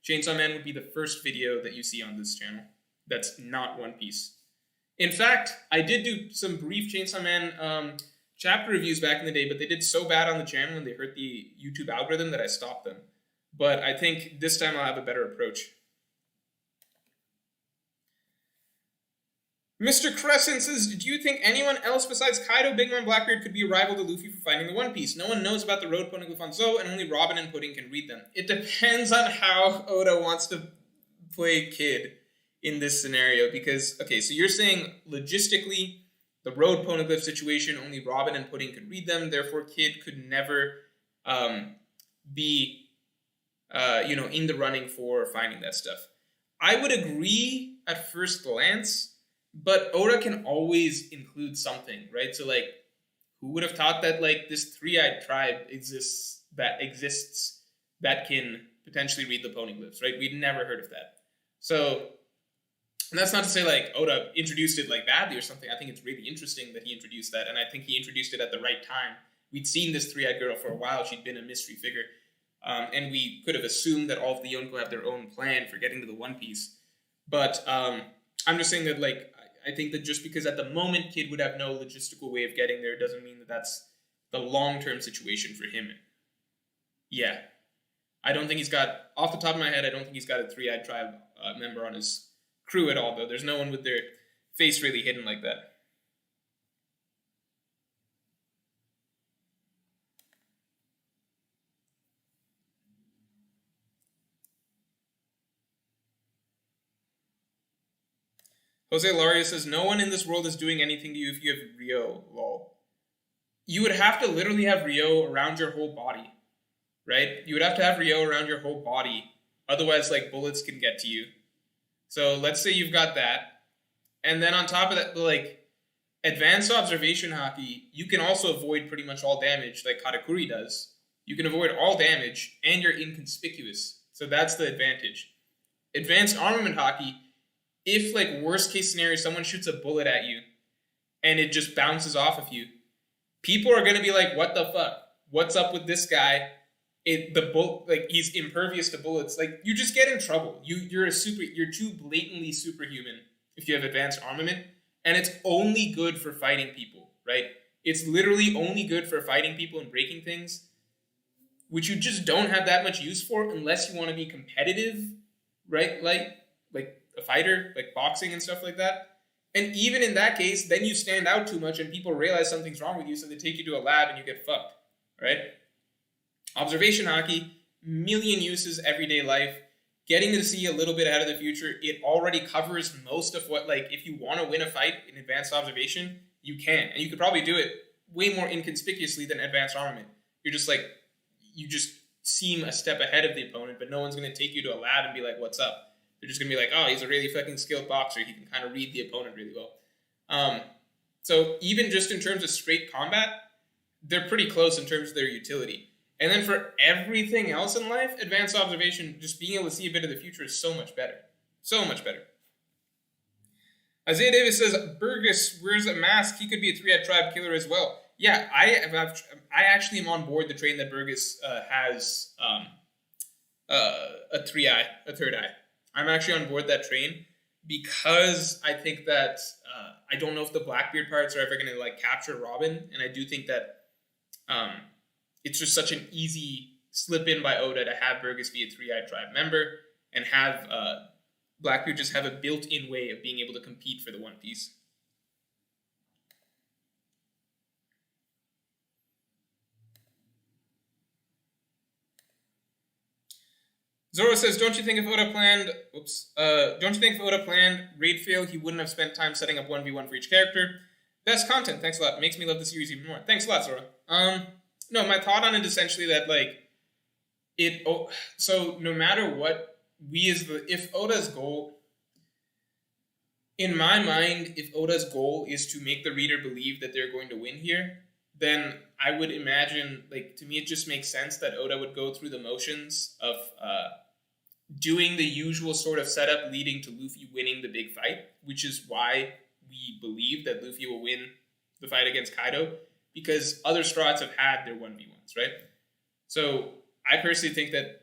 Chainsaw Man would be the first video that you see on this channel that's not One Piece. In fact, I did do some brief Chainsaw Man chapter reviews back in the day, but they did so bad on the channel and they hurt the YouTube algorithm that I stopped them. But I think this time I'll have a better approach. Mr. Crescent says, do you think anyone else besides Kaido, Big Mom, Blackbeard could be a rival to Luffy for finding the One Piece? No one knows about the road Poneglyph on Zou, and only Robin and Pudding can read them. It depends on how Oda wants to play Kid. in this scenario because, okay, so you're saying logistically, the road poneglyph situation, only Robin and Pudding could read them, therefore Kid could never be, in the running for finding that stuff. I would agree at first glance, but Oda can always include something, right? So, like, who would have thought that, like, this three-eyed tribe exists that can potentially read the poneglyphs, right? We'd never heard of that. So, and that's not to say, like, Oda introduced it, like, badly or something. I think it's really interesting that he introduced that, and I think he introduced it at the right time. We'd seen this three-eyed girl for a while. She'd been a mystery figure. And we could have assumed that all of the Yonko have their own plan for getting to the One Piece. But I'm just saying that, like, I think that just because at the moment Kid would have no logistical way of getting there doesn't mean that that's the long-term situation for him. Yeah. I don't think he's got, off the top of my head, I don't think he's got a three-eyed tribe member on his crew at all, though. There's no one with their face really hidden like that. Jose Laria says, no one in this world is doing anything to you if you have Rio, lol. You would have to literally have Rio around your whole body, right? You would have to have Rio around your whole body. Otherwise, like, bullets can get to you. So let's say you've got that. And then on top of that, like, advanced observation Haki, you can also avoid pretty much all damage, like Katakuri does. You can avoid all damage, and you're inconspicuous. So that's the advantage. Advanced armament Haki, if, like, worst case scenario, someone shoots a bullet at you and it just bounces off of you, people are going to be like, what the fuck? What's up with this guy? He's impervious to bullets. Like, you just get in trouble. You're too blatantly superhuman if you have advanced armament, and it's only good for fighting people, right? It's literally only good for fighting people and breaking things, which you just don't have that much use for unless you want to be competitive, right? Like a fighter, like boxing and stuff like that. And even in that case, then you stand out too much and people realize something's wrong with you, so they take you to a lab and you get fucked, right? Observation Haki, million uses, everyday life. Getting to see a little bit ahead of the future, it already covers most of what, like, if you want to win a fight in advanced observation, you can. And you could probably do it way more inconspicuously than advanced armament. You're just like, you just seem a step ahead of the opponent, but no one's going to take you to a lab and be like, what's up? They're just going to be like, oh, he's a really fucking skilled boxer. He can kind of read the opponent really well. So even just in terms of straight combat, they're pretty close in terms of their utility. And then for everything else in life, advanced observation, just being able to see a bit of the future is so much better. So much better. Isaiah Davis says, Burgess wears a mask. He could be a three-eyed tribe killer as well. Yeah, I actually am on board the train that Burgess has a third eye. I'm actually on board that train because I think that I don't know if the Blackbeard pirates are ever going to, like, capture Robin, and I do think that it's just such an easy slip in by Oda to have Burgess be a three-eyed tribe member and have Blackbeard just have a built-in way of being able to compete for the One Piece. Zoro says, don't you think if Oda planned raid fail, he wouldn't have spent time setting up 1v1 for each character? That's content. Thanks a lot. Makes me love the series even more. Thanks a lot, Zoro. No, my thought on it is essentially that, like, so no matter what, if Oda's goal, in my mind, if Oda's goal is to make the reader believe that they're going to win here, then I would imagine, like, to me it just makes sense that Oda would go through the motions of doing the usual sort of setup leading to Luffy winning the big fight, which is why we believe that Luffy will win the fight against Kaido, because other Strats have had their 1v1s, right? So I personally think that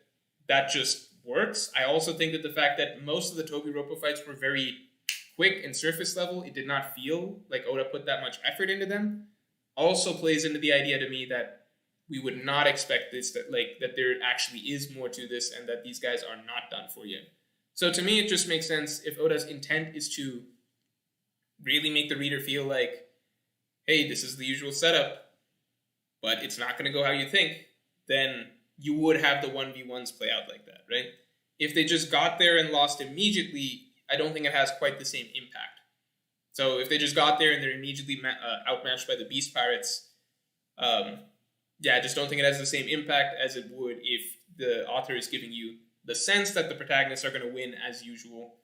that just works. I also think that the fact that most of the Tobi Roppo fights were very quick and surface level, it did not feel like Oda put that much effort into them, also plays into the idea to me that we would not expect this, that there actually is more to this and that these guys are not done for yet. So to me, it just makes sense if Oda's intent is to really make the reader feel like, hey, this is the usual setup, but it's not going to go how you think, then you would have the 1v1s play out like that, right? If they just got there and lost immediately, I don't think it has quite the same impact. So if they just got there and they're immediately outmatched by the Beast Pirates, yeah, I just don't think it has the same impact as it would if the author is giving you the sense that the protagonists are going to win as usual,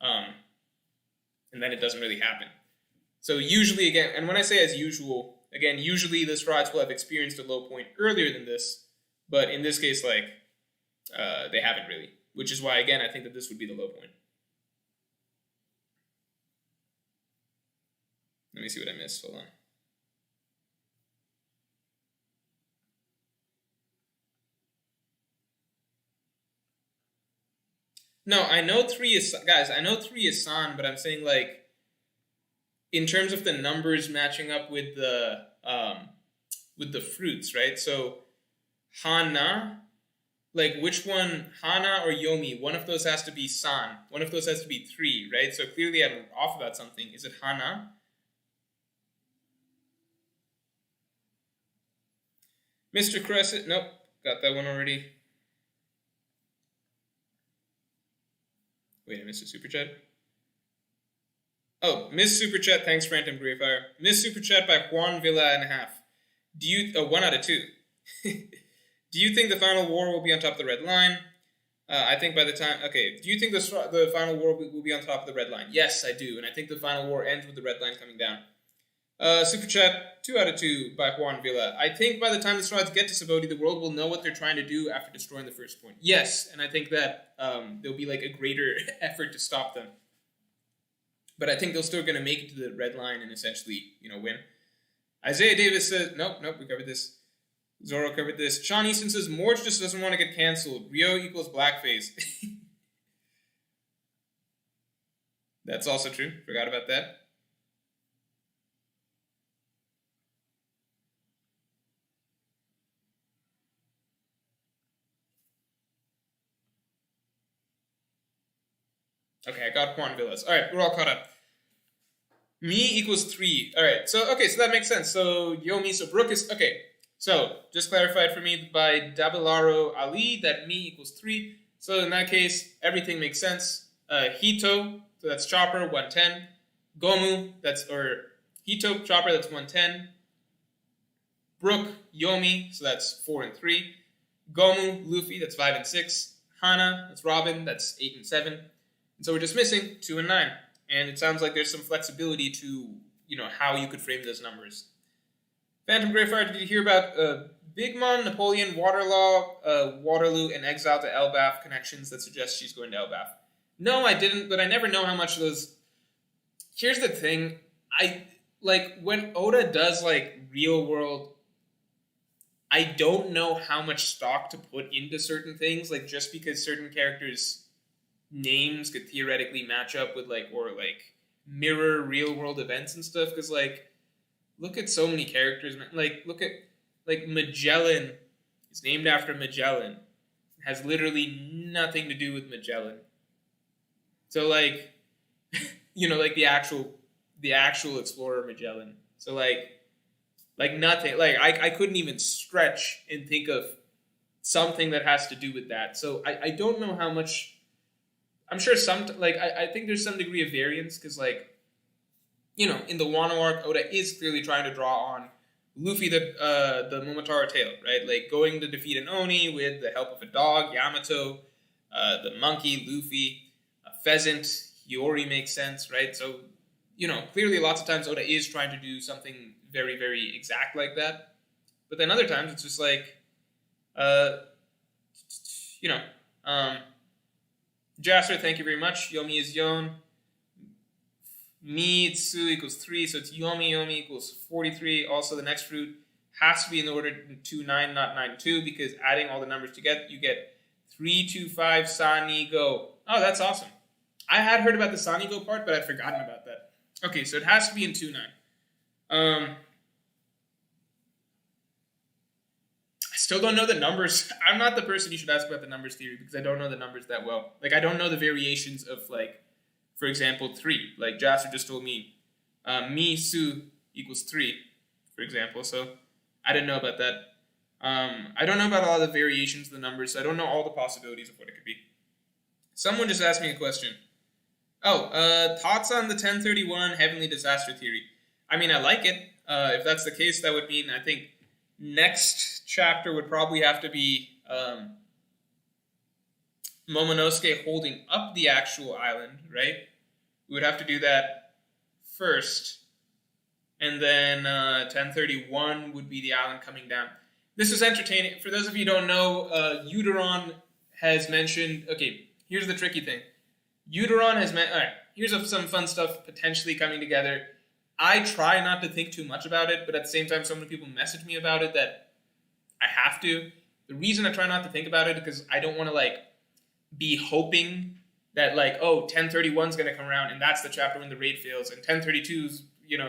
and then it doesn't really happen. So usually, again, and when I say as usual, again, usually the Strides will have experienced a low point earlier than this, but in this case, like, they haven't really, which is why, again, I think that this would be the low point. Let me see what I missed. Hold on. No, I know 3 is... Guys, I know 3 is San, but I'm saying, like, in terms of the numbers matching up with the fruits, right? So, Hana, like, which one, Hana or Yomi, one of those has to be San. One of those has to be 3, right? So, clearly I'm off about something. Is it Hana? Mr. Crescent, nope, got that one already. Wait, I missed a super chat. Oh, Miss Super Chat, thanks Phantom Greyfire. Miss Super Chat by Juan Villa and a half. Do you, 1 out of 2. Do you think the final war will be on top of the red line? I think by the time, okay, do you think the final war will be on top of the red line? Yes, I do, and I think the final war ends with the red line coming down. Super Chat, 2 out of 2 by Juan Villa. I think by the time the Strides get to Sabaody, the world will know what they're trying to do after destroying the first point. Yes, and I think that there'll be like a greater effort to stop them. But I think they're still going to make it to the red line and essentially, win. Isaiah Davis says, nope, we covered this. Zoro covered this. Sean Easton says, Morge just doesn't want to get canceled. Rio equals blackface. That's also true. Forgot about that. Okay, I got Juan Villas. All right, we're all caught up. Me equals 3. All right, so that makes sense. So Yomi, so Brook is, okay. So just clarified for me by Dabilaro Ali that me equals 3. So in that case, everything makes sense. Hito, so that's Chopper, 110. Gomu, Hito, Chopper, that's 110. Brook, Yomi, so that's 4 and 3. Gomu, Luffy, that's 5 and 6. Hana, that's Robin, that's 8 and 7. And so we're just missing 2 and 9. And it sounds like there's some flexibility to, how you could frame those numbers. Phantom Greyfire, did you hear about Big Mom, Napoleon, Waterloo, and Exile to Elbaf connections that suggest she's going to Elbaf? No, I didn't, but I never know how much those... Here's the thing. When Oda does, real world... I don't know how much stock to put into certain things, just because certain characters... names could theoretically match up with mirror real world events and stuff, because look at so many characters, look at Magellan is named after Magellan. It has literally nothing to do with Magellan. So the actual explorer Magellan. So nothing, I couldn't even stretch and think of something that has to do with that. So I don't know how much. I'm sure I think there's some degree of variance because, in the Wano arc, Oda is clearly trying to draw on Luffy, the Momotaro tale, right? Going to defeat an Oni with the help of a dog, Yamato, the monkey, Luffy, a pheasant, Hiyori makes sense, right? So, clearly lots of times Oda is trying to do something very, very exact like that. But then other times it's just Jasser, thank you very much. Yomi is Yon. Me, it's Su equals 3, so it's Yomi equals 43. Also, the next fruit has to be in the order 2-9, not 9-2, because adding all the numbers together, you get 3-2-5 Sani Go. Oh, that's awesome. I had heard about the Sani Go part, but I'd forgotten about that. Okay, so it has to be in 2-9. Still don't know the numbers. I'm not the person you should ask about the numbers theory because I don't know the numbers that well. I don't know the variations of, for example, 3. Jasper just told me, me, Su equals 3, for example. So I didn't know about that. I don't know about all the variations of the numbers, so I don't know all the possibilities of what it could be. Someone just asked me a question. Thoughts on the 1031 Heavenly Disaster Theory. I mean, I like it. If that's the case, that would mean I think next chapter would probably have to be Momonosuke holding up the actual island, right? We would have to do that first. And then 1031 would be the island coming down. This is entertaining. For those of you who don't know, Uteron has mentioned... Okay, here's the tricky thing. Uteron has meant... Alright, here's some fun stuff potentially coming together. I try not to think too much about it, but at the same time, so many people message me about it that I have to. The reason I try not to think about it is because I don't want to, be hoping that, 1031 is going to come around, and that's the chapter when the raid fails, and 1032 is,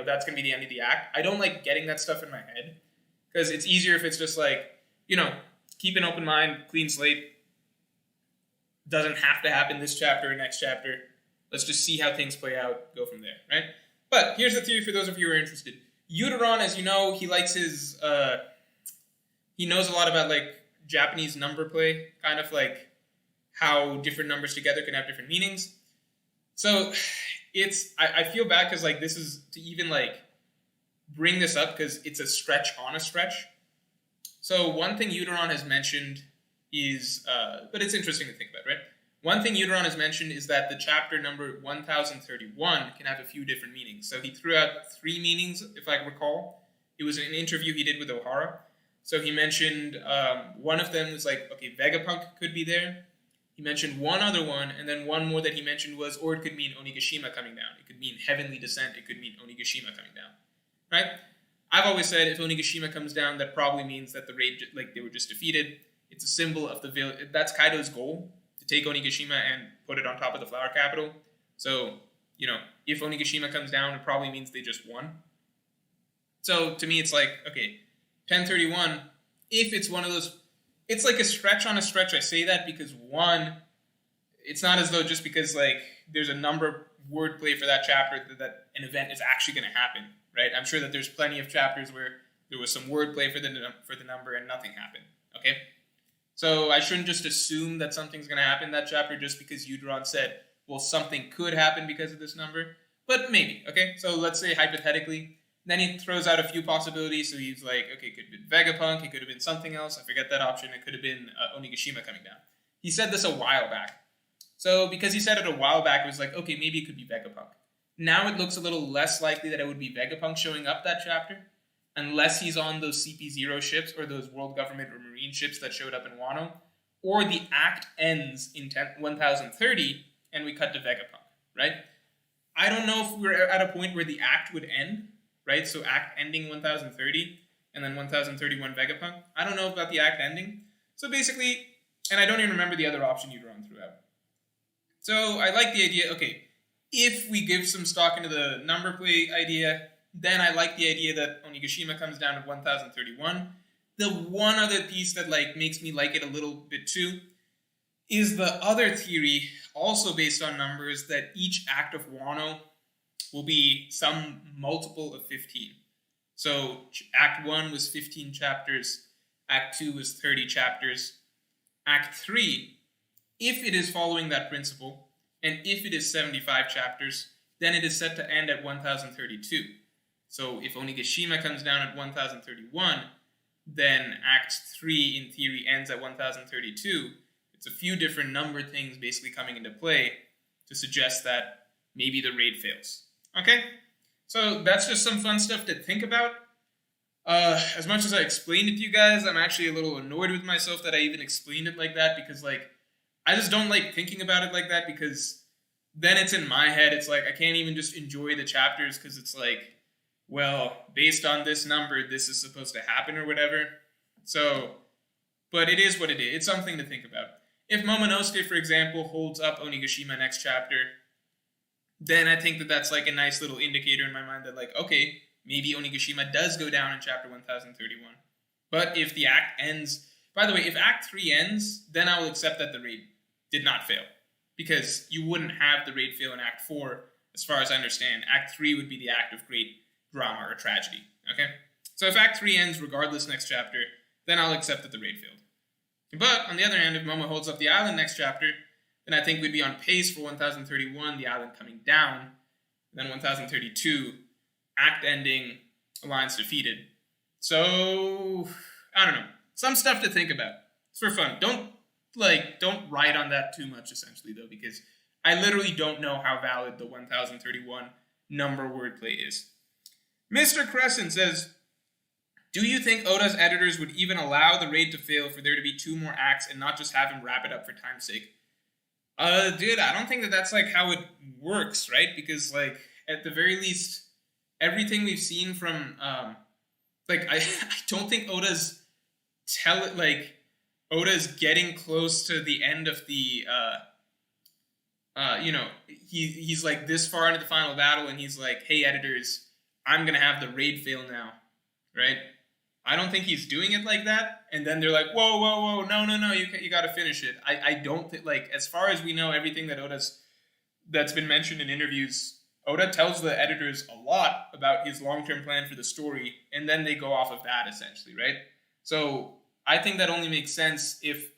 that's going to be the end of the act. I don't like getting that stuff in my head, because it's easier if it's just keep an open mind, clean slate. Doesn't have to happen this chapter or next chapter. Let's just see how things play out, go from there, right? But here's the theory for those of you who are interested. Uteron, as you know, he likes his... he knows a lot about, Japanese number play, kind of how different numbers together can have different meanings. So I feel bad because this is to even bring this up because it's a stretch on a stretch. So one thing Uteron has mentioned is, but it's interesting to think about, right? One thing Uteron has mentioned is that the chapter number 1031 can have a few different meanings. So he threw out 3 meanings, if I recall. It was an interview he did with Ohara. So he mentioned one of them was Vegapunk could be there. He mentioned one other one, and then one more that he mentioned was, or it could mean Onigashima coming down. It could mean Heavenly Descent. It could mean Onigashima coming down, right? I've always said if Onigashima comes down, that probably means that the raid, they were just defeated. It's a symbol of the village. That's Kaido's goal, to take Onigashima and put it on top of the flower capital. So, if Onigashima comes down, it probably means they just won. So, to me, it's okay, 1031, if it's one of those... It's a stretch on a stretch. I say that because, one, it's not as though just because, there's a number wordplay for that chapter that an event is actually going to happen, right? I'm sure that there's plenty of chapters where there was some wordplay for the number and nothing happened, okay? So I shouldn't just assume that something's going to happen in that chapter just because Uteron said, well, something could happen because of this number. But maybe, okay? So let's say hypothetically... Then he throws out a few possibilities. So he's okay, it could have been Vegapunk. It could have been something else. I forget that option. It could have been Onigashima coming down. He said this a while back. So because he said it a while back, it was okay, maybe it could be Vegapunk. Now it looks a little less likely that it would be Vegapunk showing up that chapter, unless he's on those CP0 ships or those World Government or Marine ships that showed up in Wano, or the act ends in 1030 and we cut to Vegapunk, right? I don't know if we're at a point where the act would end, right? So act ending 1030 and then 1031 Vegapunk. I don't know about the act ending. So basically, and I don't even remember the other option Uteron threw out. So I like the idea, okay, if we give some stock into the number play idea, then I like the idea that Onigashima comes down to 1031. The one other piece that makes me like it a little bit too is the other theory, also based on numbers, that each act of Wano will be some multiple of 15. So Act 1 was 15 chapters, Act 2 was 30 chapters. Act 3, if it is following that principle, and if it is 75 chapters, then it is set to end at 1032. So if Onigashima comes down at 1031, then Act 3 in theory ends at 1032. It's a few different number things basically coming into play to suggest that maybe the raid fails. Okay, so that's just some fun stuff to think about. As much as I explained it to you guys, I'm actually a little annoyed with myself that I even explained it like that, because I just don't like thinking about it like that, because then it's in my head. It's I can't even just enjoy the chapters because it's well, based on this number, this is supposed to happen or whatever. So, but it is what it is. It's something to think about. If Momonosuke, for example, holds up Onigashima next chapter, then I think that that's a nice little indicator in my mind that okay, maybe Onigashima does go down in chapter 1031. But if the act ends... By the way, if Act 3 ends, then I will accept that the raid did not fail. Because you wouldn't have the raid fail in Act 4, as far as I understand. Act 3 would be the act of great drama or tragedy, okay? So if Act 3 ends regardless next chapter, then I'll accept that the raid failed. But, on the other hand, if Momo holds up the island next chapter, then I think we'd be on pace for 1031, the island coming down, then 1032, act ending, alliance defeated. So, I don't know. Some stuff to think about. It's for fun. Don't write on that too much, essentially, though, because I literally don't know how valid the 1031 number wordplay is. Mr. Crescent says, do you think Oda's editors would even allow the raid to fail for there to be 2 more acts and not just have him wrap it up for time's sake? Dude, I don't think that that's, how it works, right? Because, at the very least, everything we've seen from, I don't think Oda's Oda's getting close to the end of the, he's this far into the final battle, and he's like, hey, editors, I'm going to have the raid fail now, right? I don't think he's doing it like that, and then they're like, whoa, no, you got to finish it. I don't think, as far as we know, everything that that's been mentioned in interviews, Oda tells the editors a lot about his long-term plan for the story, and then they go off of that, essentially, right? So I think that only makes sense if,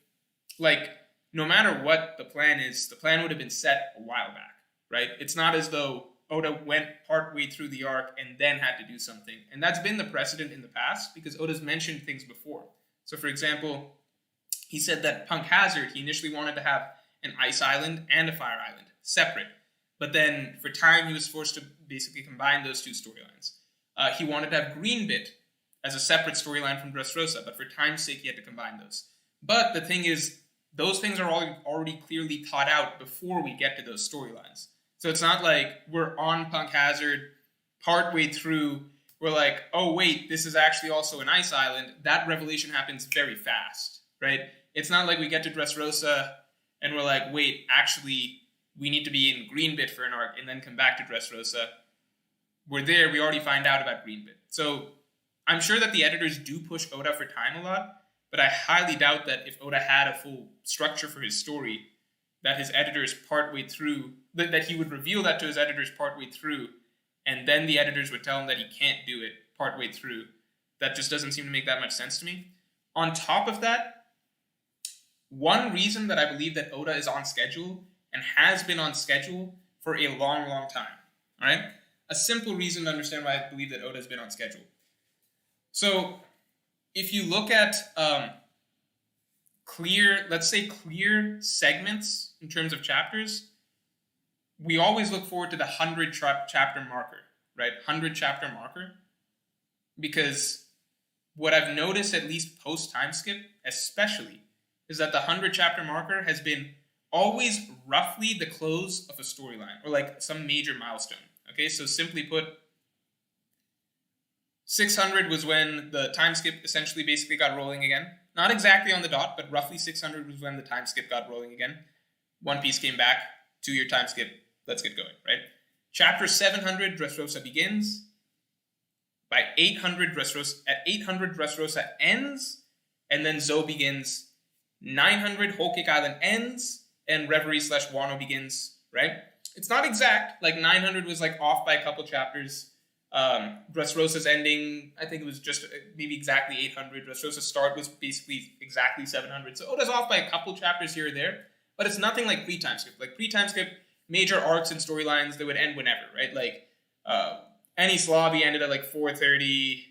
no matter what the plan is, the plan would have been set a while back, right? It's not as though Oda went partway through the arc and then had to do something. And that's been the precedent in the past because Oda's mentioned things before. So, for example, he said that Punk Hazard, he initially wanted to have an ice island and a fire island, separate. But then, for time, he was forced to basically combine those 2 storylines. He wanted to have Green Bit as a separate storyline from Dressrosa, but for time's sake, he had to combine those. But the thing is, those things are already clearly thought out before we get to those storylines. So it's not like we're on Punk Hazard, partway through, we're like, oh wait, this is actually also an ice island. That revelation happens very fast, right? It's not like we get to Dressrosa and we're like, wait, actually, we need to be in Green Bit for an arc and then come back to Dressrosa. We're there, we already find out about Green Bit. So I'm sure that the editors do push Oda for time a lot, but I highly doubt that if Oda had a full structure for his story, that his editors partway through, that he would reveal that to his editors partway through, and then the editors would tell him that he can't do it partway through. That just doesn't seem to make that much sense to me. On top of that, one reason that I believe that Oda is on schedule and has been on schedule for a long, long time, all right? A simple reason to understand why I believe that Oda has been on schedule. So, if you look at clear segments in terms of chapters, we always look forward to the 100 chapter marker, right? 100 chapter marker. Because what I've noticed, at least post time skip, especially, is that the 100 chapter marker has been always roughly the close of a storyline or some major milestone. Okay, so simply put, 600 was when the time skip essentially basically got rolling again. Not exactly on the dot, but roughly 600 was when the time skip got rolling again. One Piece came back, 2-year time skip, let's get going, right? Chapter 700, Dressrosa begins. By 800, Dressrosa ends, and then Zou begins. 900, Whole Cake Island ends, and Reverie/Wano begins, right? It's not exact, 900 was off by a couple chapters. Dressrosa's ending, I think it was just maybe exactly 800. Dressrosa's start was basically exactly 700. So Oda's off by a couple chapters here or there, but it's nothing like pre-time skip. Pre-time skip, major arcs and storylines that would end whenever, right? Enies Lobby ended at 430,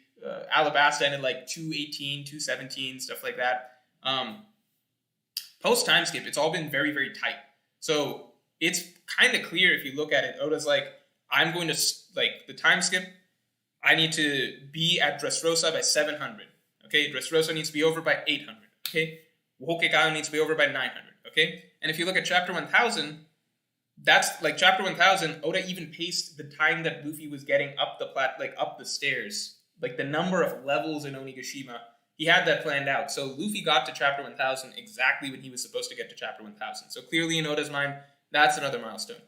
Alabasta ended 218, 217, stuff like that. Post-time skip, it's all been very, very tight. So it's kind of clear if you look at it. Oda's I'm going to, the time skip, I need to be at Dressrosa by 700, okay? Dressrosa needs to be over by 800, okay? Whole Cake Island needs to be over by 900, okay? And if you look at Chapter 1000, that's, Chapter 1000, Oda even paced the time that Luffy was getting up the stairs. The number of levels in Onigashima, he had that planned out. So Luffy got to Chapter 1000 exactly when he was supposed to get to Chapter 1000. So clearly in Oda's mind, that's another milestone.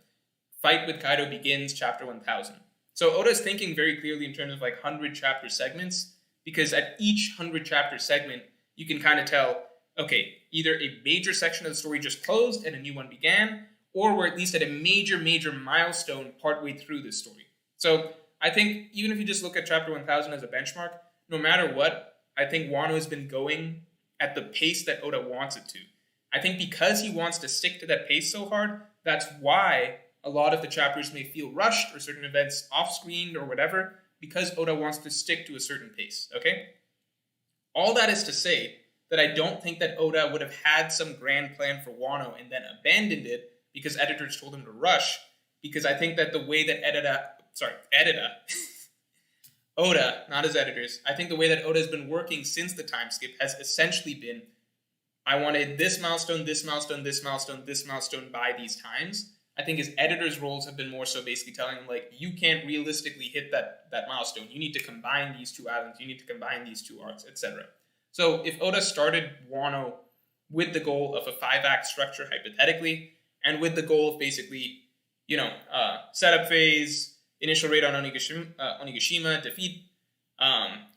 Fight with Kaido begins Chapter 1000. So Oda's thinking very clearly in terms of 100 chapter segments, because at each 100 chapter segment, you can kind of tell, okay, either a major section of the story just closed and a new one began, or we're at least at a major, major milestone partway through this story. So I think even if you just look at Chapter 1000 as a benchmark, no matter what, I think Wano has been going at the pace that Oda wants it to. I think because he wants to stick to that pace so hard, that's why a lot of the chapters may feel rushed or certain events off-screened or whatever, because Oda wants to stick to a certain pace, okay? All that is to say that I don't think that Oda would have had some grand plan for Wano and then abandoned it because editors told him to rush, because I think that the way that Oda, not his editors, I think the way that Oda has been working since the time skip has essentially been, I wanted this milestone, this milestone, this milestone, this milestone by these times. I think his editors' roles have been more so basically telling him, like, you can't realistically hit that milestone. You need to combine these two islands. You need to combine these two arcs, etc. So if Oda started Wano with the goal of a 5-act structure, hypothetically, and with the goal of basically, setup phase, initial raid on Onigashima, defeat,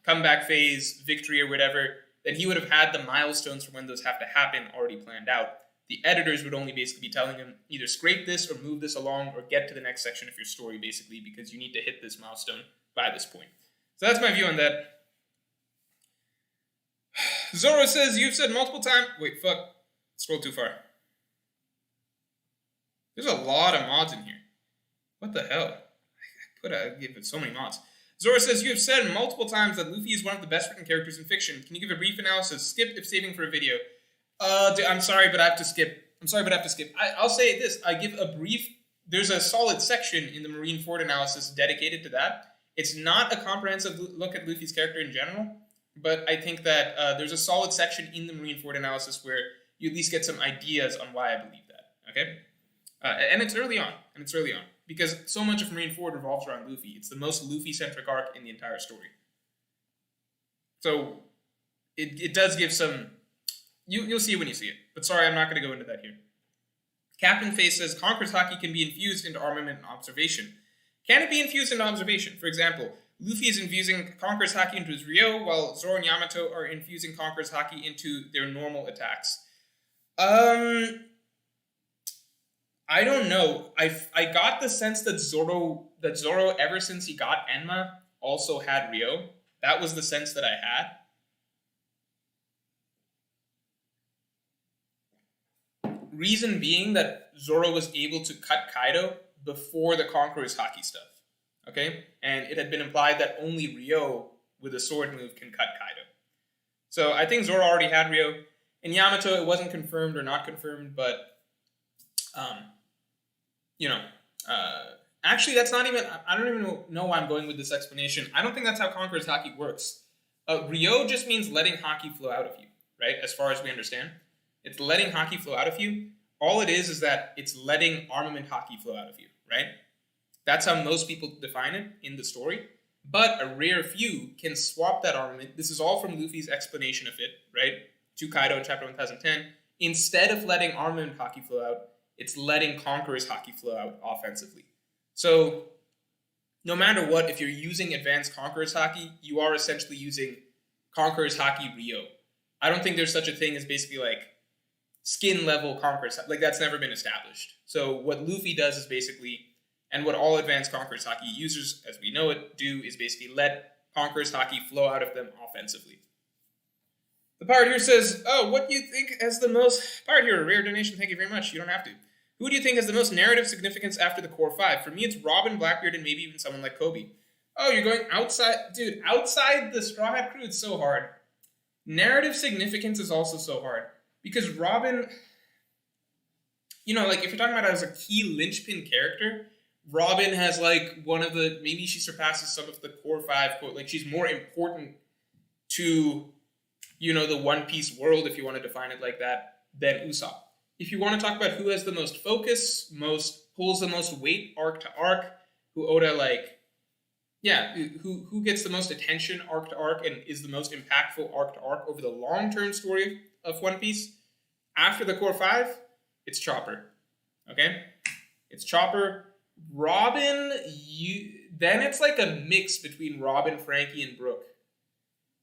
comeback phase, victory or whatever, then he would have had the milestones for when those have to happen already planned out. The editors would only basically be telling him either scrape this or move this along or get to the next section of your story, basically, because you need to hit this milestone by this point. So that's my view on that. Zoro says, you've said multiple times... Wait, fuck. Scroll too far. There's a lot of mods in here. What the hell? I give it so many mods. Zoro says, you have said multiple times that Luffy is one of the best written characters in fiction. Can you give a brief analysis? Skip if saving for a video. Dude, I'm sorry, but I have to skip. I'll say this. I give a brief... There's a solid section in the Marineford analysis dedicated to that. It's not a comprehensive look at Luffy's character in general, but I think that there's a solid section in the Marineford analysis where you at least get some ideas on why I believe that, okay? And it's early on, because so much of Marineford revolves around Luffy. It's the most Luffy-centric arc in the entire story. So, it does give some... You'll see it when you see it. But sorry, I'm not going to go into that here. Captain Face says, Conqueror's Haki can be infused into armament and observation. Can it be infused into observation? For example, Luffy is infusing Conqueror's Haki into his Ryo, while Zoro and Yamato are infusing Conqueror's Haki into their normal attacks. I don't know. I got the sense that Zoro, ever since he got Enma, also had Ryo. That was the sense that I had. Reason being that Zoro was able to cut Kaido before the Conqueror's Haki stuff. Okay? And it had been implied that only Ryo with a sword move can cut Kaido. So I think Zoro already had Ryo. In Yamato, it wasn't confirmed or not confirmed, but, actually, that's not even... I don't even know why I'm going with this explanation. I don't think that's how Conqueror's Haki works. Ryo just means letting Haki flow out of you, right? As far as we understand. It's letting Haki flow out of you. All it is that it's letting armament Haki flow out of you, right? That's how most people define it in the story. But a rare few can swap that armament. This is all from Luffy's explanation of it, right? To Kaido in chapter 1010. Instead of letting armament Haki flow out, it's letting Conqueror's Haki flow out offensively. So, no matter what, if you're using advanced Conqueror's Haki, you are essentially using Conqueror's Haki Ryo. I don't think there's such a thing as basically like skin level Conqueror's Haki. Like, that's never been established. So what Luffy does is basically, and what all advanced Conqueror's Haki users, as we know it, do is basically let Conqueror's Haki flow out of them offensively. The Pirate here says, oh, what do you think has the most... Pirate here, a rare donation, thank you very much. You don't have to. Who do you think has the most narrative significance after the core 5? For me, it's Robin, Blackbeard, and maybe even someone like Kobe. Oh, you're going outside... Dude, outside the Straw Hat crew, it's so hard. Narrative significance is also so hard. Because Robin, like, if you're talking about it as a key linchpin character, Robin has, like, one of the, maybe she surpasses some of the core 5, like, she's more important to, the One Piece world, if you want to define it like that, than Usopp. If you want to talk about who has the most focus, pulls the most weight arc to arc, who Oda, who gets the most attention arc to arc and is the most impactful arc to arc over the long-term story of One Piece, after the core 5, it's Chopper. Okay? It's Chopper. Robin, then it's like a mix between Robin, Frankie, and Brook.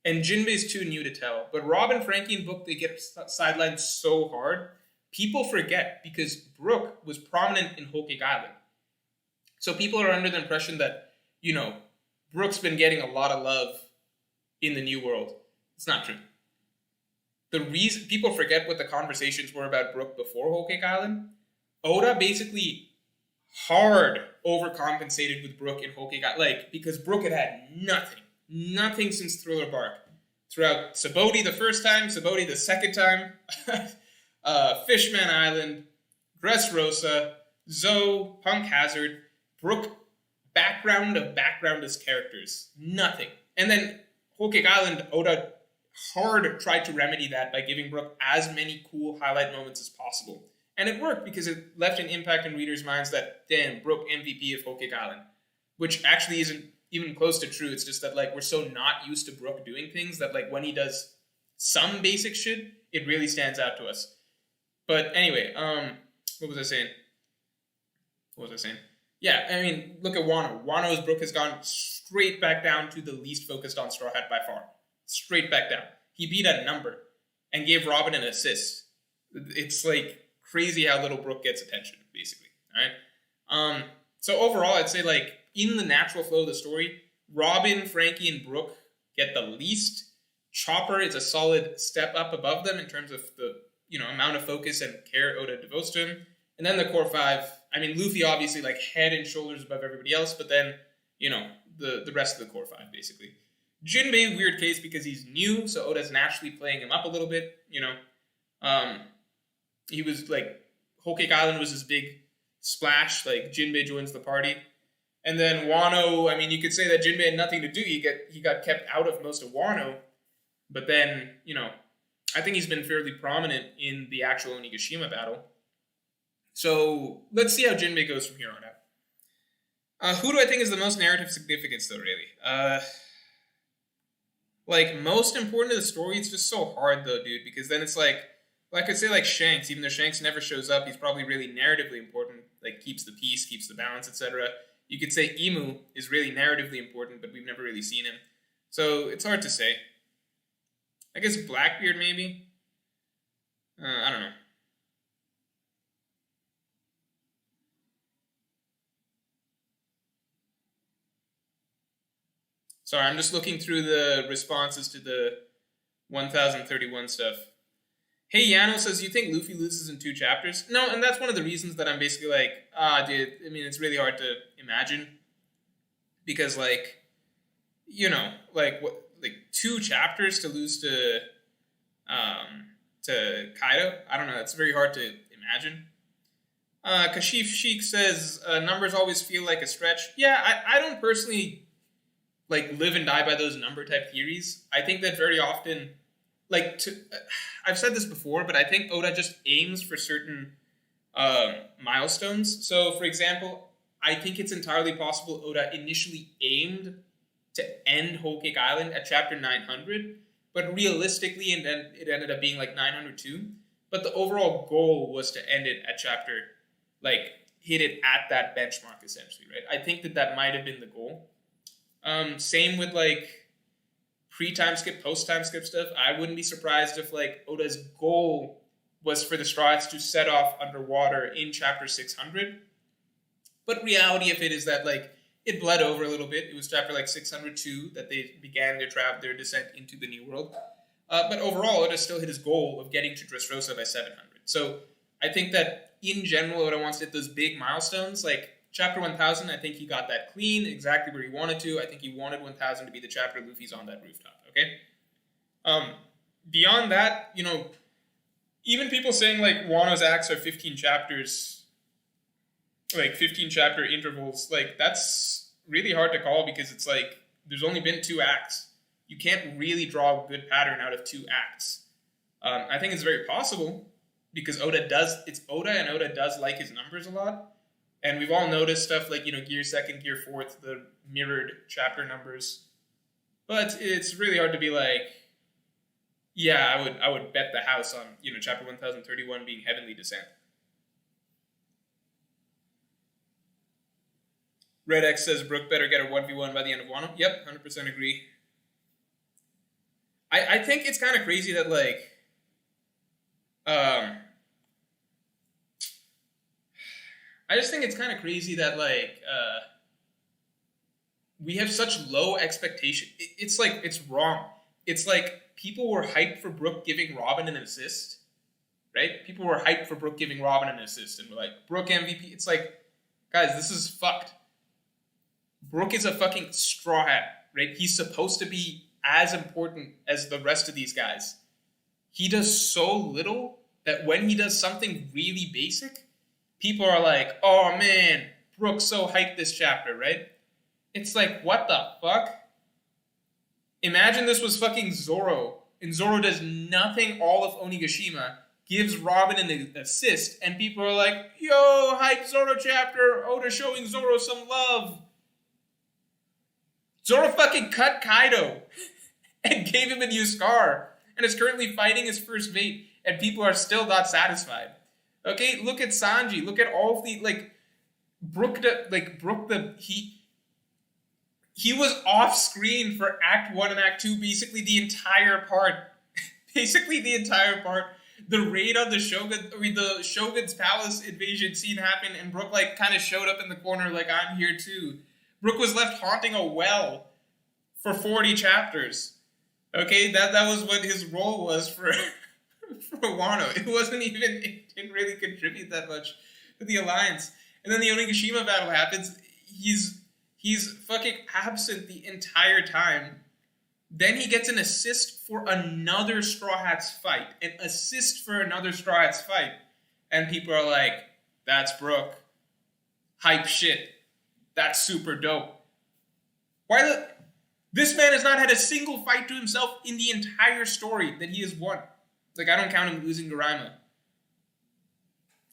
And Jinbe's too new to tell. But Robin, Frankie, and Brook, they get sidelined so hard, people forget because Brook was prominent in Whole Cake Island. So people are under the impression that, Brook's been getting a lot of love in the New World. It's not true. the reason people forget what the conversations were about Brook before Whole Cake Island. Oda basically hard overcompensated with Brook in Whole Cake Island, like because Brook had nothing since Thriller Bark. Throughout Sabaody the first time, Sabaody the second time, Fishman Island, Dressrosa, Zoe, Punk Hazard, Brook, background of backgroundless characters. Nothing. And then Whole Cake Island, Oda hard tried to remedy that by giving Brook as many cool highlight moments as possible. And it worked because it left an impact in readers' minds that, damn, Brook MVP of Whole Cake Island. Which actually isn't even close to true. It's just that, like, we're so not used to Brook doing things that, like, when he does some basic shit, it really stands out to us. But anyway, what was I saying? Yeah, I mean, look at Wano. Wano's Brook has gone straight back down to the least focused on Straw Hat by far. Straight back down. He beat a number and gave Robin an assist. It's like crazy how little Brook gets attention, basically. All right. So overall, I'd say like in the natural flow of the story, Robin, Frankie, and Brook get the least. Chopper is a solid step up above them in terms of the amount of focus and care Oda devotes to him. And then the core five. I mean, Luffy obviously like head and shoulders above everybody else, but then the rest of the core five basically. Jinbe, weird case because he's new, so Oda's naturally playing him up a little bit, He was like, Whole Cake Island was his big splash, like Jinbe joins the party. And then Wano, I mean, you could say that Jinbe had nothing to do. He got kept out of most of Wano, but then, I think he's been fairly prominent in the actual Onigashima battle. So let's see how Jinbe goes from here on out. Who do I think is the most narrative significance, though, really? Like, most important to the story, it's just so hard, though, dude, because then it's like I could say, like, Shanks, even though Shanks never shows up, he's probably really narratively important, like, keeps the peace, keeps the balance, etc. You could say Imu is really narratively important, but we've never really seen him. So, it's hard to say. I guess Blackbeard, maybe? I don't know. Sorry, I'm just looking through the responses to the 1031 stuff. Hey, Yano says, you think Luffy loses in 2 chapters? No, and that's one of the reasons that I'm basically like, dude, I mean, it's really hard to imagine. Because, like, what, like 2 chapters to lose to Kaido? I don't know, it's very hard to imagine. Kashif Sheik says, numbers always feel like a stretch. Yeah, I don't personally like live and die by those number type theories. I think that very often, I've said this before, but I think Oda just aims for certain milestones. So, for example, I think it's entirely possible Oda initially aimed to end Whole Cake Island at chapter 900, but realistically, and then it ended up being like 902. But the overall goal was to end it at chapter, hit it at that benchmark, essentially, right? I think that might have been the goal. Same with pre-time skip, post-time skip stuff. I wouldn't be surprised if Oda's goal was for the Straw Hats to set off underwater in chapter 600. But reality of it is that it bled over a little bit. It was chapter 602 that they began their descent into the New World. But overall, Oda still hit his goal of getting to Dressrosa by 700. So I think that in general, Oda wants to hit those big milestones, Chapter 1000, I think he got that clean, exactly where he wanted to. I think he wanted 1000 to be the chapter Luffy's on that rooftop, okay? Beyond that, even people saying, Wano's acts are 15 chapters, 15 chapter intervals, that's really hard to call because it's there's only been 2 acts. You can't really draw a good pattern out of 2 acts. I think it's very possible because Oda and Oda does like his numbers a lot. And we've all noticed stuff like, gear 2nd, gear 4th, the mirrored chapter numbers. But it's really hard to be yeah, I would bet the house on, chapter 1031 being Heavenly Descent. Red X says Brook better get a 1v1 by the end of Wano. Yep, 100% agree. I think it's kind of crazy that, I just think it's kind of crazy that, we have such low expectation. It's wrong. it's like people were hyped for Brook giving Robin an assist, right? People were hyped for Brook giving Robin an assist, and were like, Brook MVP. It's like, guys, this is fucked. Brook is a fucking straw hat, right? He's supposed to be as important as the rest of these guys. He does so little that when he does something really basic, people are like, oh man, Brook's so hyped this chapter, right? It's like, what the fuck? Imagine this was fucking Zoro, and Zoro does nothing all of Onigashima, gives Robin an assist, and people are like, yo, hype Zoro chapter, Oda showing Zoro some love. Zoro fucking cut Kaido and gave him a new scar, and is currently fighting his first mate, and people are still not satisfied. Okay, look at Sanji, look at all of the, like, he was off screen for Act 1 and Act 2, basically the entire part. The raid on the Shogun's palace invasion scene happened, and Brook, like, kind of showed up in the corner like, I'm here too. Brook was left haunting a well for 40 chapters. Okay, that was what his role was for Wano. It didn't really contribute that much to the alliance. And then the Onigashima battle happens. He's fucking absent the entire time. Then he gets an assist for another Straw Hats fight. And people are like, that's Brook. Hype shit. That's super dope. This man has not had a single fight to himself in the entire story that he has won. Like, I don't count him losing Doraima.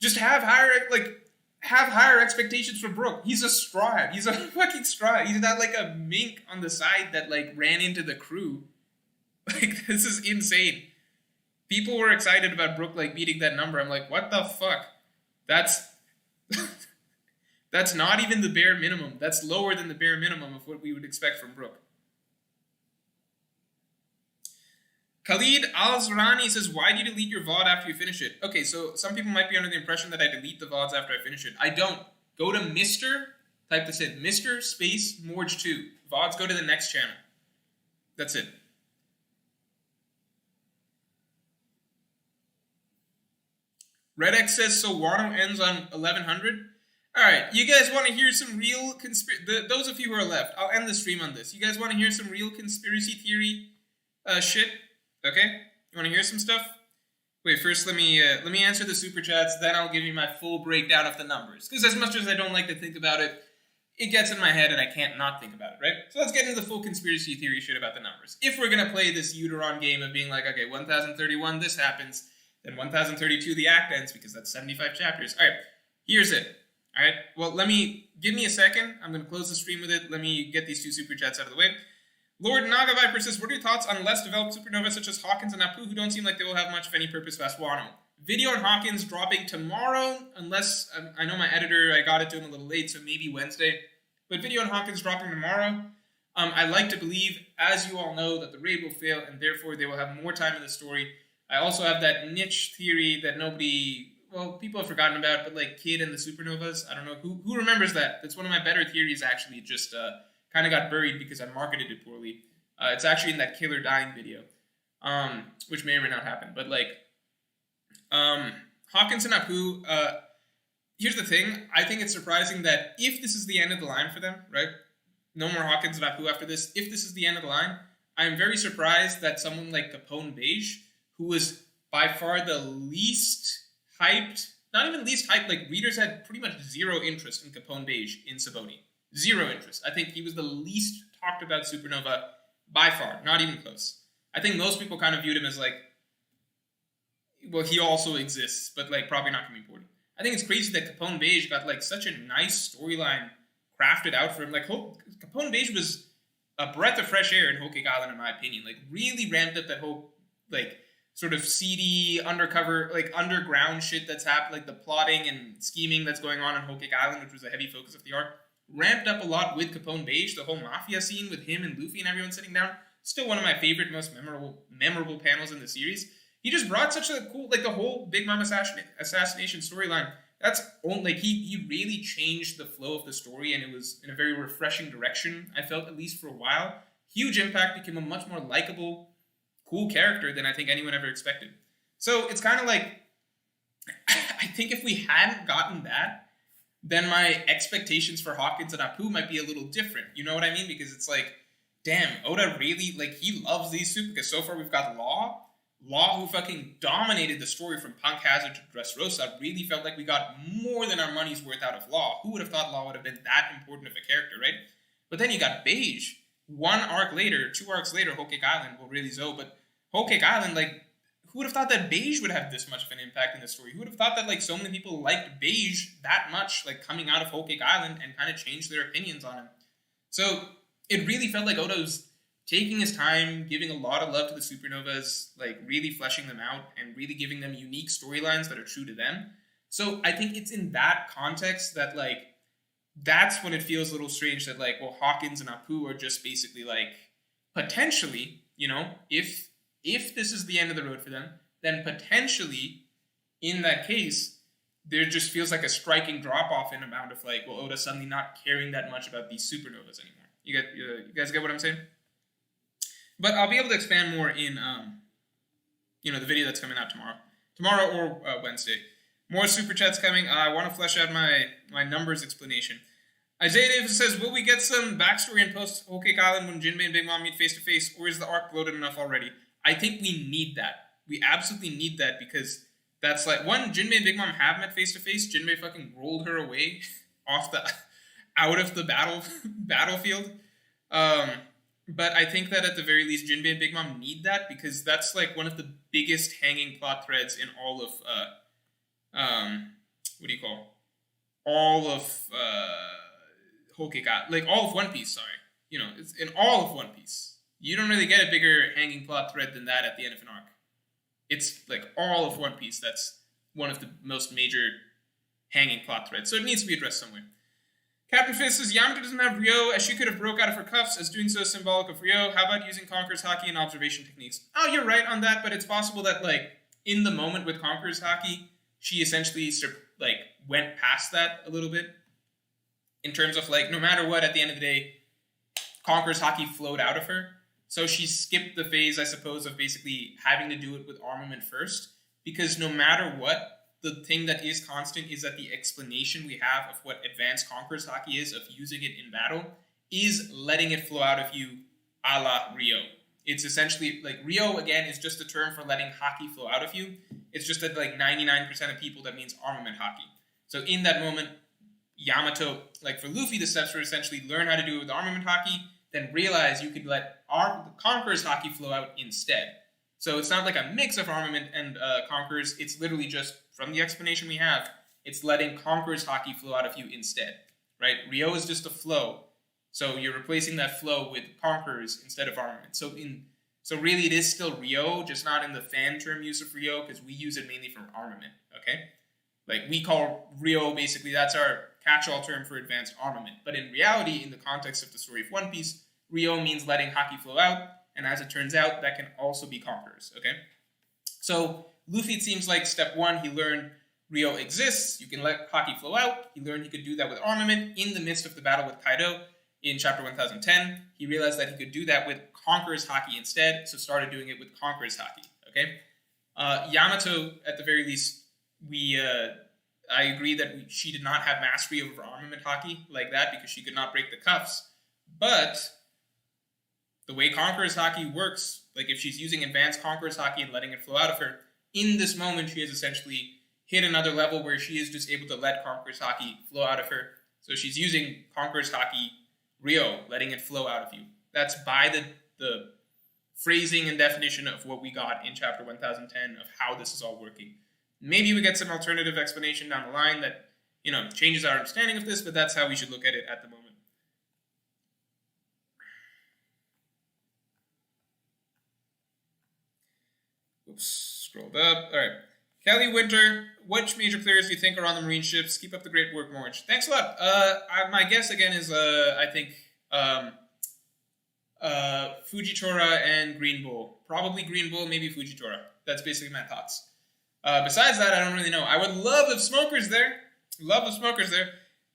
Just have higher expectations for Brook. He's a straw hat. He's a fucking straw hat. He's not like a mink on the side that, like, ran into the crew. Like, this is insane. People were excited about Brook, like, beating that number. I'm like, what the fuck? That's not even the bare minimum. That's lower than the bare minimum of what we would expect from Brook. Khalid Al-Zurani says, why do you delete your VOD after you finish it? Okay, so some people might be under the impression that I delete the VODs after I finish it. I don't. Go to Mr. Type this in. Mr. space Morge 2. VODs go to the next channel. That's it. Redex says, so Wano ends on 1100? Alright, you guys want to hear some real those of you who are left, I'll end the stream on this. You guys want to hear some real conspiracy theory shit? Okay? You want to hear some stuff? Wait, first let me answer the super chats, then I'll give you my full breakdown of the numbers. Because as much as I don't like to think about it, it gets in my head and I can't not think about it, right? So let's get into the full conspiracy theory shit about the numbers. If we're going to play this Uteron game of being like, okay, 1031, this happens, then 1032, the act ends, because that's 75 chapters. Alright, here's it. Alright, well, give me a second. I'm going to close the stream with it. Let me get these two super chats out of the way. Lord Naga Viper says, what are your thoughts on less developed supernovas such as Hawkins and Apu who don't seem like they will have much of any purpose past Wano? Video on Hawkins dropping tomorrow, unless, I know my editor, I got it to him a little late, so maybe Wednesday. But video on Hawkins dropping tomorrow. I like to believe, as you all know, that the raid will fail, and therefore they will have more time in the story. I also have that niche theory that people have forgotten about, but like Kid and the Supernovas, I don't know, who remembers that? That's one of my better theories, actually. It just kind of got buried because I marketed it poorly. It's actually in that Killer Dying video, which may or may not happen. But like, Hawkins and Apu, here's the thing. I think it's surprising that if this is the end of the line for them, right? No more Hawkins and Apu after this. If this is the end of the line, I'm very surprised that someone like Capone Beige, who was by far the least hyped, not even least hyped, like readers had pretty much zero interest in Capone Beige in Saboni. Zero interest. I think he was the least talked about supernova by far, not even close. I think most people kind of viewed him as like, well, he also exists, but like probably not going to be important. I think it's crazy that Capone Beige got like such a nice storyline crafted out for him. Like Capone Beige was a breath of fresh air in Whole Island, in my opinion. Like really ramped up that whole like sort of seedy undercover, like underground shit that's happened, like the plotting and scheming that's going on in Whole Island, which was a heavy focus of the arc. Ramped up a lot with Capone Beige, the whole mafia scene with him and Luffy and everyone sitting down. Still one of my favorite, most memorable panels in the series. He just brought such a cool, like the whole Big Mom assassination storyline. That's like he really changed the flow of the story, and it was in a very refreshing direction. I felt, at least for a while, huge impact. Became a much more likable cool character than I think anyone ever expected. So it's kind of like, I think if we hadn't gotten that, then my expectations for Hawkins and Apu might be a little different. You know what I mean? Because it's like, damn, Oda really, like, he loves these super, because so far we've got Law, who fucking dominated the story from Punk Hazard to Dressrosa. Really felt like we got more than our money's worth out of Law. Who would have thought Law would have been that important of a character, right? But then you got Beige. 1 arc later, 2 arcs later, Whole Cake Island, well, really Zoe, but Whole Cake Island, like, who would have thought that Beige would have this much of an impact in the story? Who would have thought that, like, so many people liked Beige that much, like, coming out of Whole Cake Island and kind of changed their opinions on him? So it really felt like Oda was taking his time, giving a lot of love to the Supernovas, like, really fleshing them out and really giving them unique storylines that are true to them. So I think it's in that context that, like, that's when it feels a little strange that, like, well, Hawkins and Apu are just basically, like, potentially, you know, if this is the end of the road for them, then potentially, in that case, there just feels like a striking drop-off in amount of, like, well, Oda suddenly not caring that much about these Supernovas anymore. You guys get what I'm saying? But I'll be able to expand more in, the video that's coming out tomorrow or Wednesday. More super chats coming. I want to flesh out my numbers explanation. Isaiah Davis says, will we get some backstory in post Whole Cake Island when Jinbe and Big Mom meet face to face, or is the arc loaded enough already? I think we need that. We absolutely need that, because that's like, one, Jinbe and Big Mom have met face to face. Jinbe fucking rolled her away out of the battlefield. But I think that at the very least, Jinbe and Big Mom need that, because that's like one of the biggest hanging plot threads in all of all of Whole Cake Island, like all of One Piece. Sorry, it's in all of One Piece. You don't really get a bigger hanging plot thread than that at the end of an arc. It's like all of One Piece. That's one of the most major hanging plot threads. So it needs to be addressed somewhere. Captain Fist says, Yamato doesn't have Ryo, as she could have broke out of her cuffs, as doing so is symbolic of Ryo. How about using Conqueror's Haki and observation techniques? Oh, you're right on that, but it's possible that, like, in the moment with Conqueror's Haki, she essentially, like, went past that a little bit. In terms of, like, no matter what, at the end of the day, Conqueror's Haki flowed out of her. So she skipped the phase, I suppose, of basically having to do it with armament first. Because no matter what, the thing that is constant is that the explanation we have of what advanced Conqueror's Haki is, of using it in battle, is letting it flow out of you a la Ryo. It's essentially, like, Ryo, again, is just a term for letting Haki flow out of you. It's just that, like, 99% of people, that means armament Haki. So in that moment, Yamato, like, for Luffy, the steps were essentially learn how to do it with armament Haki, then realize you could let Conqueror's Haki flow out instead. So it's not like a mix of armament and Conqueror's. It's literally just, from the explanation we have, it's letting Conqueror's Haki flow out of you instead, right? Ryo is just a flow. So you're replacing that flow with Conqueror's instead of armament. So really it is still Ryo, just not in the fan term use of Ryo, because we use it mainly for armament, okay? Like, we call Ryo, basically, that's our catch-all term for advanced armament. But in reality, in the context of the story of One Piece, Ryo means letting Haki flow out, and as it turns out, that can also be Conqueror's, okay? So Luffy, it seems like step one, he learned Ryo exists, you can let Haki flow out. He learned he could do that with armament in the midst of the battle with Kaido in chapter 1010. He realized that he could do that with Conqueror's Haki instead, so started doing it with Conqueror's Haki, okay? Yamato, at the very least, I agree that she did not have mastery over armament Haki like that, because she could not break the cuffs. But the way Conqueror's Haki works, like if she's using advanced Conqueror's Haki and letting it flow out of her, in this moment she has essentially hit another level where she is just able to let Conqueror's Haki flow out of her. So she's using Conqueror's Haki Ryo, letting it flow out of you. That's by the phrasing and definition of what we got in chapter 1010 of how this is all working. Maybe we get some alternative explanation down the line that, changes our understanding of this, but that's how we should look at it at the moment. Oops, scrolled up. All right. Kelly Winter, which major players do you think are on the Marine ships? Keep up the great work, Morge. Thanks a lot. My guess, again, is, I think, Fujitora and Green Bull. Probably Green Bull, maybe Fujitora. That's basically my thoughts. Besides that, I don't really know. I would love if Smoker's there.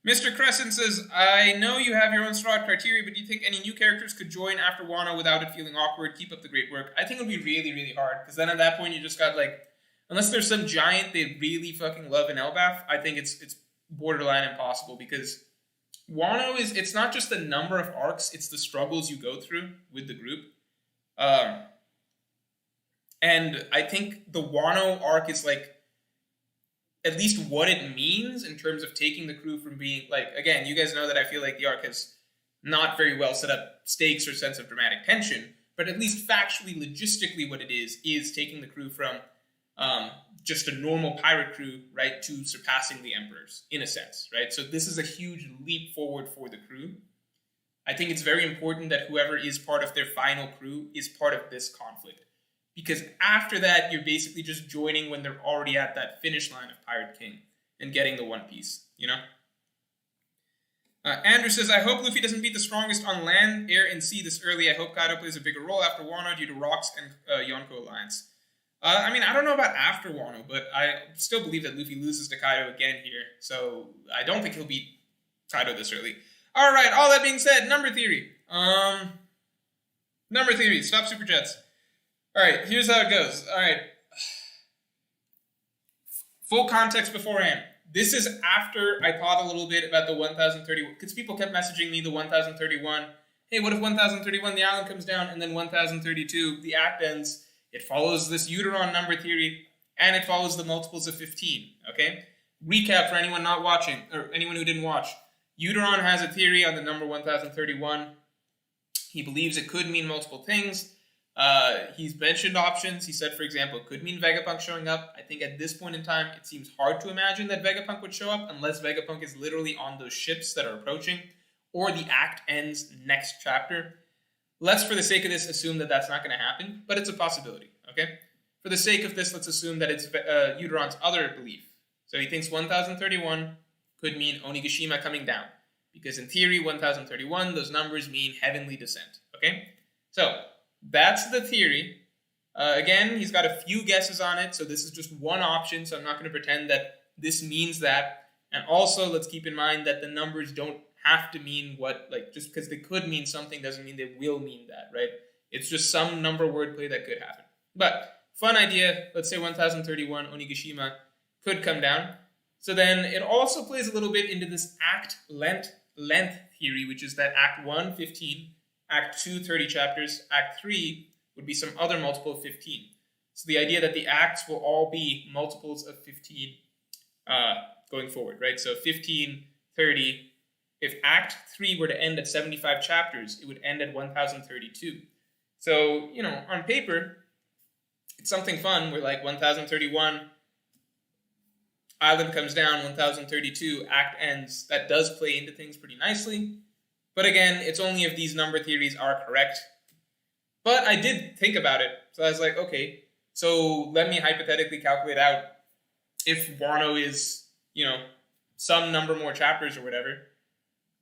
Mr. Crescent says, I know you have your own straw criteria, but do you think any new characters could join after Wano without it feeling awkward? Keep up the great work. I think it would be really, really hard, because then at that point you just got, like, unless there's some giant they really fucking love in Elbaf, I think it's borderline impossible, because Wano it's not just the number of arcs, it's the struggles you go through with the group. And I think the Wano arc is, like, at least what it means in terms of taking the crew from being, like, again, you guys know that I feel like the arc has not very well set up stakes or sense of dramatic tension, but at least factually, logistically, what it is taking the crew from just a normal pirate crew, right, to surpassing the Emperors, in a sense, right? So this is a huge leap forward for the crew. I think it's very important that whoever is part of their final crew is part of this conflict. Because after that, you're basically just joining when they're already at that finish line of Pirate King and getting the One Piece, you know? Andrew says, I hope Luffy doesn't beat the strongest on land, air, and sea this early. I hope Kaido plays a bigger role after Wano due to Rocks and Yonko Alliance. I mean, I don't know about after Wano, but I still believe that Luffy loses to Kaido again here. So I don't think he'll beat Kaido this early. All right, all that being said, number theory. Number theory, stop super chats. All right, here's how it goes. All right. Full context beforehand. This is after I thought a little bit about the 1031, because people kept messaging me the 1031. Hey, what if 1031, the island comes down, and then 1032, the act ends. It follows this Uteron number theory, and it follows the multiples of 15, okay? Recap for anyone not watching, or anyone who didn't watch. Uteron has a theory on the number 1031. He believes it could mean multiple things. He's mentioned options. He said, for example, it could mean Vegapunk showing up. I think at this point in time, it seems hard to imagine that Vegapunk would show up unless Vegapunk is literally on those ships that are approaching, or the act ends next chapter. Let's, for the sake of this, assume that that's not going to happen, but it's a possibility, okay? For the sake of this, let's assume that it's Uteron's other belief. So he thinks 1031 could mean Onigashima coming down, because in theory, 1031, those numbers mean heavenly descent, okay? So that's the theory. Again, he's got a few guesses on it, so this is just one option, so I'm not going to pretend that this means that. And also, let's keep in mind that the numbers don't have to mean what, like, just because they could mean something doesn't mean they will mean that, right? It's just some number wordplay that could happen. But, fun idea, let's say 1031, Onigashima could come down. So then, it also plays a little bit into this act length theory, which is that Act 1, 15, Act 2, 30 chapters, Act 3 would be some other multiple of 15. So the idea that the acts will all be multiples of 15 going forward, right? So 15, 30. If Act 3 were to end at 75 chapters, it would end at 1032. So, you know, on paper, it's something fun where, like, 1031, island comes down, 1032, act ends. That does play into things pretty nicely. But again, it's only if these number theories are correct. But I did think about it. So I was like, okay, so let me hypothetically calculate out if Wano is, you know, some number more chapters or whatever.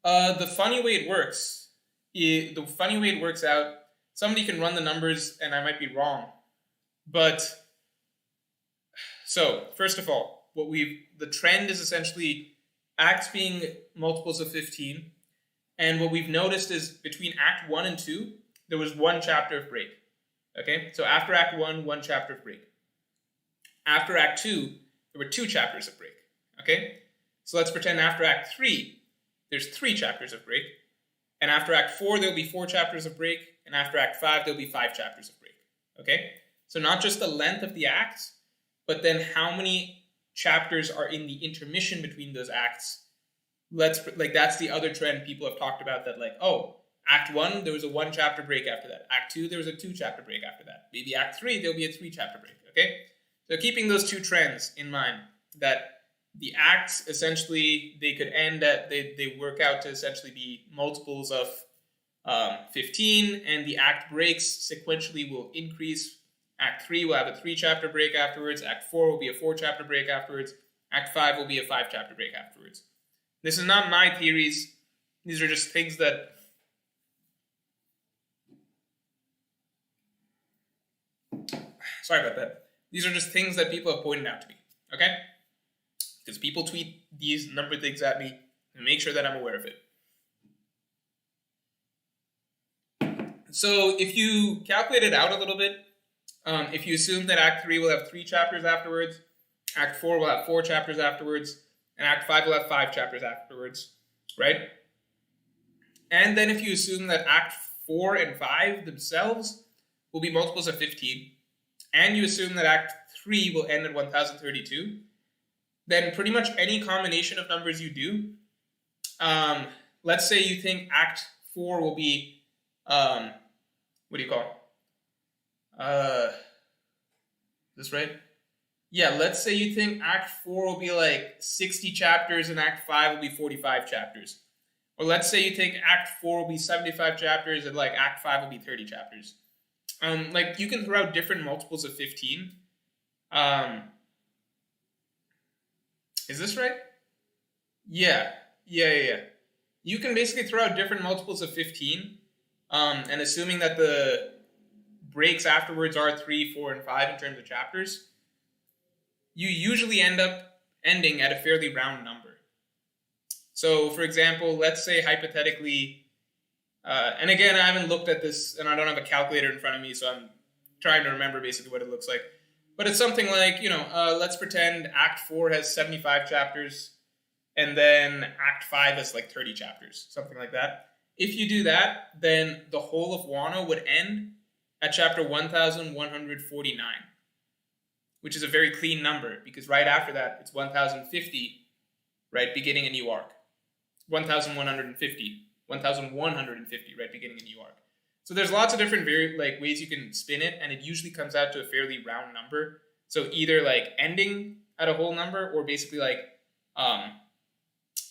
The funny way it works out, somebody can run the numbers and I might be wrong. But, so, first of all, the trend is essentially acts being multiples of 15. And what we've noticed is between Act 1 and 2, there was one chapter of break. Okay? So after Act 1, one chapter of break. After Act 2, there were 2 chapters of break. Okay? So let's pretend after Act 3, there's 3 chapters of break. And after Act 4, there'll be 4 chapters of break. And after Act 5, there'll be 5 chapters of break. Okay? So not just the length of the acts, but then how many chapters are in the intermission between those acts. That's the other trend people have talked about, that, like, oh, Act 1, there was a 1 chapter break after that. Act 2, there was a 2 chapter break after that. Maybe Act 3, there'll be a 3 chapter break, okay? So keeping those 2 trends in mind, that the acts, essentially, they could end at, they work out to essentially be multiples of 15, and the act breaks sequentially will increase. Act 3 will have a 3 chapter break afterwards. Act 4 will be a 4 chapter break afterwards. Act 5 will be a 5 chapter break afterwards. This is not my theories. These are just things that sorry about that. These are just things that people have pointed out to me, okay? Because people tweet these number things at me and make sure that I'm aware of it. So if you calculate it out a little bit, if you assume that Act 3 will have 3 chapters afterwards, Act 4 will have 4 chapters afterwards, and Act 5 will have 5 chapters afterwards, right? And then if you assume that Act 4 and 5 themselves will be multiples of 15, and you assume that Act 3 will end at 1032, then pretty much any combination of numbers you do, let's say you think Act 4 will be, what do you call it? Is this right? Yeah, let's say you think Act 4 will be like 60 chapters and Act 5 will be 45 chapters. Or let's say you think Act 4 will be 75 chapters and like Act 5 will be 30 chapters. Like you can throw out different multiples of 15. Is this right? Yeah. You can basically throw out different multiples of 15. And assuming that the breaks afterwards are 3, 4, and 5 in terms of chapters, you usually end up ending at a fairly round number. So, for example, let's say hypothetically, and again, I haven't looked at this, and I don't have a calculator in front of me, so I'm trying to remember basically what it looks like. But it's something like, let's pretend Act 4 has 75 chapters, and then Act 5 has like 30 chapters, something like that. If you do that, then the whole of Wano would end at chapter 1149, which is a very clean number, because right after that, it's 1050, right, beginning a new arc. 1150, right, beginning a new arc. So there's lots of different ways you can spin it, and it usually comes out to a fairly round number. So either like ending at a whole number, or basically like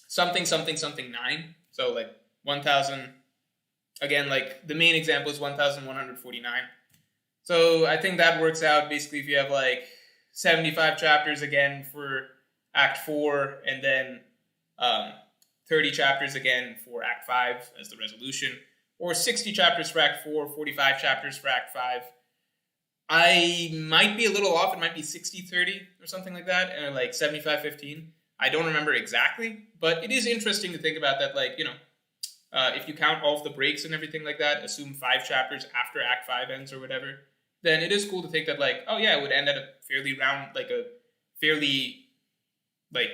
something 9. So like 1000, again, like the main example is 1149. So I think that works out basically if you have like 75 chapters again for Act 4, and then 30 chapters again for Act 5 as the resolution, or 60 chapters for Act 4, 45 chapters for Act 5. I might be a little off. It might be 60-30 or something like that, and like 75-15. I don't remember exactly, but it is interesting to think about that, like, if you count all of the breaks and everything like that, assume 5 chapters after Act 5 ends or whatever, then it is cool to think that, like, oh yeah, it would end at a fairly round, like a fairly, like,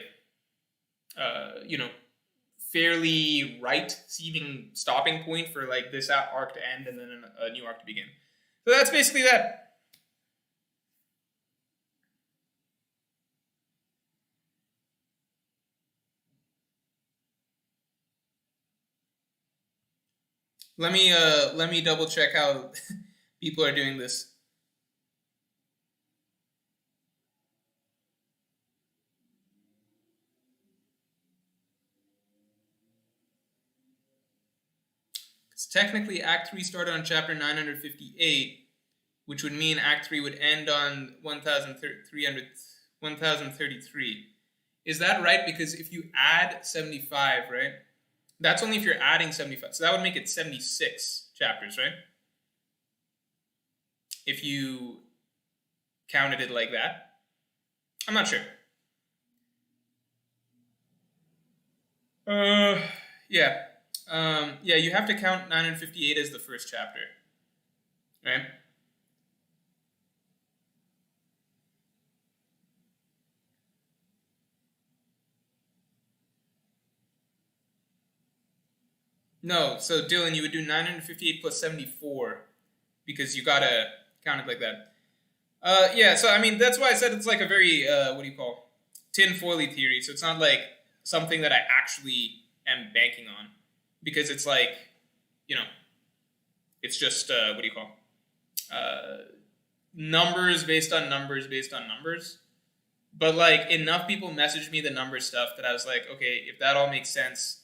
fairly right-seeming stopping point for, like, this arc to end and then a new arc to begin. So that's basically that. Let me double check how people are doing this. Because technically Act 3 started on chapter 958, which would mean Act 3 would end on 1033. Is that right? Because if you add 75, right? That's only if you're adding 75. So that would make it 76 chapters, right? If you counted it like that. I'm not sure. Yeah. Yeah, you have to count 958 as the first chapter. Right? No, so Dylan, you would do 958 plus 74 because you gotta count it like that. Yeah, so I mean, that's why I said it's like a very, tinfoily theory. So it's not like something that I actually am banking on, because it's like, it's just, numbers based on numbers based on numbers. But like enough people messaged me the number stuff that I was like, okay, if that all makes sense,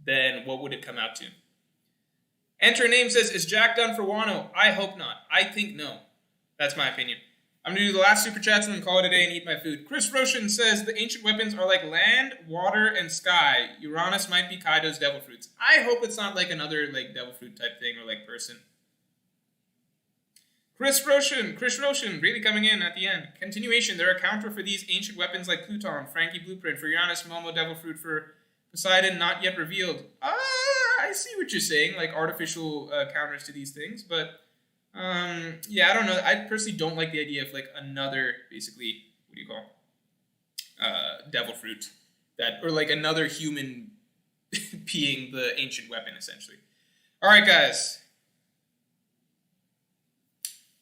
then what would it come out to? Enter Name says, is Jack done for Wano? I hope not. I think no. That's my opinion. I'm going to do the last super chats and then call it a day and eat my food. Chris Roshan says, the ancient weapons are like land, water, and sky. Uranus might be Kaido's devil fruits. I hope it's not like another like devil fruit type thing or like person. Chris Roshan, really coming in at the end. Continuation, they're a counter for these ancient weapons like Pluton, Frankie Blueprint, for Uranus, Momo, devil fruit for Poseidon not yet revealed. I see what you're saying, like artificial counters to these things, but yeah, I don't know. I personally don't like the idea of like another, basically, what do you call, devil fruit that, or like another human being the ancient weapon, essentially. All right, guys.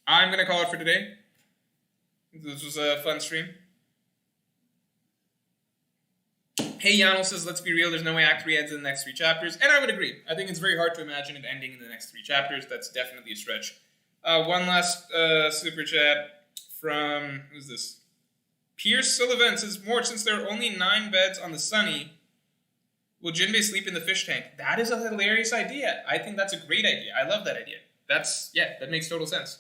I'm gonna call it for today. This was a fun stream. Hey, Yano says, let's be real, there's no way Act 3 ends in the next 3 chapters. And I would agree. I think it's very hard to imagine it ending in the next 3 chapters. That's definitely a stretch. One last super chat from, who's this? Pierce Sullivan says, Mort, since there are only 9 beds on the Sunny, will Jinbe sleep in the fish tank? That is a hilarious idea. I think that's a great idea. I love that idea. That makes total sense.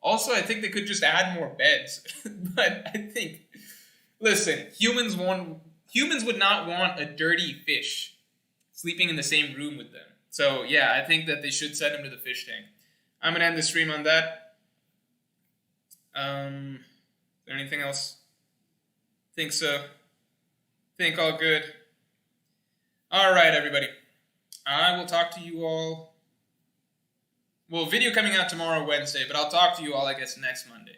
Also, I think they could just add more beds. But I think, listen, humans would not want a dirty fish sleeping in the same room with them. So yeah, I think that they should send him to the fish tank. I'm gonna end the stream on that. Is there anything else? Think so. Think all good. All right, everybody. I will talk to you all. Well, video coming out tomorrow, Wednesday, but I'll talk to you all, I guess, next Monday.